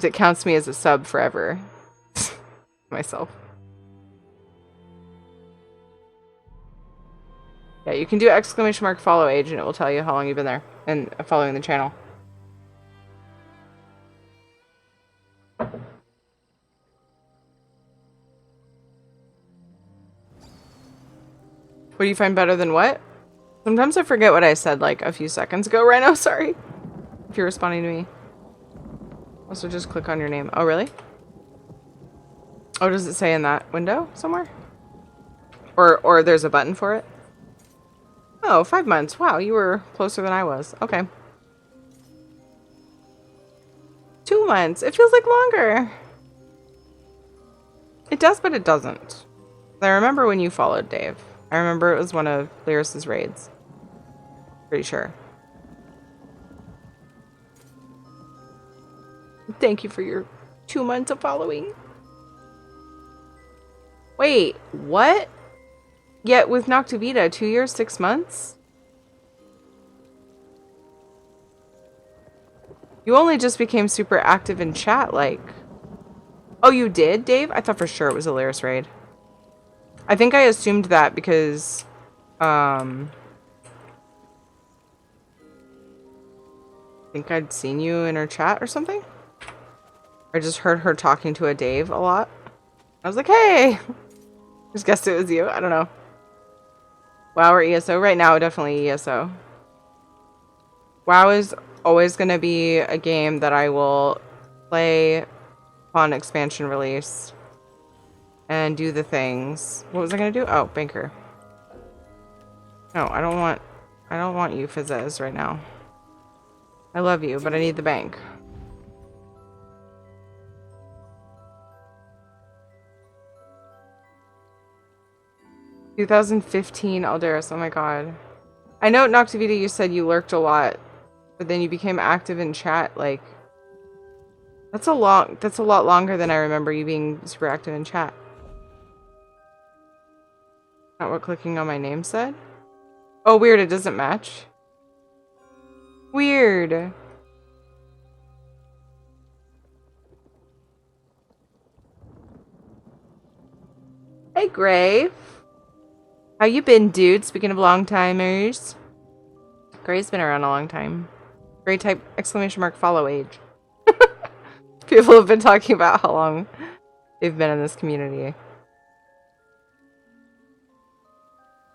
it counts me as a sub forever. Myself. Yeah, you can do ! follow age and it will tell you how long you've been there and following the channel. What do you find better than what? Sometimes I forget what I said like a few seconds ago, Rhino. Sorry. If you're responding to me. Also, just click on your name. Oh, really? Oh, does it say in that window somewhere? Or there's a button for it? Oh, 5 months. Wow, you were closer than I was. Okay. 2 months. It feels like longer. It does, but it doesn't. I remember when you followed Dave. I remember it was one of Lyris's raids. Pretty sure. Thank you for your 2 months of following. Wait, what? Yet with Noctivita, 2 years, 6 months? You only just became super active in chat, like. Oh, you did, Dave? I thought for sure it was a Lyris raid. I think I assumed that because, I think I'd seen you in her chat or something. I just heard her talking to a Dave a lot. I was like, hey! Just guessed it was you. I don't know. WoW or ESO? Right now, definitely ESO. WoW is always going to be a game that I will play upon expansion release and do the things. What was I going to do? Oh, banker. No, I don't want you, Fizzez, right now. I love you, but I need the bank. "2015 Alderis." Oh my god. I know Noctivita, you said you lurked a lot, but then you became active in chat. Like, that's a lot longer than I remember you being super active in chat. Not what clicking on my name said? Oh, weird, it doesn't match. Weird. Hey, Gray. How you been, dude? Speaking of long timers. Gray's been around a long time. Gray type exclamation mark follow age. People have been talking about how long they've been in this community.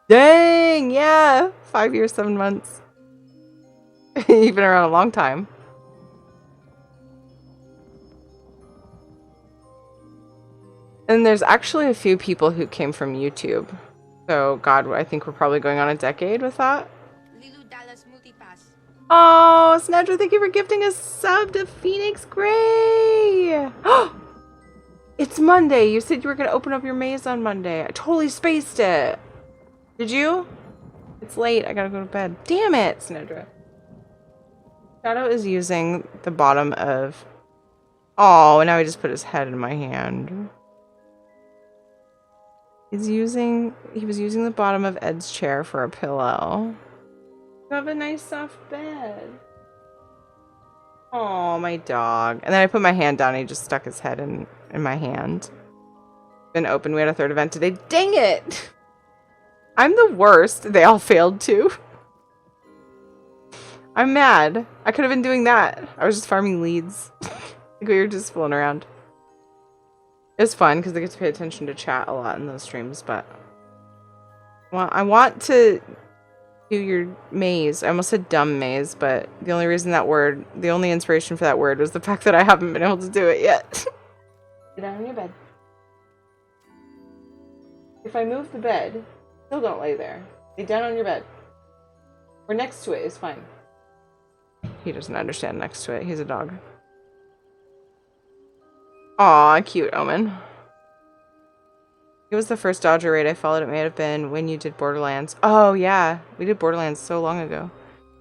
Dang, yeah. 5 years, 7 months. You've been around a long time. And there's actually a few people who came from YouTube. So, God, I think we're probably going on a decade with that. Lilu Dallas Multipass. Oh, Snedra, thank you for gifting a sub to Phoenix Gray. It's Monday. You said you were going to open up your maze on Monday. I totally spaced it. Did you? It's late. I gotta go to bed. Damn it, Snedra. Shadow is using the bottom of... Oh, now he just put his head in my hand. He was using the bottom of Ed's chair for a pillow. You have a nice soft bed. Oh, my dog. And then I put my hand down and he just stuck his head in my hand. Been open. We had a third event today. Dang it! I'm the worst. They all failed too. I'm mad. I could have been doing that. I was just farming leads. Like we were just fooling around. It's fun because I get to pay attention to chat a lot in those streams, but well, I want to do your maze. I almost said dumb maze, but the only inspiration for that word was the fact that I haven't been able to do it yet. Get down on your bed. If I move the bed, still don't lay there. Lay down on your bed. Or next to it is fine. He doesn't understand next to it. He's a dog. Aw, cute Omen. It was the first Dodger raid I followed. It may have been when you did Borderlands. Oh, yeah. We did Borderlands so long ago.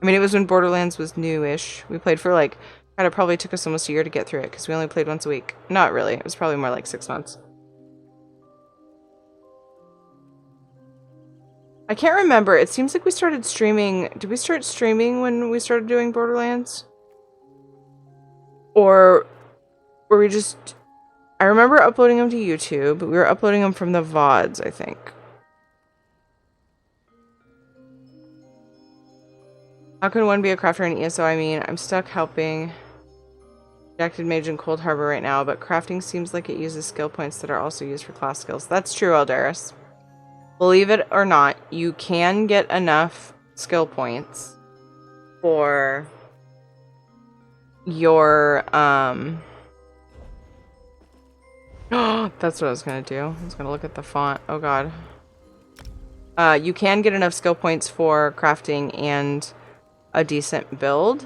I mean, it was when Borderlands was new-ish. We played for, like... God, it probably took us almost a year to get through it, because we only played once a week. Not really. It was probably more like 6 months. I can't remember. It seems like we started streaming... Did we start streaming when we started doing Borderlands? Or were we just... I remember uploading them to YouTube. We were uploading them from the VODs, I think. How can one be a crafter in ESO? I mean, I'm stuck helping Rejected Mage in Cold Harbor right now, but crafting seems like it uses skill points that are also used for class skills. That's true, Aldaris. Believe it or not, you can get enough skill points for your, that's what I was gonna do. I was gonna look at the font. Oh god. You can get enough skill points for crafting and a decent build.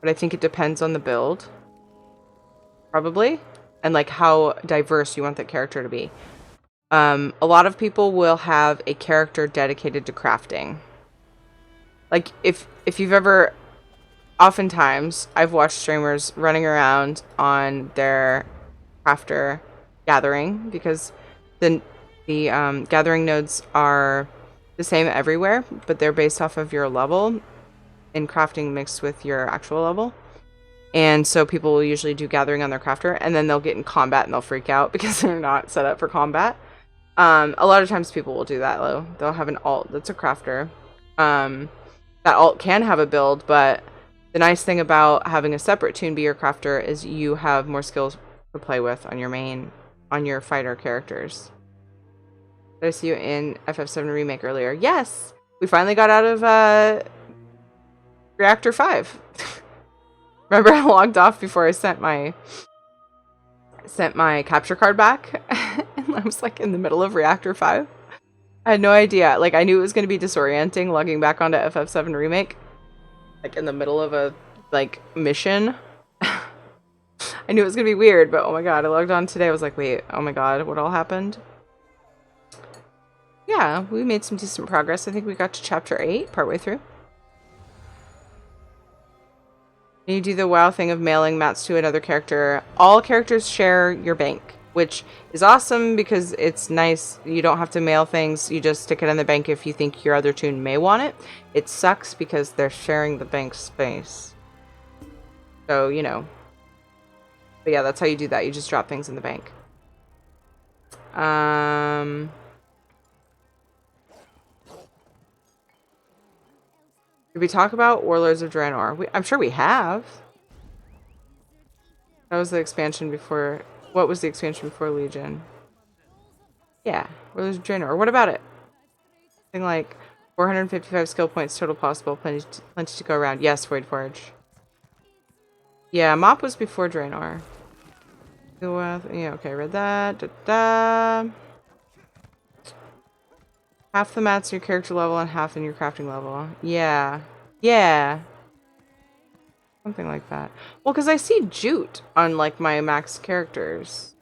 But I think it depends on the build. Probably. And like how diverse you want that character to be. A lot of people will have a character dedicated to crafting. Like if you've ever... oftentimes I've watched streamers running around on their crafter gathering, because the gathering nodes are the same everywhere, but they're based off of your level in crafting mixed with your actual level. And so people will usually do gathering on their crafter, and then they'll get in combat and they'll freak out because they're not set up for combat. A lot of times people will do that though. They'll have an alt that's a crafter. That alt can have a build, but the nice thing about having a separate toon be your crafter is you have more skills to play with on your fighter characters. Did I see you in FF7 Remake earlier? Yes! We finally got out of Reactor 5. Remember I logged off before I sent my capture card back? And I was like in the middle of Reactor 5. I had no idea. Like, I knew it was going to be disorienting logging back onto FF7 Remake. Like, in the middle of a, like, mission. I knew it was going to be weird, but oh my god, I logged on today. I was like, wait, oh my god, what all happened? Yeah, we made some decent progress. I think we got to Chapter 8, partway through. You do the WoW thing of mailing mats to another character. All characters share your bank, which is awesome because it's nice. You don't have to mail things. You just stick it in the bank if you think your other toon may want it. It sucks because they're sharing the bank space. So, you know. But yeah, that's how you do that. You just drop things in the bank. Did we talk about Warlords of Draenor? I'm sure we have. That was the expansion before... What was the expansion before Legion? Yeah, Warlords of Draenor. What about it? Something like 455 skill points total possible. Plenty to go around. Yes, Void Forge. Yeah, Mop was before Draenor. Yeah, okay, read that. Half the mats in your character level and half in your crafting level. Yeah. Yeah. Something like that. Well, because I see Jute on, like, my max characters.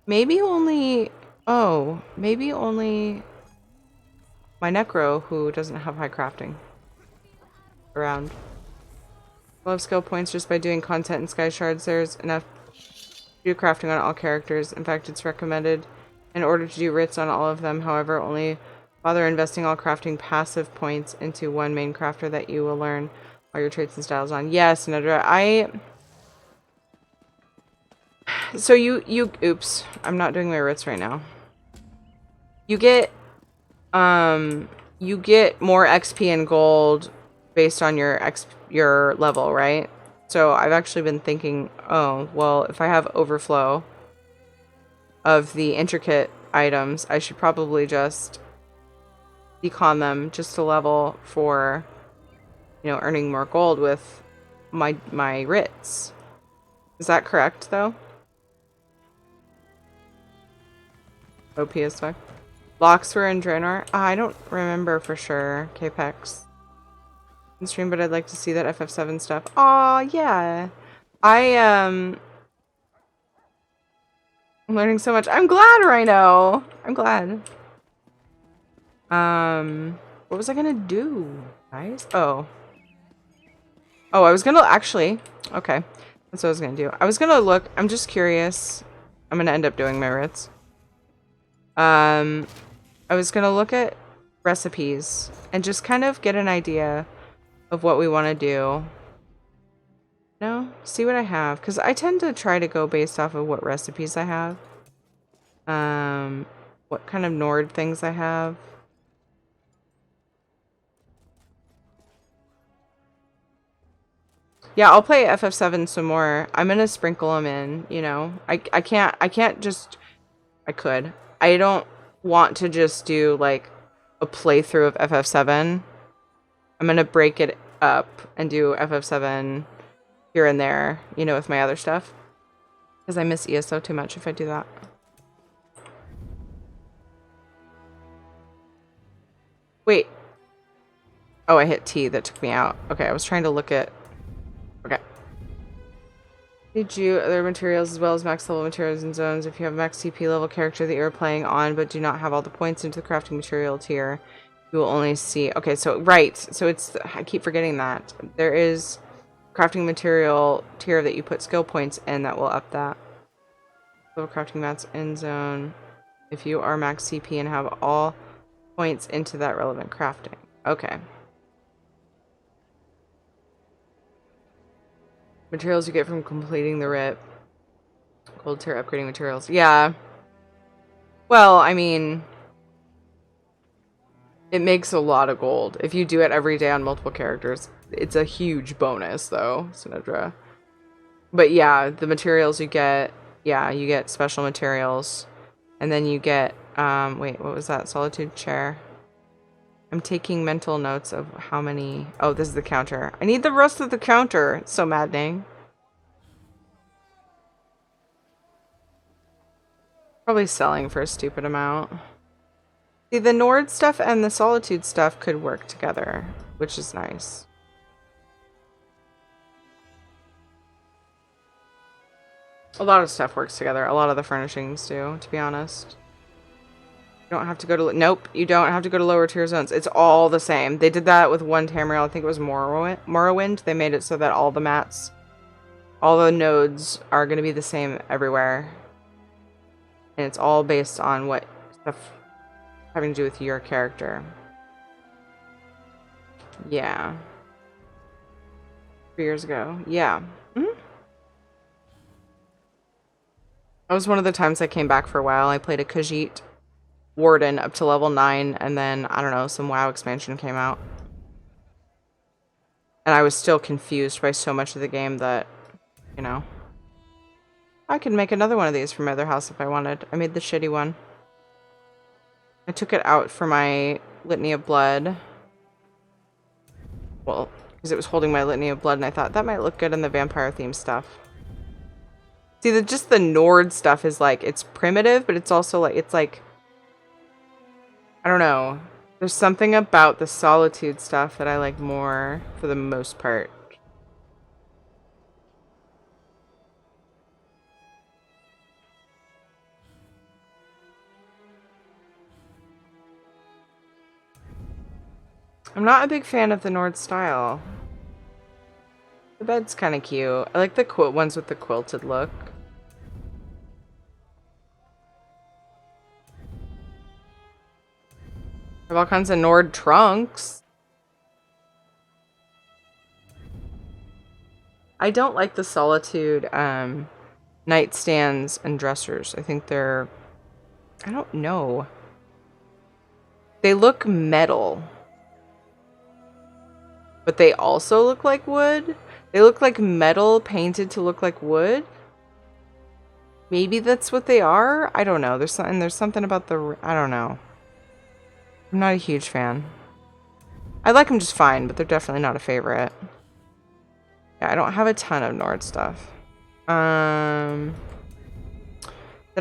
Maybe only... Oh, maybe only my Necro, who doesn't have high crafting, around. Love skill points just by doing content in Sky Shards. There's enough to do crafting on all characters. In fact, it's recommended in order to do writs on all of them. However, only bother investing all crafting passive points into one main crafter that you will learn all your traits and styles on. Yes, Nedra, so you oops, I'm not doing my writs right now. You get more XP and gold based on your level, right? So I've actually been thinking, oh, well, if I have overflow of the intricate items, I should probably just decon them just to level for, you know, earning more gold with my writs. Is that correct, though? OP as fuck. Locks were in Draenor? I don't remember for sure. Capex. In stream, but I'd like to see that FF7 stuff. Aw, yeah. I'm learning so much. I'm glad, Rhino. I'm glad. What was I gonna do, guys? Oh, I was gonna actually. Okay, that's what I was gonna do. I was gonna look. I'm just curious. I'm gonna end up doing my writs. I was gonna look at recipes and just kind of get an idea of what we want to do. No, see what I have, because I tend to try to go based off of what recipes I have. What kind of Nord things I have. Yeah, I'll play FF7 some more. I'm gonna sprinkle them in, you know. I can't just... I could. I don't want to just do, like, a playthrough of FF7. I'm gonna break it up and do FF7 here and there, you know, with my other stuff. Because I miss ESO too much if I do that. Wait. Oh, I hit T. That took me out. Okay, I was trying to look at... Okay. Did you other materials as well as max level materials and zones? If you have a max CP level character that you're playing on but do not have all the points into the crafting material tier, you You will only see... Okay, so, right. So it's... I keep forgetting that. There is crafting material tier that you put skill points in that will up that. So crafting mats end zone. If you are max CP and have all points into that relevant crafting. Okay. Materials you get from completing the RIP. Gold tier upgrading materials. Yeah. Well, I mean... It makes a lot of gold. If you do it every day on multiple characters, it's a huge bonus, though, Sinedra. But yeah, the materials you get... Yeah, you get special materials. And then you get... wait, what was that? Solitude chair. I'm taking mental notes of how many... Oh, this is the counter. I need the rest of the counter. It's so maddening. Probably selling for a stupid amount. See, the Nord stuff and the Solitude stuff could work together, which is nice. A lot of stuff works together. A lot of the furnishings do, to be honest. You don't have to go to... Nope, you don't have to go to lower tier zones. It's all the same. They did that with one Tamriel. I think it was Morrowind. They made it so that all the mats, all the nodes are going to be the same everywhere. And it's all based on what stuff having to do with your character. Yeah. 3 years ago. Yeah. Mm-hmm. That was one of the times I came back for a while. I played a Khajiit Warden up to level 9, and then, I don't know, some WoW expansion came out. And I was still confused by so much of the game that, you know. I could make another one of these for my other house if I wanted. I made the shitty one. I took it out for my Litany of Blood. Well, because it was holding my Litany of Blood, and I thought that might look good in the vampire theme stuff. See, just the Nord stuff is like, it's primitive, but it's also like, it's like, I don't know. There's something about the Solitude stuff that I like more for the most part. I'm not a big fan of the Nord style. The bed's kind of cute. I like the ones with the quilted look. I have all kinds of Nord trunks. I don't like the Solitude nightstands and dressers. I think they're... I don't know. They look metal. But they also look like wood. They look like metal painted to look like wood. Maybe that's what they are. I don't know. There's something about the... I don't know. I'm not a huge fan. I like them just fine, but they're definitely not a favorite. Yeah, I don't have a ton of Nord stuff. Did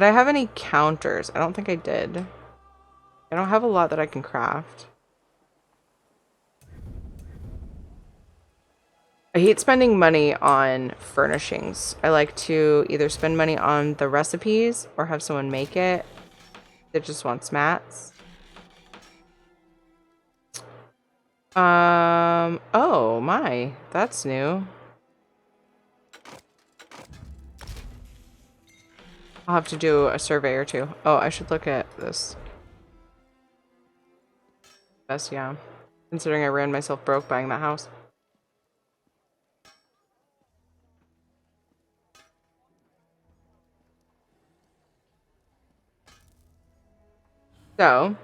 I have any counters? I don't think I did. I don't have a lot that I can craft. I hate spending money on furnishings. I like to either spend money on the recipes or have someone make it that just wants mats. Oh my, that's new. I'll have to do a survey or two. Oh, I should look at this. Yes, yeah. Considering I ran myself broke buying that house. So,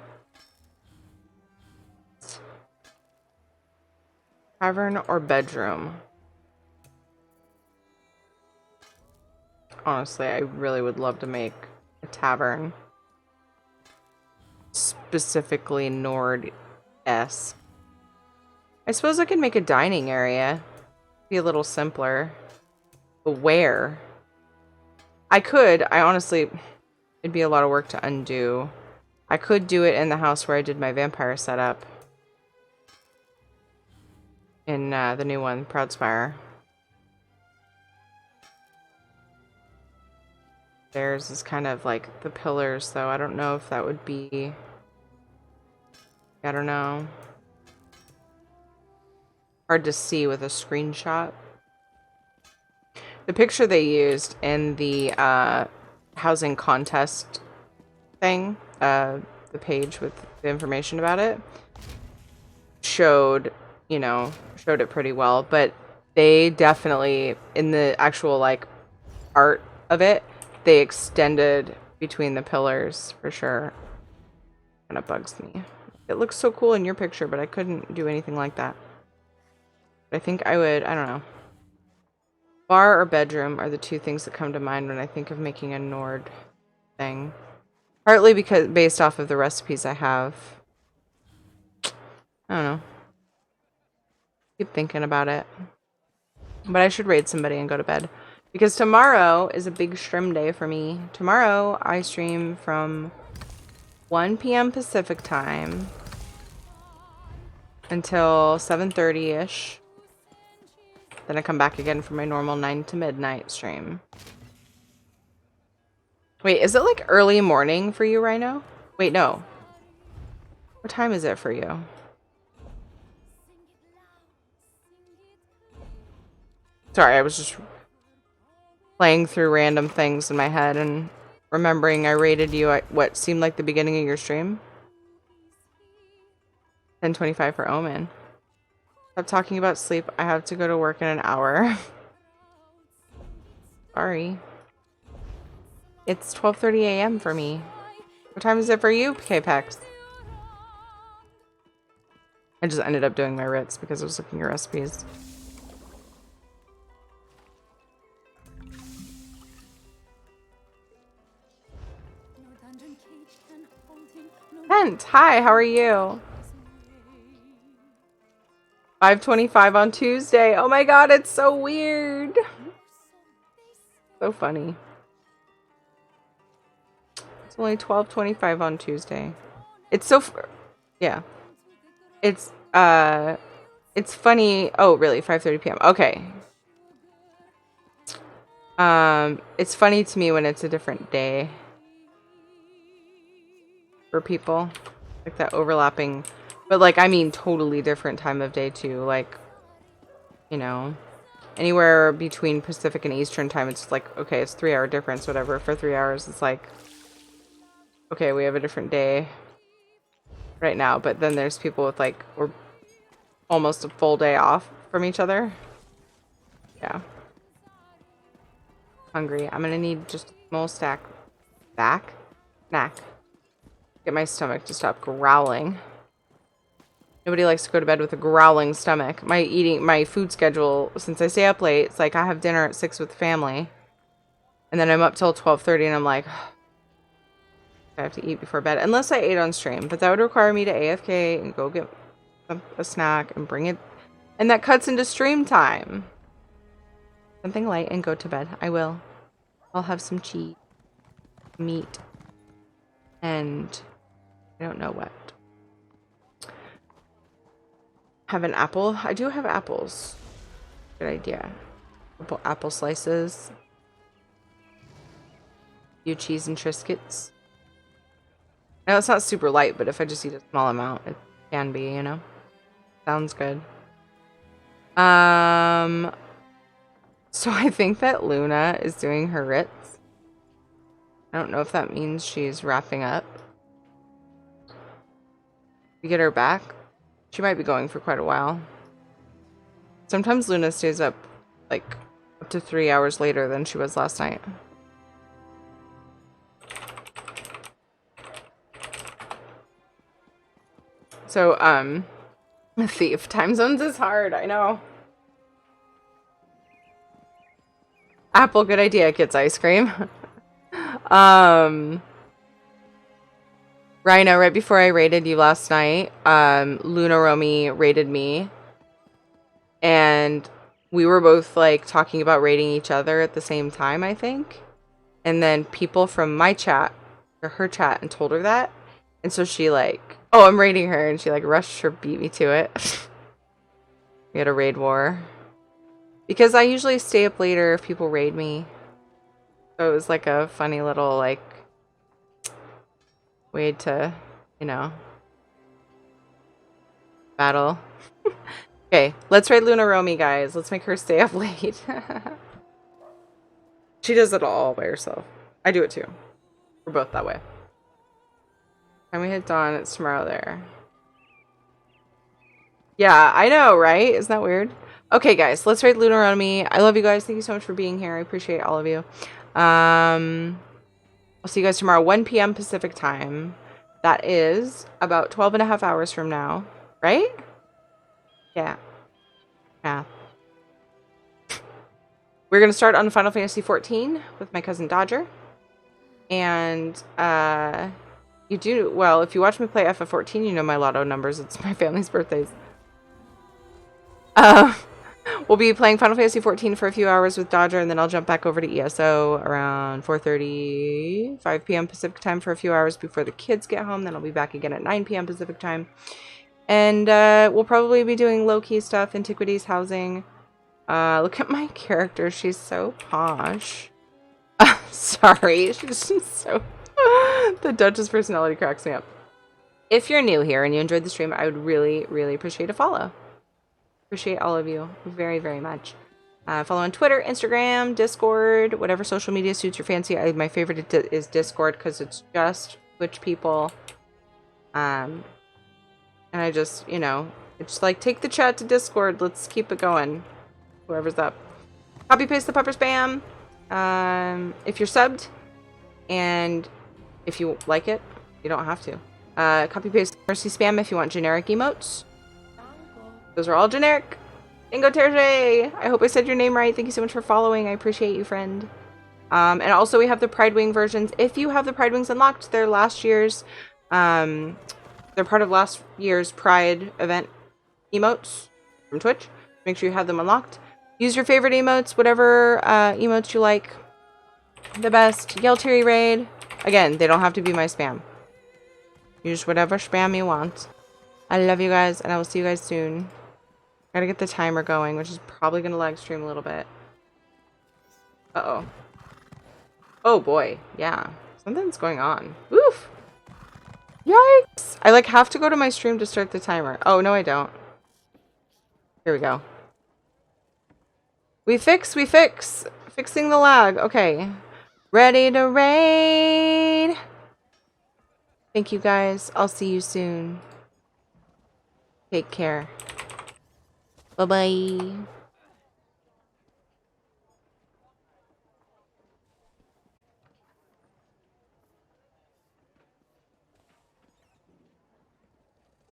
tavern or bedroom? Honestly, I really would love to make a tavern. Specifically Nord-esque. I suppose I could make a dining area. Be a little simpler. But where? I could. I honestly... It'd be a lot of work to undo. I could do it in the house where I did my vampire setup. In the new one, Proudspire. Theirs is kind of like the pillars, though. I don't know if that would be... I don't know. Hard to see with a screenshot. The picture they used in the housing contest thing, the page with the information about it, showed it pretty well, but they definitely, in the actual like art of it, they extended between the pillars for sure. Kind of bugs me. It looks so cool in your picture, but I couldn't do anything like that. But I think I would, I don't know. Bar or bedroom are the two things that come to mind when I think of making a Nord thing. Partly because based off of the recipes I have. I don't know. Keep thinking about it. But I should raid somebody and go to bed. Because tomorrow is a big stream day for me. Tomorrow I stream from 1 p.m. Pacific time until 7:30-ish. Then I come back again for my normal 9 to midnight stream. Wait, is it like early morning for you, Rhino? Wait, no. What time is it for you? Sorry, I was just playing through random things in my head and remembering I rated you at what seemed like the beginning of your stream. 10:25 for Omen. Stop talking about sleep. I have to go to work in an hour. Sorry. It's 12:30 a.m. for me. What time is it for you, K-Pex? I just ended up doing my Ritz because I was looking at recipes. Kent, hi, how are you? 5:25 on Tuesday. Oh my god, it's so weird. So funny. It's only 12:25 on Tuesday. It's so yeah. It's funny. Oh, really? 5:30 p.m. Okay. It's funny to me when it's a different day for people, like that overlapping, but like I mean totally different time of day too, like, you know, anywhere between Pacific and Eastern time it's like, okay, it's 3 hour difference, whatever. For 3 hours it's like, okay, we have a different day right now. But then there's people with like, we're almost a full day off from each other. Yeah, hungry. I'm gonna need just a small snack. Get my stomach to stop growling. Nobody likes to go to bed with a growling stomach. My food schedule, since I stay up late, it's like I have dinner at 6 with family. And then I'm up till 12:30 and I'm like, I have to eat before bed. Unless I ate on stream. But that would require me to AFK and go get a snack and bring it. And that cuts into stream time. Something light and go to bed. I will. I'll have some cheese, meat, and I don't know what. Have an apple. I do have apples. Good idea. Apple slices. A few cheese and Triscuits. I know it's not super light, but if I just eat a small amount, it can be, you know? Sounds good. So I think that Luna is doing her Ritz. I don't know if that means she's wrapping up. We get her back. She might be going for quite a while. Sometimes Luna stays up like up to 3 hours later than she was last night. So, thief. Time zones is hard, I know. Apple, good idea, kids ice cream. Rhino, right before I raided you last night, Luna Romy raided me. And we were both like talking about raiding each other at the same time, I think. And then people from my chat, or her chat, and told her that. And so she like, oh, I'm raiding her, and she like rushed her, beat me to it. We had a raid war. Because I usually stay up later if people raid me. So it was like a funny little like way to, you know, battle. Okay, let's raid Luna Romy, guys. Let's make her stay up late. She does it all by herself. I do it too. We're both that way. Time we hit dawn, it's tomorrow there. Yeah, I know, right? Isn't that weird? Okay, guys, let's raid Luna Romy. I love you guys. Thank you so much for being here. I appreciate all of you. I'll see you guys tomorrow, 1 p.m. Pacific time. That is about 12 and a half hours from now, right? Yeah. Yeah. We're going to start on Final Fantasy 14 with my cousin Dodger. And, you do, well, if you watch me play FF14, you know my lotto numbers. It's my family's birthdays. We'll be playing Final Fantasy 14 for a few hours with Dodger, and then I'll jump back over to ESO around 4:30, 5 p.m. Pacific time for a few hours before the kids get home. Then I'll be back again at 9 p.m. Pacific time. And we'll probably be doing low-key stuff, Antiquities, housing. Look at my character. She's so posh. Sorry. She's just so... The Duchess personality cracks me up. If you're new here and you enjoyed the stream, I would really, really appreciate a follow. Appreciate all of you very, very much. Follow on Twitter, Instagram, Discord, whatever social media suits your fancy. My favorite is Discord because it's just Twitch people. And I just, you know, it's like, take the chat to Discord. Let's keep it going. Whoever's up. Copy paste the pepper spam. If you're subbed and if you like it, you don't have to. Copy paste mercy spam if you want generic emotes. Those are all generic. Ingo Terje, I hope I said your name right. Thank you so much for following. I appreciate you, friend. And also we have the Pride Wing versions. If you have the Pride Wings unlocked, they're last year's, they're part of last year's Pride event emotes from Twitch. Make sure you have them unlocked. Use your favorite emotes, whatever emotes you like the best. Yell Terry Raid. Again, they don't have to be my spam. Use whatever spam you want. I love you guys, and I will see you guys soon. Gotta get the timer going, which is probably gonna lag stream a little bit. Uh-oh. Oh boy, yeah. Something's going on. Oof! Yikes! I like have to go to my stream to start the timer. Oh, no I don't. Here we go. We fix! Fixing the lag. Okay. Ready to raid! Thank you guys. I'll see you soon. Take care. Bye-bye.